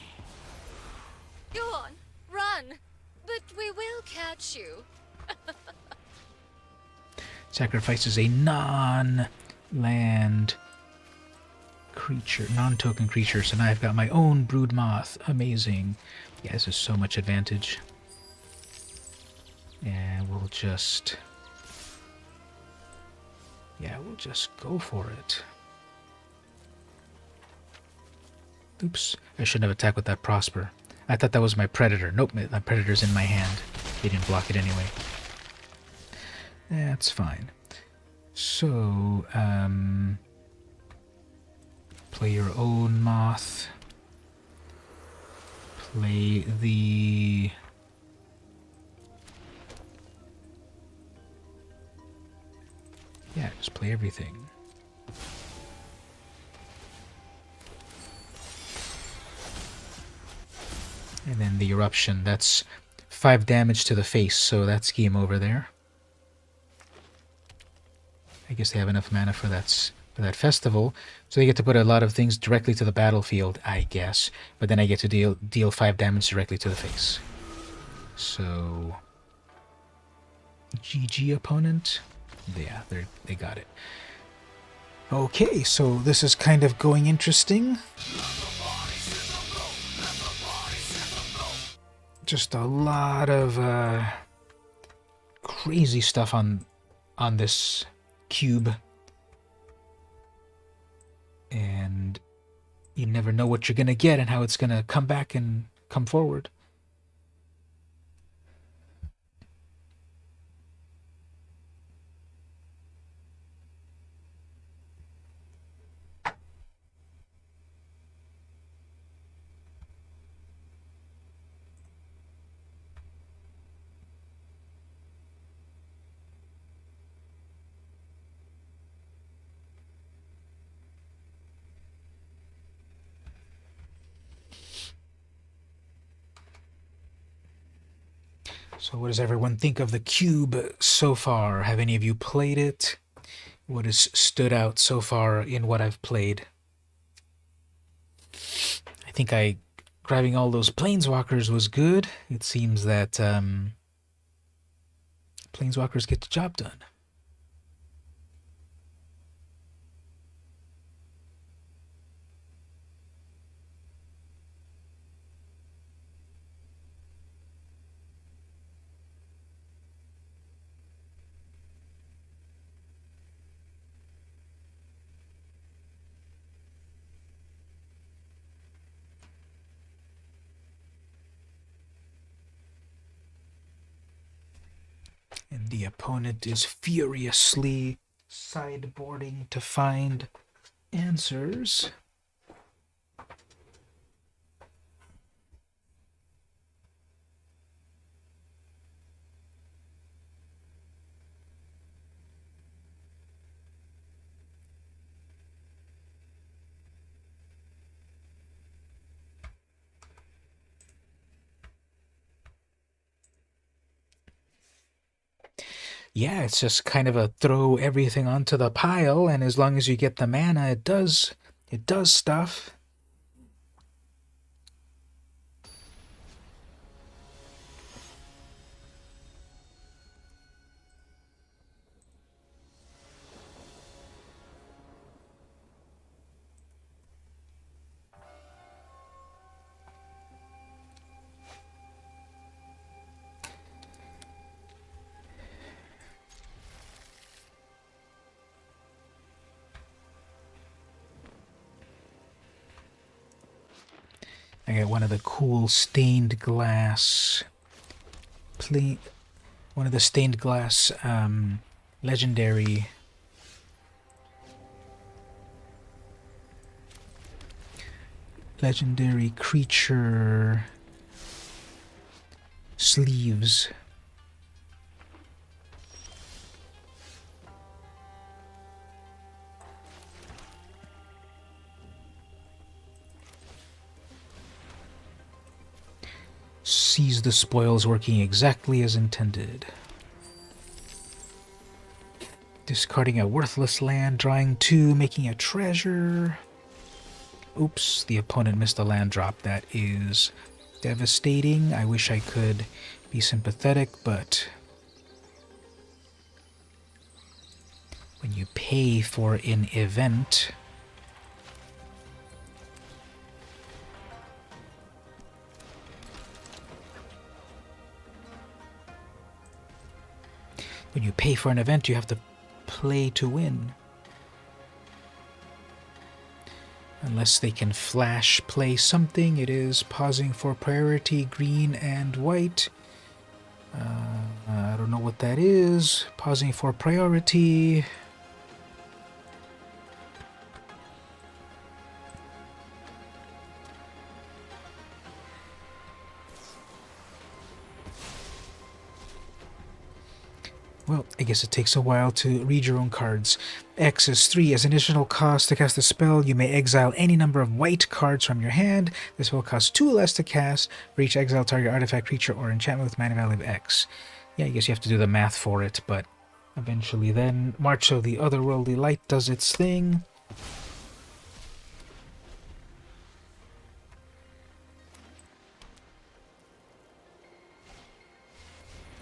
Go on, run. But we will catch you. Sacrifices a non-land creature, non-token creature, so now I've got my own Broodmoth. Amazing. Yeah, this is so much advantage. And we'll just... yeah, we'll just go for it. Oops, I shouldn't have attacked with that Prosper. I thought that was my Predator. Nope, my Predator's in my hand. They didn't block it anyway. That's fine. So, play your own Moth. Play the... yeah, just play everything. And then the Eruption, that's 5 damage to the face, so that's game over there. I guess they have enough mana for that for that festival. So they get to put a lot of things directly to the battlefield, I guess. But then I get to deal 5 damage directly to the face. So GG opponent. Yeah, they got it. Okay, so this is kind of going interesting. Just a lot of crazy stuff on this cube. And you never know what you're gonna get and how it's gonna come back and come forward. So what does everyone think of the cube so far? Have any of you played it? What has stood out so far in what I've played? I think grabbing all those planeswalkers was good. It seems that planeswalkers get the job done. And the opponent is furiously sideboarding to find answers. Yeah, it's just kind of a throw everything onto the pile, and as long as you get the mana, it does stuff. I got one of the cool stained glass one of the stained glass legendary creature sleeves. Seize the spoils, working exactly as intended. Discarding a worthless land, drawing 2, making a treasure. Oops, the opponent missed a land drop. That is devastating. I wish I could be sympathetic, but when you pay for an event, you have to play to win. Unless they can flash play something, it is pausing for priority, green and white. I don't know what that is. Pausing for priority. Well, I guess it takes a while to read your own cards. X is 3. As an additional cost to cast a spell, you may exile any number of white cards from your hand. This will cost 2 less to cast for each exile target artifact, creature, or enchantment with mana value of X. Yeah, I guess you have to do the math for it, but Eventually then, March of the Otherworldly Light does its thing.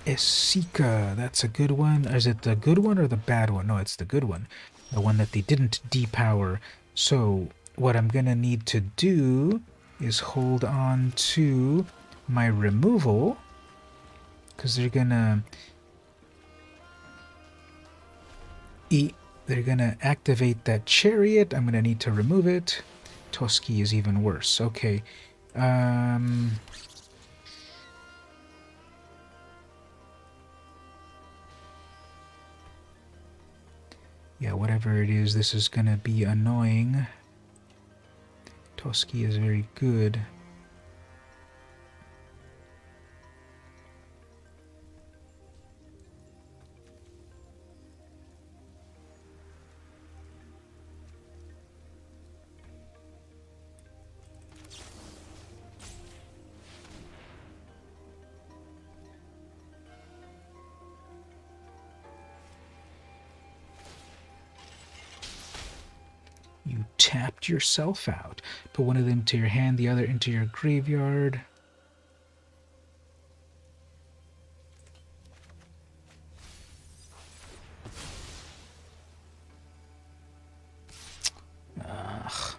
Esika, that's a good one. Is it the good one or the bad one? No, it's the good one. The one that they didn't depower. So what I'm gonna need to do is hold on to my removal, because they're gonna they're gonna activate that chariot. I'm gonna need to remove it. Toski is even worse. Okay. Yeah, whatever it is, this is gonna be annoying. Toski is very good. You tapped yourself out. Put one of them to your hand, the other into your graveyard. Ugh.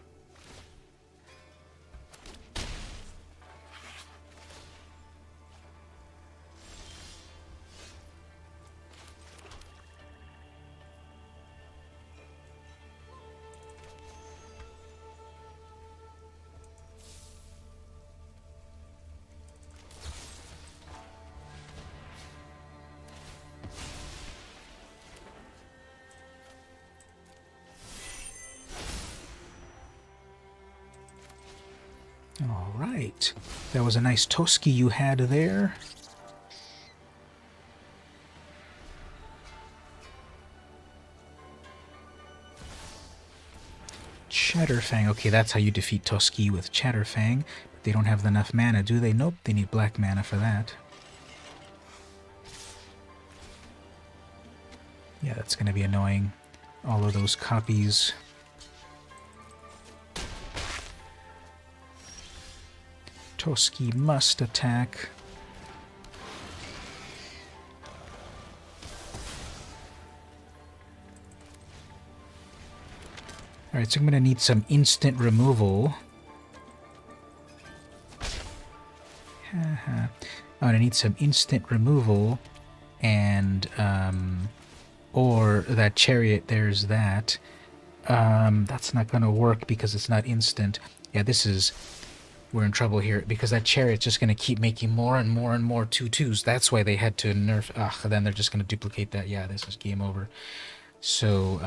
All right. That was a nice Toski you had there. Chatterfang. Okay, that's how you defeat Toski, with Chatterfang. But they don't have enough mana, do they? Nope, they need black mana for that. Yeah, that's going to be annoying. All of those copies. Toski must attack. Alright, so I'm going to need some instant removal. I'm going to need some instant removal, and, or that chariot, there's that. That's not going to work because it's not instant. Yeah, we're in trouble here, because that chariot's just going to keep making more and more and more 2/2s. That's why they had to nerf... then they're just going to duplicate that. Yeah, this is game over. So,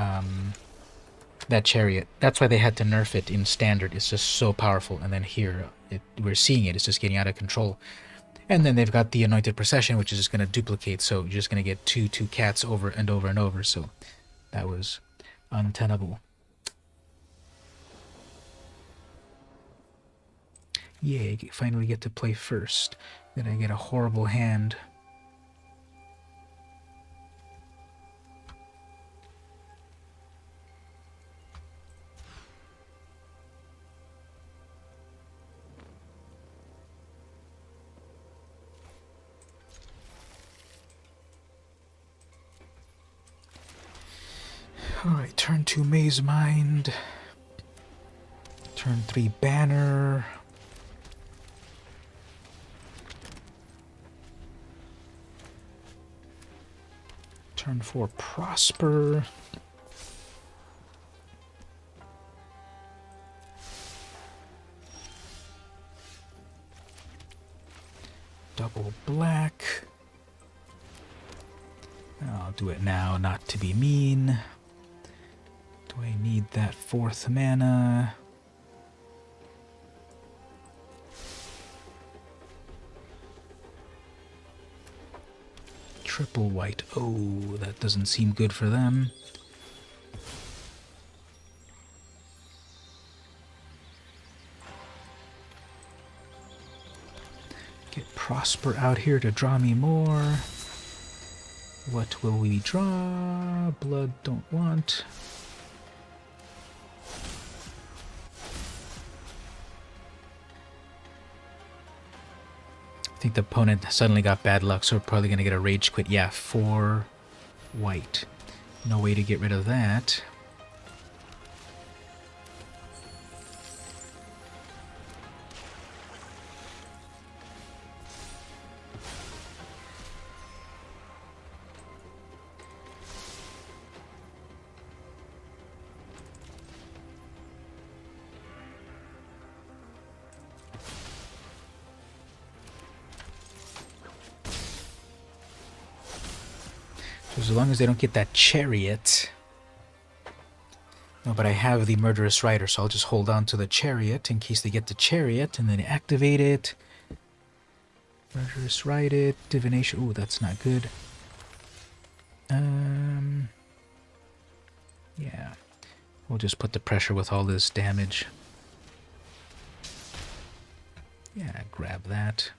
that chariot, that's why they had to nerf it in standard. It's just so powerful. And then here, we're seeing it. It's just getting out of control. And then they've got the Anointed Procession, which is just going to duplicate. So you're just going to get two cats over and over and over. So that was untenable. Yay, I finally get to play first. Then I get a horrible hand. Alright, turn 2 Maze Mind. Turn 3 Banner. Turn 4 Prosper. Double black. I'll do it now, not to be mean. Do I need that 4th mana? Triple white. Oh, that doesn't seem good for them. Get Prosper out here to draw me more. What will we draw? Blood, don't want. I think the opponent suddenly got bad luck, so we're probably going to get a rage quit. Yeah, 4 white. No way to get rid of that. As long as they don't get that chariot. No, but I have the murderous rider, so I'll just hold on to the chariot in case they get the chariot, and then activate it. Murderous rider, divination. Ooh, that's not good. Yeah. We'll just put the pressure with all this damage. Yeah, grab that.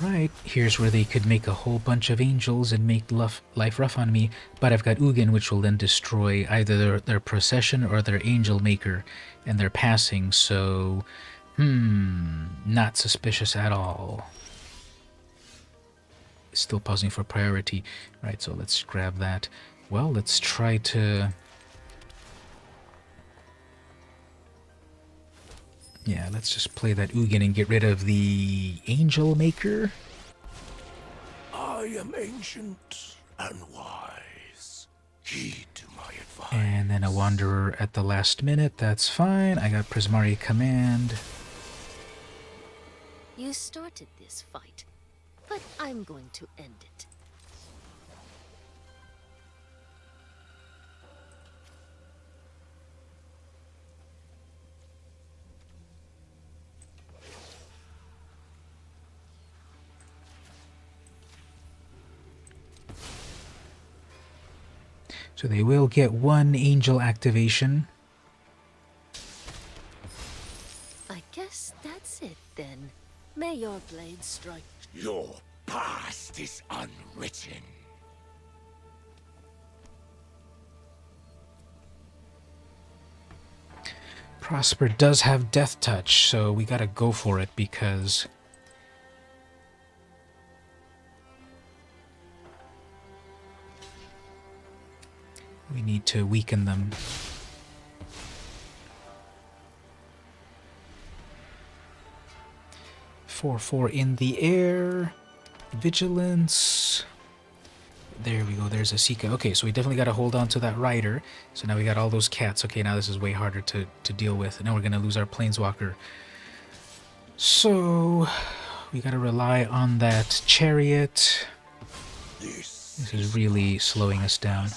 Alright, here's where they could make a whole bunch of angels and make life rough on me, but I've got Ugin, which will then destroy either their procession or their angel maker, and they're passing, so... not suspicious at all. Still pausing for priority. Right, so let's grab that. Well, let's try to... Yeah, let's just play that Ugin and get rid of the Angel Maker. I am ancient and wise. Heed to my advice. And then a Wanderer at the last minute. That's fine. I got Prismari Command. You started this fight, but I'm going to end it. So they will get one angel activation. I guess that's it then. May your blade strike. Your past is unwritten. Prosper does have Death Touch, so we gotta go for it because... we need to weaken them. Four in the air. Vigilance. There we go. There's a Sika. Okay, so we definitely got to hold on to that rider. So now we got all those cats. Okay, now this is way harder to deal with. Now we're going to lose our planeswalker. So we got to rely on that chariot. This is really slowing us down.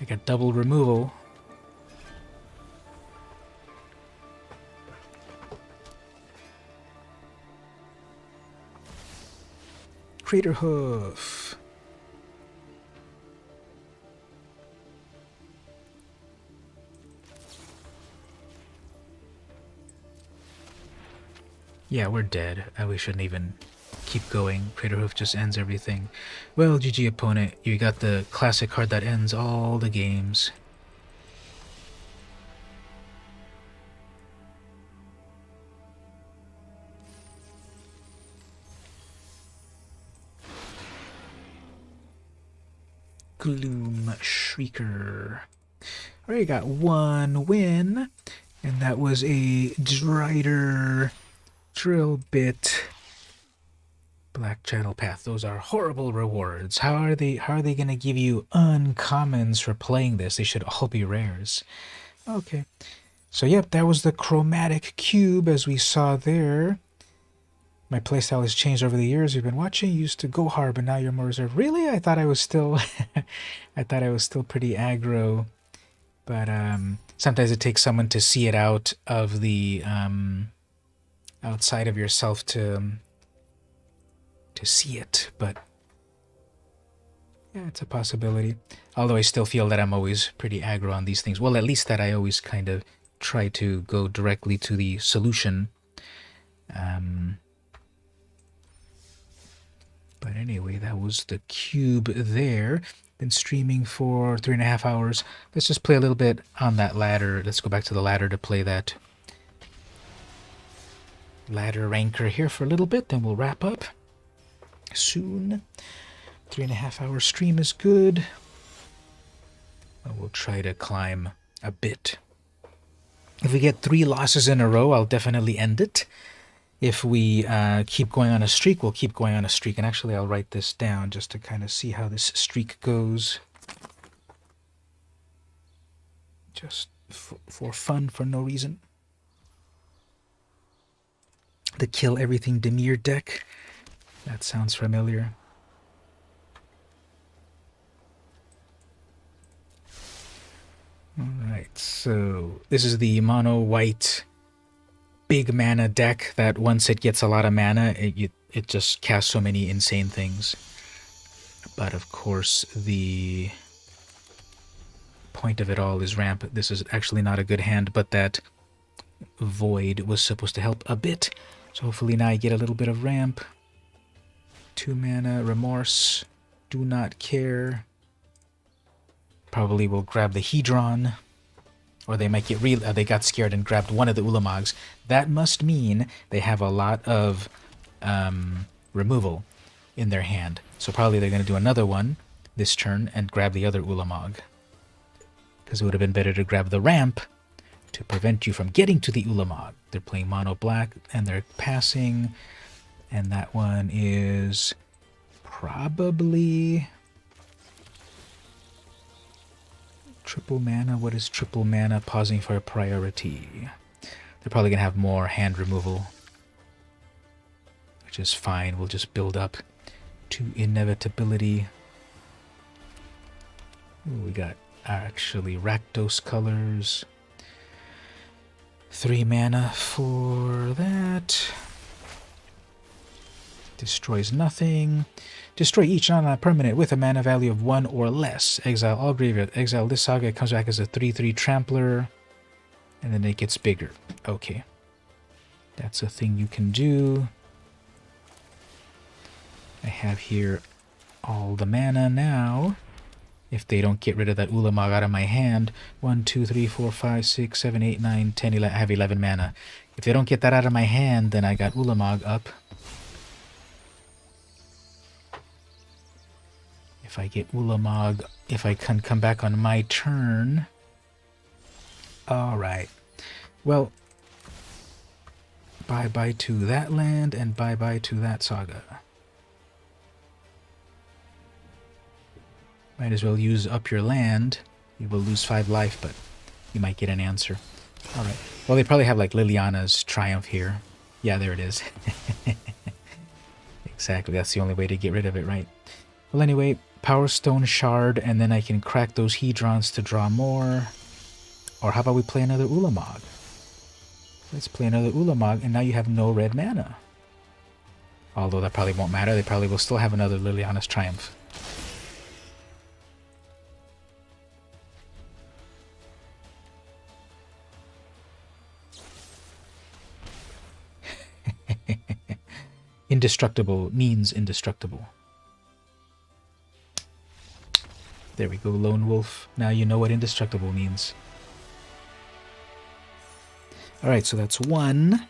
I got double removal. Crater Hoof. Yeah, we're dead. We shouldn't even keep going. Crater Hoof just ends everything. Well, GG opponent. You got the classic card that ends all the games. Gloom Shrieker. Already got one win, and that was a Drider Drill Bit Black Channel Path. Those are horrible rewards. How are they gonna give you uncommons for playing this? They should all be rares. Okay. So yep, that was the Chromatic Cube as we saw there. My playstyle has changed over the years. You've been watching. You used to go hard, but now you're more reserved. Really? I thought I was still I thought I was still pretty aggro But sometimes it takes someone to see it out of the outside of yourself to see it. But yeah, it's a possibility. Although I still feel that I'm always pretty aggro on these things. Well, at least that I always kind of try to go directly to the solution. But anyway, that was the cube there. Been streaming for 3.5 hours. Let's just play a little bit on that ladder. Let's go back to the ladder to play that ladder ranker here for a little bit. Then we'll wrap up soon. 3.5 hour stream is good. We'll try to climb a bit. If we get 3 losses in a row, I'll definitely end it. If we keep going on a streak, we'll keep going on a streak. And actually, I'll write this down just to kind of see how this streak goes. Just for fun, for no reason. The Kill Everything Demir deck. That sounds familiar. Alright, so this is the mono white big mana deck that once it gets a lot of mana, it just casts so many insane things. But of course, the point of it all is ramp. This is actually not a good hand, but that Void was supposed to help a bit. So hopefully now I get a little bit of ramp. 2 mana, Remorse, Do Not Care. Probably will grab the Hedron. Or they might get they got scared and grabbed one of the Ulamogs. That must mean they have a lot of removal in their hand. So probably they're going to do another one this turn and grab the other Ulamog. Because it would have been better to grab the ramp to prevent you from getting to the Ulamog. They're playing mono black and they're passing. And that one is probably triple mana. What is triple mana? Pausing for a priority. They're probably going to have more hand removal, which is fine. We'll just build up to inevitability. Ooh, we got actually Rakdos colors. 3 mana for that. Destroys nothing. Destroy each non-permanent with a mana value of 1 or less. Exile all graveyard. Exile this saga. It comes back as a 3/3 trampler. And then it gets bigger. Okay. That's a thing you can do. I have here all the mana now. If they don't get rid of that Ulamog out of my hand. 1, 2, 3, 4, 5, 6, 7, 8, 9, 10, 11. I have 11 mana. If they don't get that out of my hand, then I got Ulamog up. If I get Ulamog, if I can come back on my turn. Alright. Well, bye-bye to that land and bye-bye to that saga. Might as well use up your land. You will lose 5 life, but you might get an answer. Alright. Well, they probably have like Liliana's Triumph here. Yeah, there it is. Exactly. That's the only way to get rid of it, right? Well, anyway, Power Stone Shard, and then I can crack those Hedrons to draw more. Or how about we play another Ulamog? Let's play another Ulamog, and now you have no red mana. Although that probably won't matter. They probably will still have another Liliana's Triumph. Indestructible means indestructible. There we go, Lone Wolf. Now you know what indestructible means. Alright, so that's 1.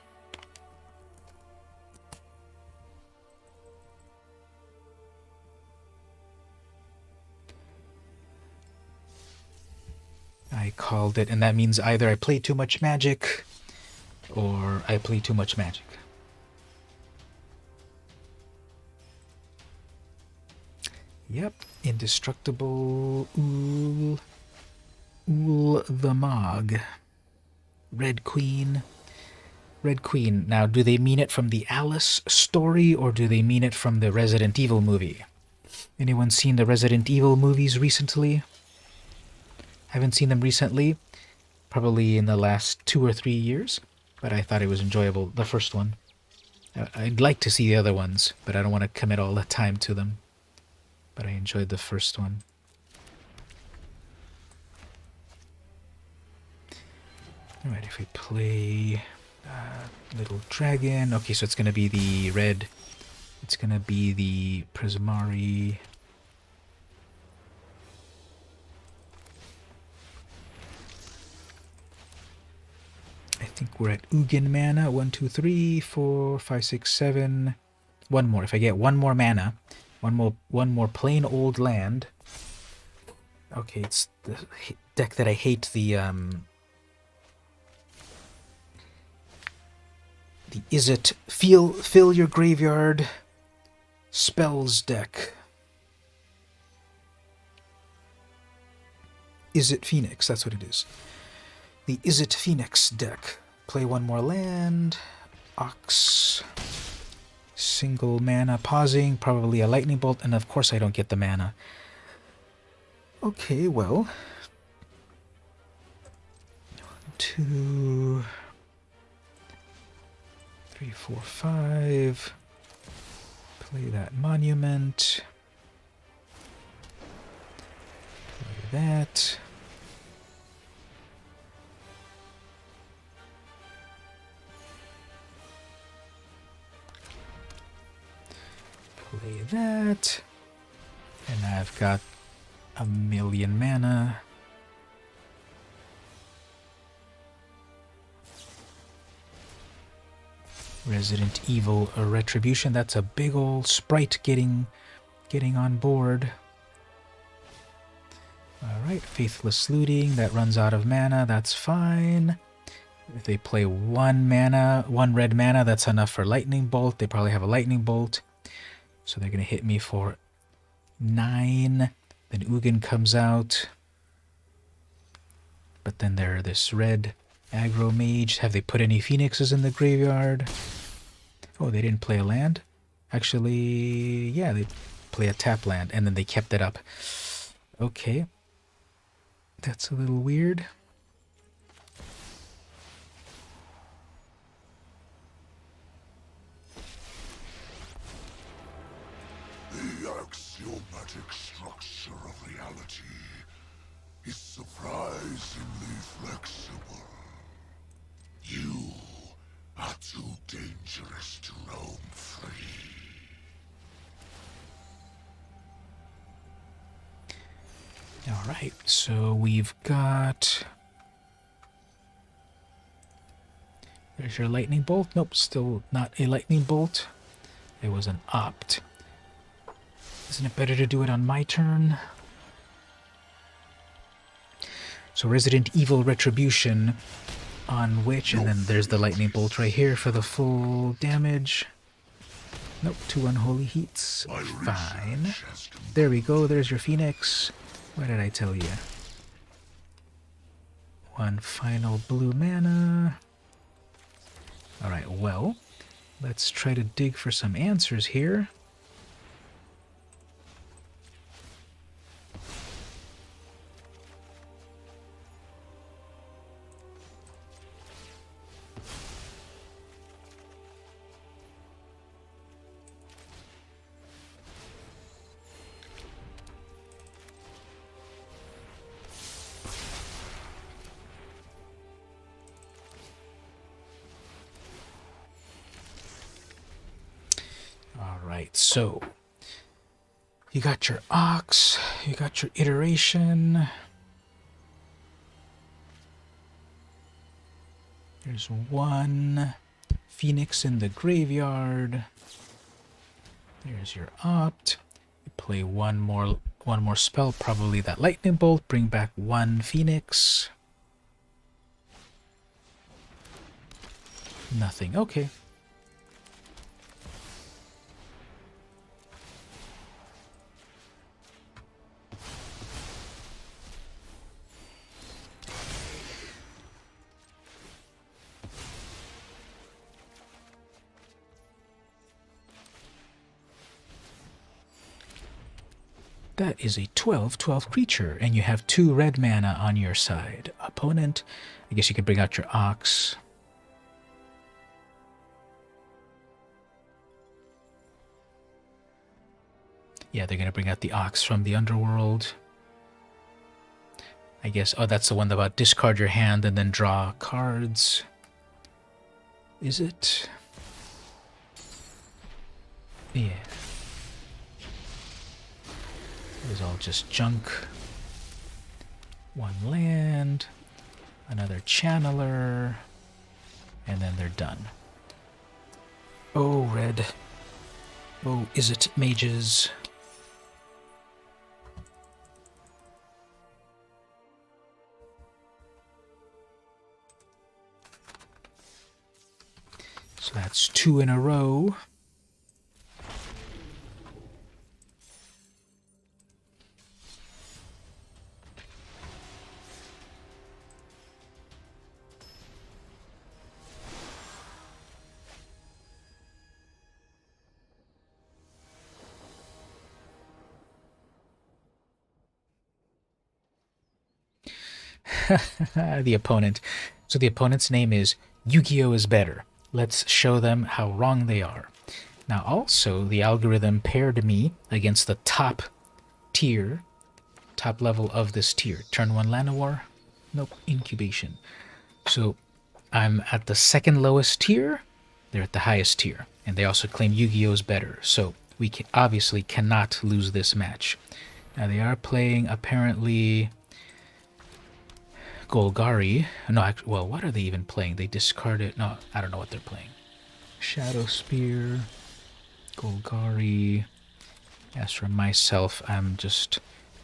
I called it, and that means either I play too much Magic, or I play too much Magic. Yep, indestructible Ul the Mog. Red Queen. Red Queen. Now, do they mean it from the Alice story, or do they mean it from the Resident Evil movie? Anyone seen the Resident Evil movies recently? Haven't seen them recently, probably in the last 2 or 3 years, but I thought it was enjoyable, the first one. I'd like to see the other ones, but I don't want to commit all the time to them. But I enjoyed the first one. Alright, if we play Little Dragon... Okay, so it's going to be the red... It's going to be the Prismari... I think we're at Ugin mana. 1, 2, 3, 4, 5, 6, 7. One more. If I get one more mana, one more plain old land. Okay, it's the deck that I hate. The is it fill your graveyard spells deck. Is it Phoenix? That's what it is. The Is It Phoenix deck. Play one more land. Ox. Single mana. Pausing. Probably a lightning bolt. And of course I don't get the mana. Okay, well. 1, 2, 3, 4, 5. Play that monument. Play that. Play that. And I've got a million mana. Resident Evil a Retribution. That's a big old sprite getting on board. Alright, Faithless Looting. That runs out of mana. That's fine. If they play one red mana, that's enough for Lightning Bolt. They probably have a Lightning Bolt. So they're going to hit me for 9. Then Ugin comes out. But then they're this red aggro mage. Have they put any phoenixes in the graveyard? Oh, they didn't play a land? Actually, yeah, they play a tap land. And then they kept it up. Okay. That's a little weird. The axiomatic structure of reality is surprisingly flexible. You are too dangerous to roam free. Alright, so we've got... There's your lightning bolt. Nope, still not a lightning bolt. It was an opt. Isn't it better to do it on my turn? So Resident Evil Retribution on which, and then there's the lightning bolt right here for the full damage. Nope, 2 unholy heats. Fine. There we go, there's your Phoenix. What did I tell you? 1 final blue mana. Alright, well, let's try to dig for some answers here. Alright, so you got your Ox, you got your Iteration. There's 1 Phoenix in the graveyard. There's your Opt. You play one more spell, probably that Lightning Bolt, bring back 1 Phoenix. Nothing. Okay. That is a 12/12 creature, and you have 2 red mana on your side. Opponent, I guess you could bring out your Ox. Yeah, they're going to bring out the Ox from the Underworld. I guess, oh, that's the one about discard your hand and then draw cards. Is it? Yeah. It was all just junk. 1 land, another channeler, and then they're done. Oh, red. Oh, is it mages? So that's 2 in a row. The opponent. So the opponent's name is Yu-Gi-Oh! Is Better. Let's show them how wrong they are. Now also, the algorithm paired me against the top tier, top level of this tier. Turn 1 Llanowar? Nope, incubation. So I'm at the second lowest tier, they're at the highest tier. And they also claim Yu-Gi-Oh! Is better. So we obviously cannot lose this match. Now they are playing apparently Golgari. No, well, what are they even playing? They discarded. No, I don't know what they're playing. Shadow Spear, Golgari. As for myself, I'm just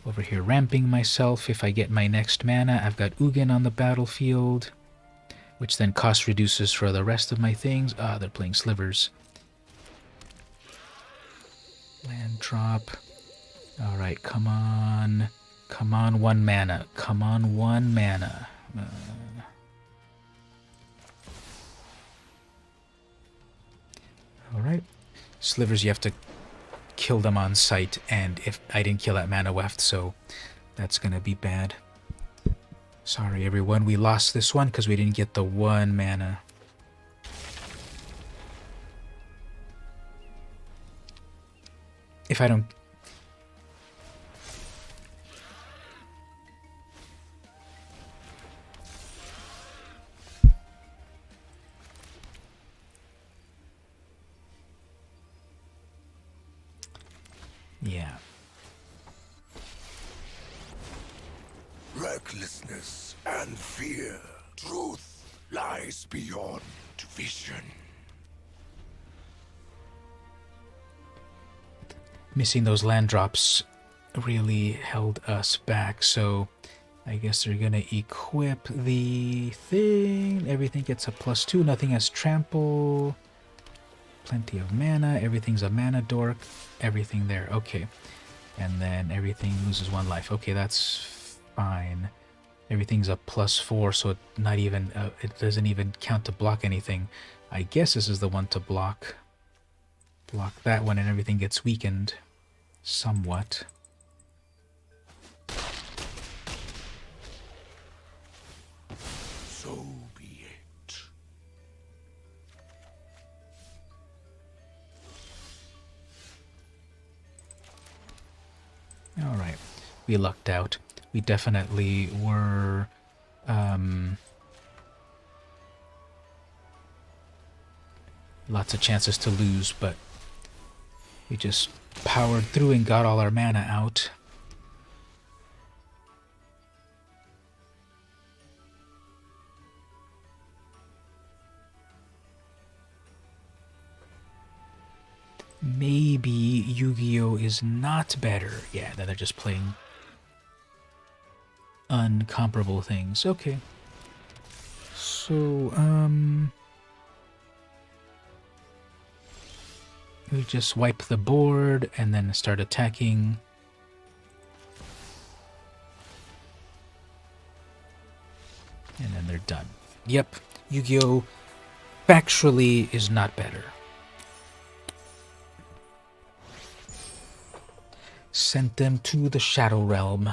over here ramping myself. If I get my next mana, I've got Ugin on the battlefield, which then cost reduces for the rest of my things. Ah, they're playing Slivers. Land drop. Alright, come on. Come on, 1 mana. Come on, 1 mana. Alright. Slivers, you have to kill them on sight, and if I didn't kill that mana weft, so that's gonna be bad. Sorry, everyone. We lost this one because we didn't get the 1 mana. If I don't... Yeah. Recklessness and fear. Truth lies beyond vision. Missing those land drops really held us back, so I guess they're gonna equip the thing. Everything gets a +2. Nothing has trample. Plenty of mana. Everything's a mana dork. Everything there. Okay. And then everything loses 1 life. Okay, that's fine. Everything's a +4, so it doesn't even count to block anything. I guess this is the one to block. Block that one and everything gets weakened. Somewhat. So be it. Alright. We lucked out. We definitely were... lots of chances to lose, but we just powered through and got all our mana out. Maybe Yu-Gi-Oh! Is not better. Yeah, then they're just playing uncomparable things. Okay. So, we just wipe the board and then start attacking. And then they're done. Yep, Yu-Gi-Oh! Factually is not better. Sent them to the Shadow Realm.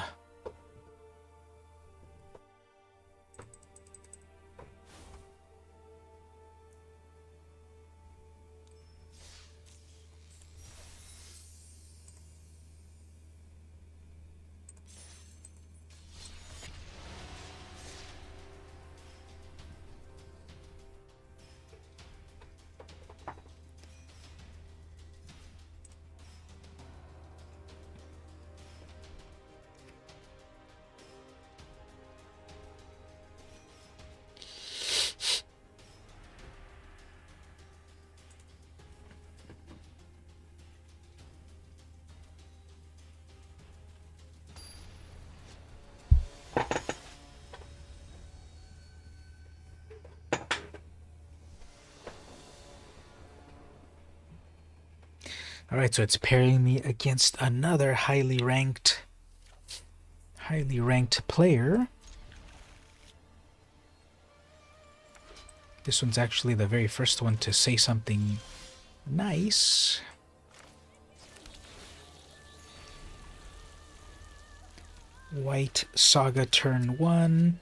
Alright, so it's pairing me against another highly ranked player. This one's actually the very first one to say something nice. White Saga turn 1.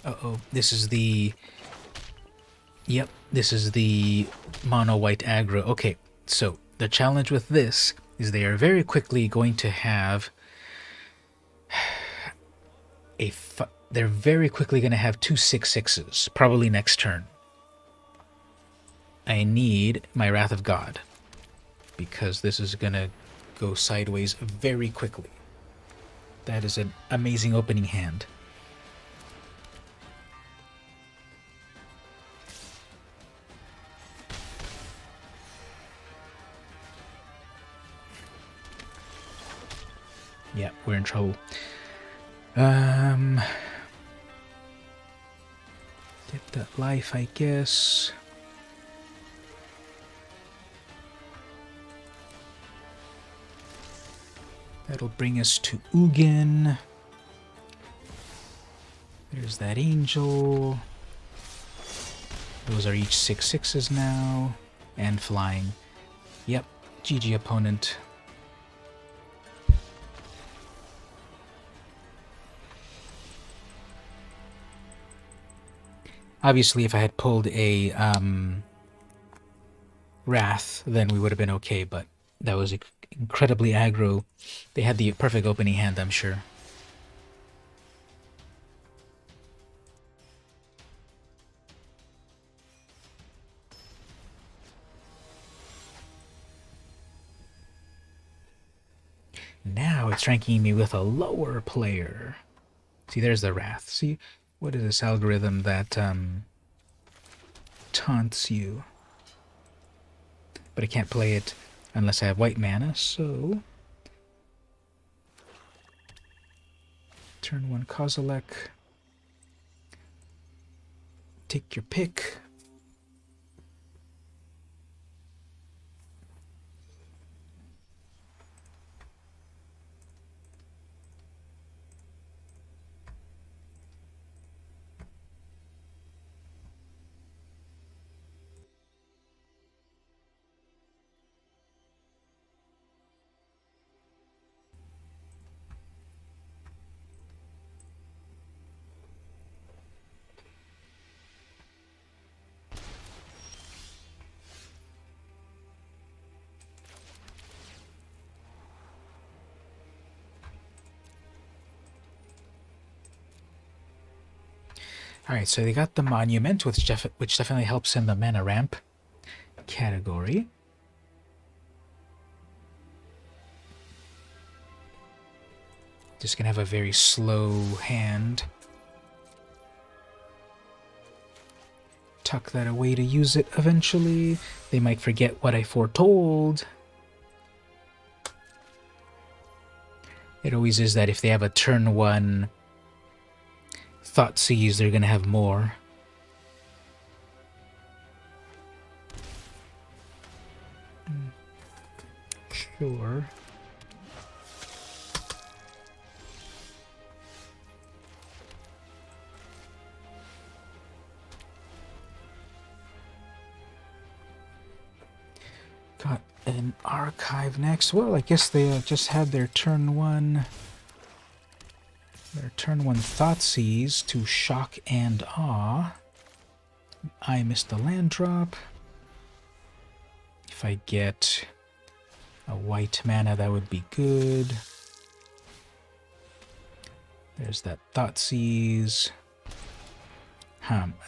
Uh-oh, this is the... Yep, this is the mono white aggro. Okay, so the challenge with this is they are very quickly going to have they're very quickly going to have 2 6/6s, probably next turn. I need my Wrath of God, because this is going to go sideways very quickly. That is an amazing opening hand. Yeah, we're in trouble. Get that life, I guess. That'll bring us to Ugin. There's that angel. Those are each 6/6s now. And flying. Yep, GG opponent. Obviously, if I had pulled a Wrath, then we would have been okay, but that was incredibly aggro. They had the perfect opening hand, I'm sure. Now it's ranking me with a lower player. See, there's the Wrath. See, what is this algorithm that taunts you? But I can't play it unless I have white mana, so... Turn 1 Kozilek. Take your pick. Alright, so they got the Monument, which definitely helps in the mana ramp category. Just gonna have a very slow hand. Tuck that away to use it eventually. They might forget what I foretold. It always is that if they have a turn 1 Thoughtseize, they're gonna have more. Sure. God, An archive next. Well, I guess they just had their turn 1. Their turn 1 Thoughtseize to shock and awe. I missed the land drop. If I get a white mana, that would be good. There's that Thoughtseize.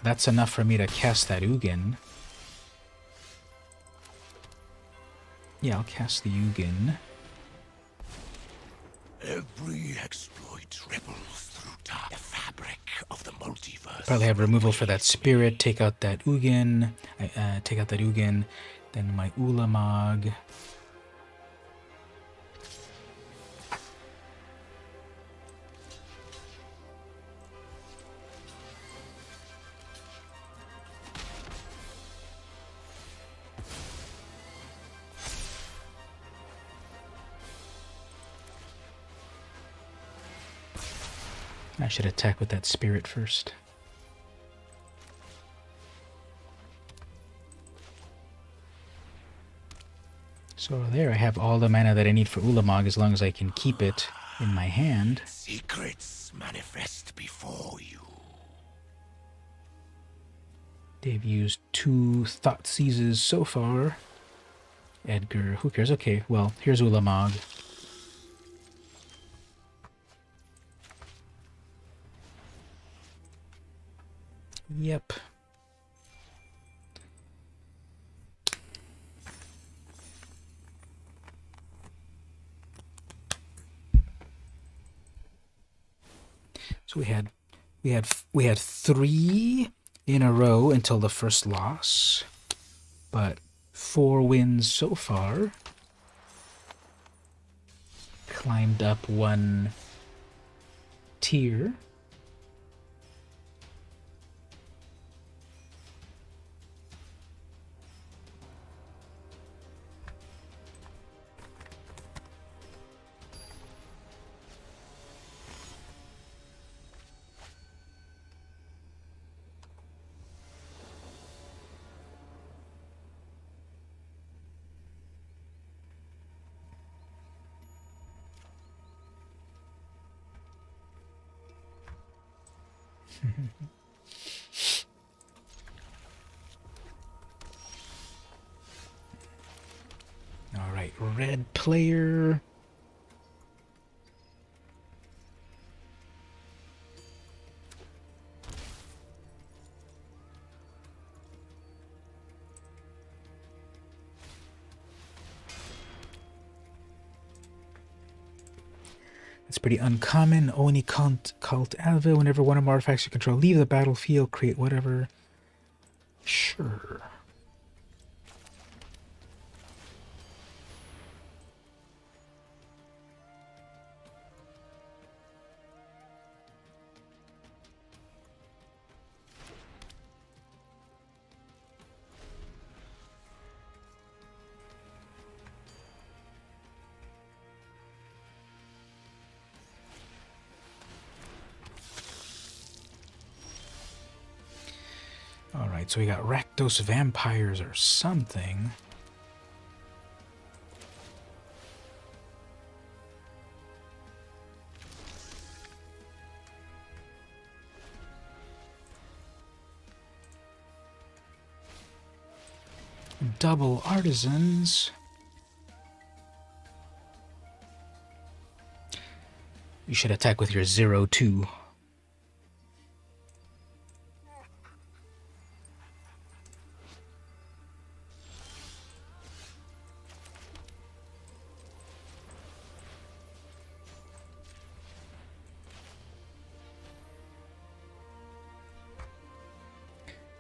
That's enough for me to cast that Ugin. Yeah, I'll cast the Ugin. Every exploit ripples through time. The fabric of the multiverse. Probably have removal for that spirit. Take out that Ugin. Take out that Ugin. Then my Ulamog. I should attack with that spirit first. So there, I have all the mana that I need for Ulamog as long as I can keep it in my hand. Secrets manifest before you. They've used 2 Thoughtseizes so far. Edgar, who cares? Okay, well, here's Ulamog. Yep. So we had 3 in a row until the first loss, but 4 wins so far. Climbed up 1 tier. All right, red player. It's pretty uncommon. Oni Cult Alva. Whenever one of my artifacts you control leave the battlefield, create whatever. Sure. Alright, so we got Rakdos Vampires or something. Double Artisans. You should attack with your 0-2.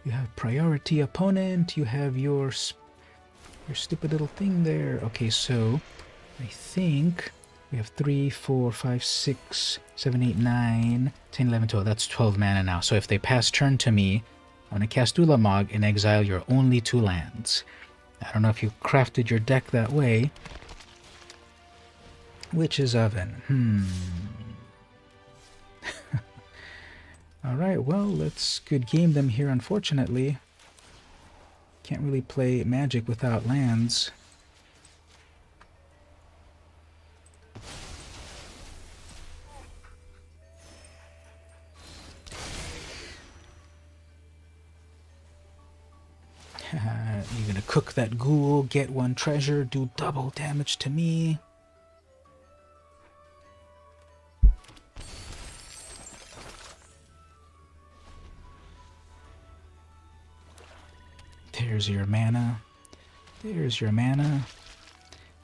You have priority opponent. You have your stupid little thing there. Okay, so I think we have 3, 4, 5, 6, 7, 8, 9, 10, 11, 12. That's 12 mana now. So if they pass turn to me, I'm going to cast Ulamog and exile your only 2 lands. I don't know if you crafted your deck that way. Witch's Oven. Alright, well, let's good game them here, unfortunately. Can't really play Magic without lands. You're gonna cook that ghoul, get one treasure, do double damage to me. There's your mana. There's your mana.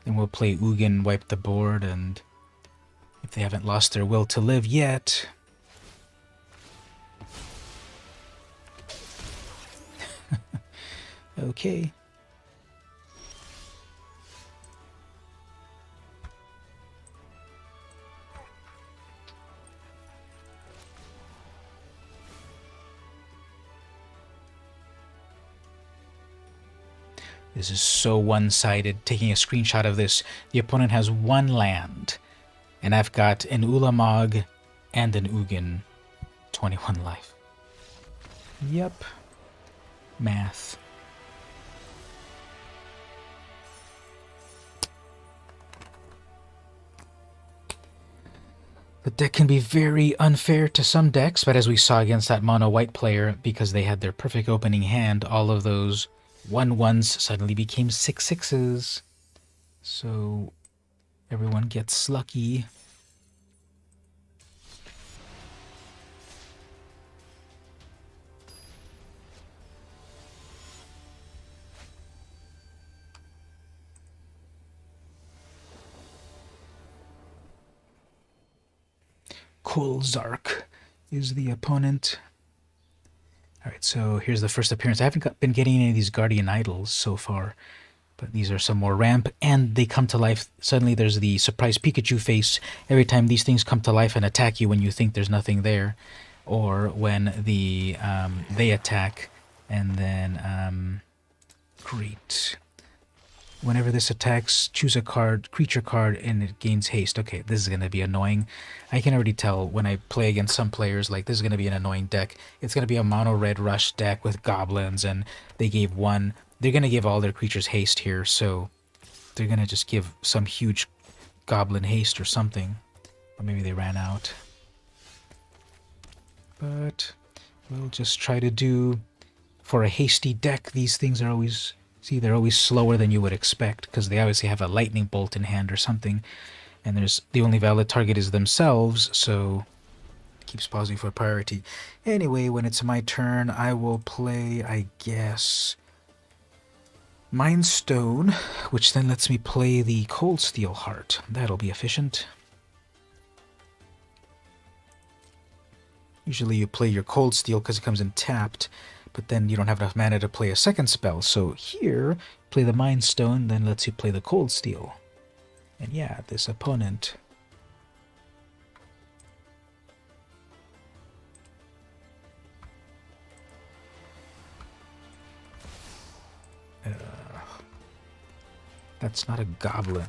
Then we'll play Ugin, wipe the board, and if they haven't lost their will to live yet... Okay. This is so one-sided. Taking a screenshot of this, the opponent has one land, and I've got an Ulamog and an Ugin. 21 life. Yep. Math. The deck can be very unfair to some decks, but as we saw against that mono-white player, because they had their perfect opening hand, all of those 1/1s suddenly became 6/6s. So everyone gets lucky. Kulzark is the opponent. Alright, so here's the first appearance. I haven't been getting any of these Guardian Idols so far, but these are some more ramp, and they come to life. Suddenly there's the surprise Pikachu face every time these things come to life and attack you when you think there's nothing there, or when they attack, and then, great. Whenever this attacks, choose a card, creature card, and it gains haste. Okay, this is going to be annoying. I can already tell when I play against some players, like, this is going to be an annoying deck. It's going to be a mono-red rush deck with goblins, and they gave one. They're going to give all their creatures haste here, so they're going to just give some huge goblin haste or something. Or maybe they ran out. But we'll just try to do... For a hasty deck, these things are always... See, they're always slower than you would expect, because they obviously have a lightning bolt in hand or something. And there's the only valid target is themselves, so it keeps pausing for priority. Anyway, when it's my turn, I will play, I guess, Mind Stone, which then lets me play the Cold Steel Heart. That'll be efficient. Usually you play your Cold Steel because it comes in tapped, but then you don't have enough mana to play a second spell. So here, play the Mind Stone, then lets you play the Cold Steel. And yeah, this opponent... that's not a goblin.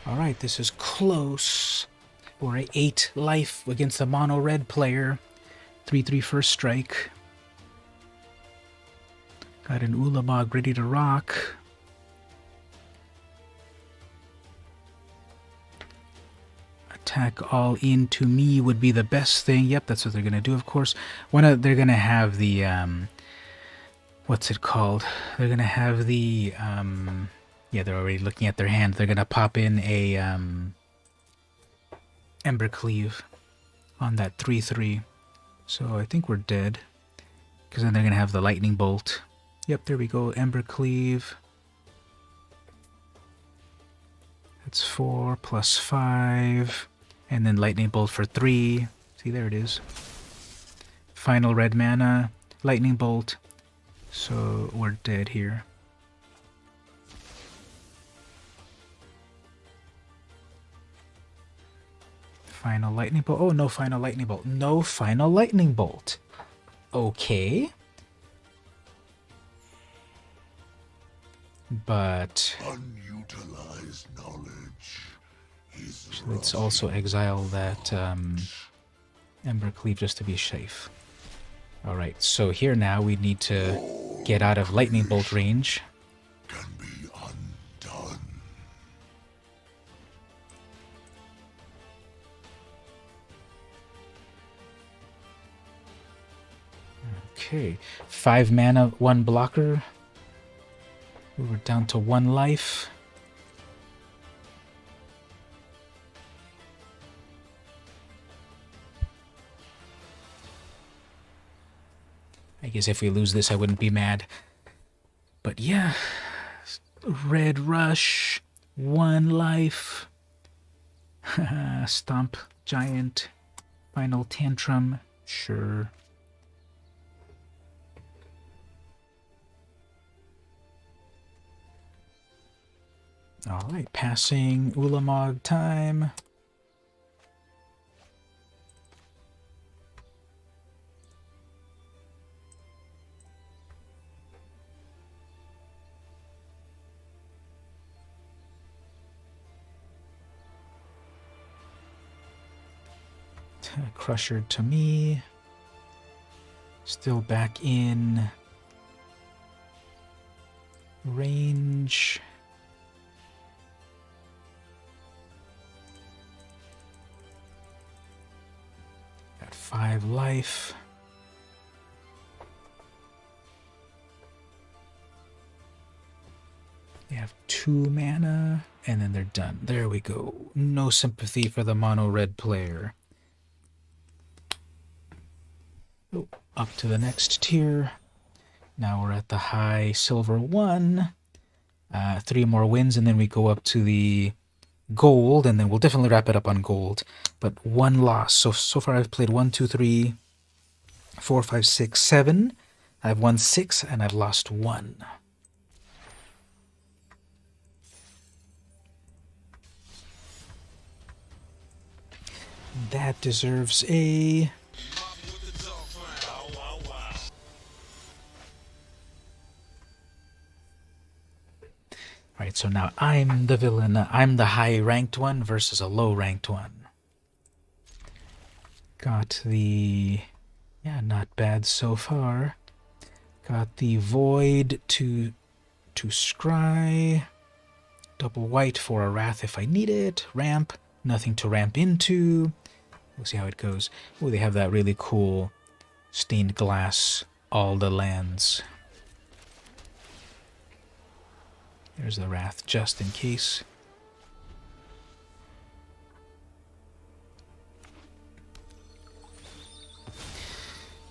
Alright, this is close for a 8 life against a mono-red player. 3/3 first strike. Got an Ulamog ready to rock. Attack all into me would be the best thing. Yep, that's what they're going to do, of course. They're going to have the... what's it called? They're going to have the... yeah, they're already looking at their hand. They're going to pop in a Ember Cleave on that 3/3. So I think we're dead. Because then they're going to have the lightning bolt. Yep, there we go. Ember Cleave. That's 4 plus 5. And then lightning bolt for 3. See, there it is. Final red mana. Lightning bolt. So we're dead here. Final lightning bolt. Oh, no final lightning bolt. No final lightning bolt. Okay. But Unutilized knowledge is let's also exile that Ember Cleave just to be safe. Alright, so here now we need to get out of lightning bolt range. can be undone. Okay, 5 mana, 1 blocker. We're down to 1 life. I guess if we lose this, I wouldn't be mad. But yeah, Red Rush, 1 life. Stomp Giant, Final Tantrum, sure. Alright, passing Ulamog time. Crusher to me. Still back in range. Got 5 life. They have 2 mana, and then they're done. There we go. No sympathy for the mono red player. Oh, up to the next tier. Now we're at the high silver 1. 3 more wins, and then we go up to the gold, and then we'll definitely wrap it up on gold. But 1 loss. So far I've played 1, 2, 3, 4, 5, 6, 7. I've won 6, and I've lost 1. That deserves a... Alright, so now I'm the villain. I'm the high-ranked one versus a low-ranked one. Got the... yeah, not bad so far. Got the Void to scry. Double white for a Wrath if I need it. Ramp. Nothing to ramp into. We'll see how it goes. Oh, they have that really cool stained glass, all the lands. There's the Wrath, just in case.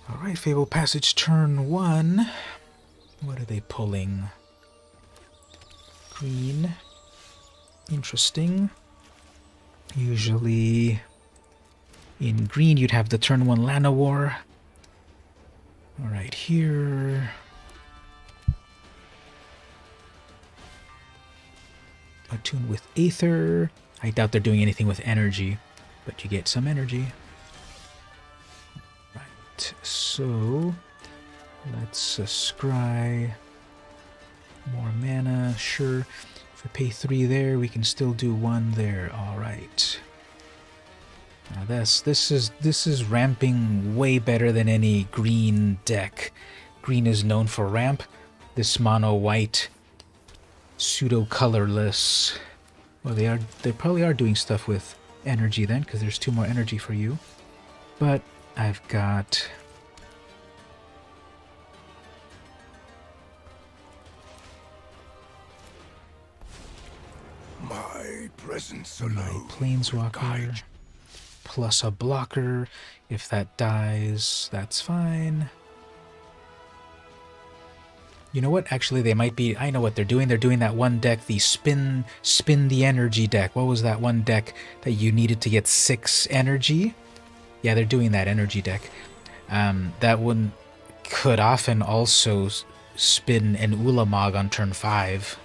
Alright, Fable Passage turn 1. What are they pulling? Green. Interesting. Usually in green you'd have the turn 1 Llanowar. Alright, here... Attune with Aether. I doubt they're doing anything with energy, but you get some energy. Right, so let's scry more mana. Sure, if we pay 3 there, we can still do 1 there. All right. Now this is ramping way better than any green deck. Green is known for ramp. This mono white, pseudo colorless. Well, they probably are doing stuff with energy then, because there's 2 more energy for you. But I've got My presence my alone. planeswalker plus a blocker. If that dies, that's fine. You know what? Actually, they might be... I know what they're doing. They're doing that one deck, the spin the energy deck. What was that one deck that you needed to get 6 energy? Yeah, they're doing that energy deck. That one could often also spin an Ulamog on turn 5.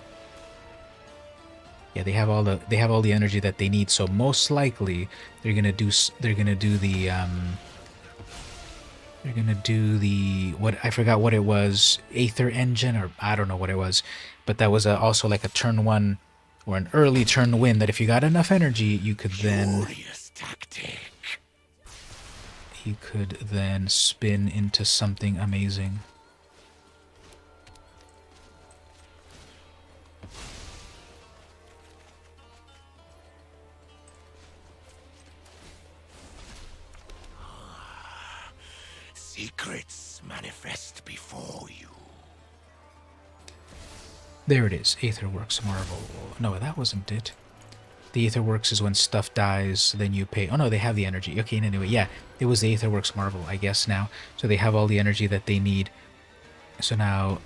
Yeah, they have all the energy that they need. So most likely they're gonna do the what, I forgot what it was, Aether Engine, or I don't know what it was, but that was also like a turn 1 or an early turn win that if you got enough energy, you could then spin into something amazing. Secrets manifest before you. There it is, Aetherworks Marvel. No, that wasn't it. The Aetherworks is when stuff dies, then you pay... Oh no, they have the energy. Okay, anyway, yeah, it was the Aetherworks Marvel, I guess now. So they have all the energy that they need. So now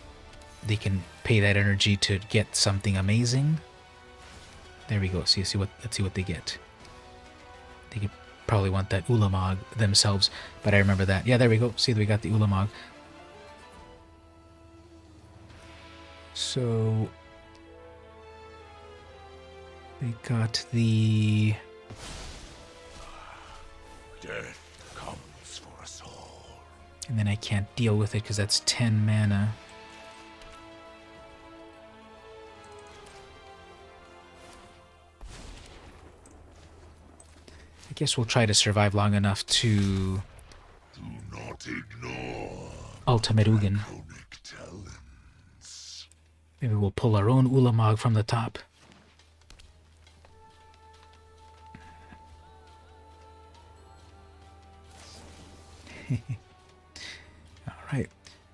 they can pay that energy to get something amazing. There we go. Let's see what they get. They could probably want that Ulamog themselves, but I remember that. Yeah, there we go. See, we got the Ulamog. So they got the... Death comes for us all. And then I can't deal with it because that's 10 mana. I guess we'll try to survive long enough to... Do not ignore Ultimate Ugin. draconic talents. Maybe we'll pull our own Ulamog from the top. Alright.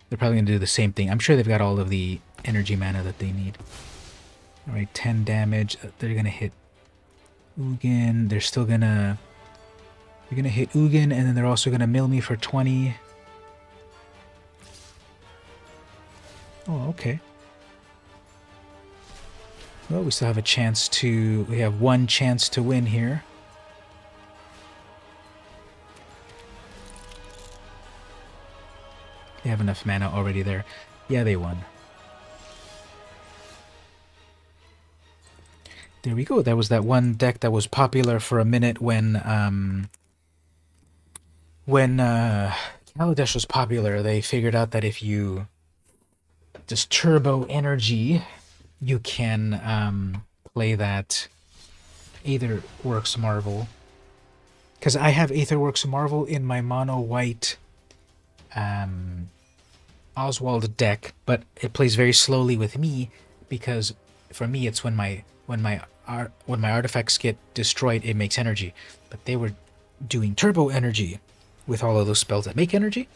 They're probably going to do the same thing. I'm sure they've got all of the energy mana that they need. Alright, 10 damage. They're going to hit Ugin. They're still going to... They're going to hit Ugin, and then they're also going to mill me for 20. Oh, okay. Well, we still have a chance to... We have one chance to win here. They have enough mana already there. Yeah, they won. There we go. That was that one deck that was popular for a minute when Kaladesh was popular. They figured out that if you just turbo energy, you can play that Aetherworks Marvel. Because I have Aetherworks Marvel in my mono white Oswald deck, but it plays very slowly with me because for me it's when my artifacts get destroyed, it makes energy. But they were doing turbo energy with all of those spells that make energy,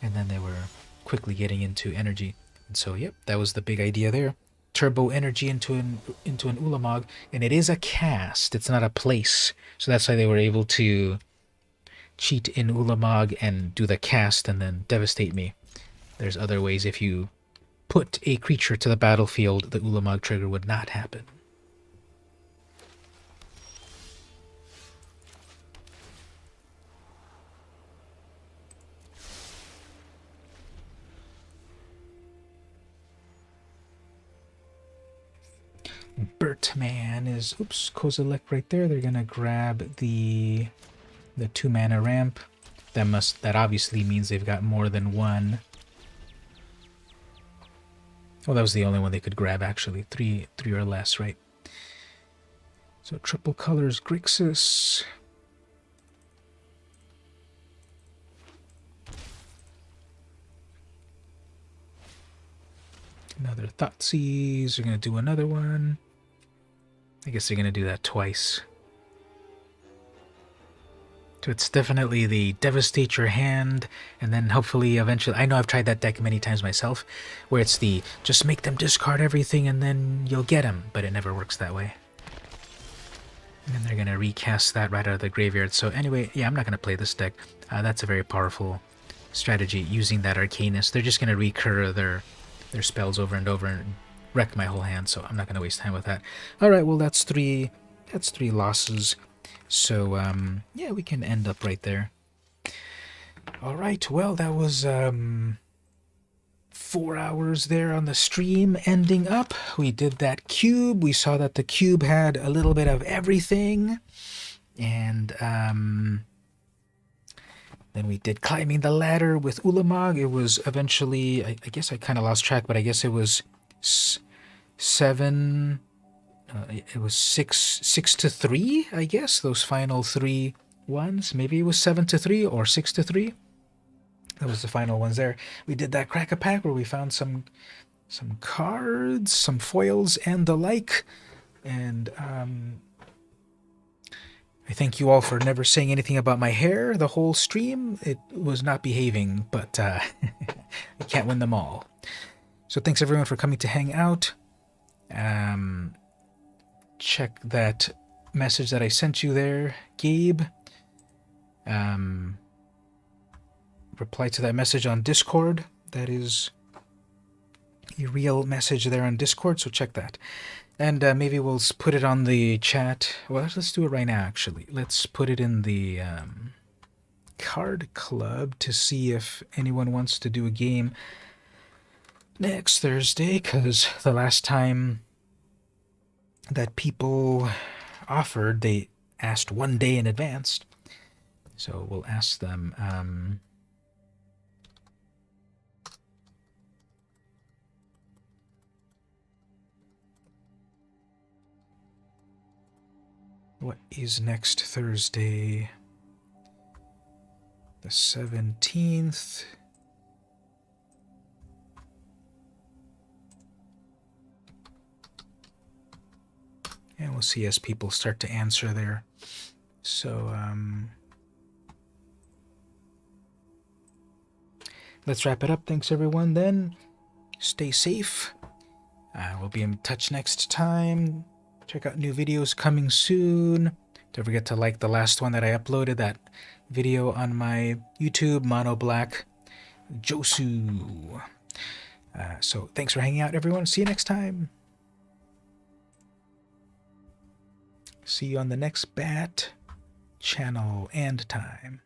and then they were quickly getting into energy. And so, yep, that was the big idea there. Turbo energy into an Ulamog, and it is a cast. It's not a place, so that's why they were able to cheat in Ulamog and do the cast and then devastate me. There's other ways. If you put a creature to the battlefield, the Ulamog trigger would not happen. Bertman is... Oops, Kozilek right there. They're going to grab the 2 mana ramp. That obviously means they've got more than one. Well, that was the only one they could grab, actually. Three or less, right? So triple colors Grixis. Another Thoughtseize. They're going to do another one. I guess they're going to do that twice. So it's definitely the devastate your hand, and then hopefully eventually... I know I've tried that deck many times myself, where it's the just make them discard everything and then you'll get them, but it never works that way. And then they're going to recast that right out of the graveyard. So anyway, yeah, I'm not going to play this deck. That's a very powerful strategy, using that Arcanist. They're just going to recur their spells over and over and wreck my whole hand, so I'm not going to waste time with that. Alright, well that's three losses. So, yeah, we can end up right there. Alright, well that was 4 hours there on the stream ending up. We did that cube. We saw that the cube had a little bit of everything. And then we did climbing the ladder with Ulamog. It was eventually, I guess I kind of lost track, but I guess it was 7, it was 6 to 3, I guess, those final 3 ones. Maybe it was 7 to 3 or 6 to 3. That was the final ones there. We did that crack-a-pack where we found some cards, some foils, and the like. And I thank you all for never saying anything about my hair the whole stream. It was not behaving, but I can't win them all. So thanks everyone for coming to hang out. Check that message that I sent you there, Gabe. Reply to that message on Discord. That is a real message there on Discord, so check that. And maybe we'll put it on the chat. Well, let's do it right now, actually. Let's put it in the card club to see if anyone wants to do a game next Thursday, because the last time that people offered, they asked 1 day in advance. So we'll ask them... what is next Thursday? The 17th. And we'll see as people start to answer there. So, let's wrap it up. Thanks, everyone, then. Stay safe. We'll be in touch next time. Check out new videos coming soon. Don't forget to like the last one that I uploaded, that video on my YouTube, Mono Black Josu. So thanks for hanging out, everyone. See you next time. See you on the next bat channel and time.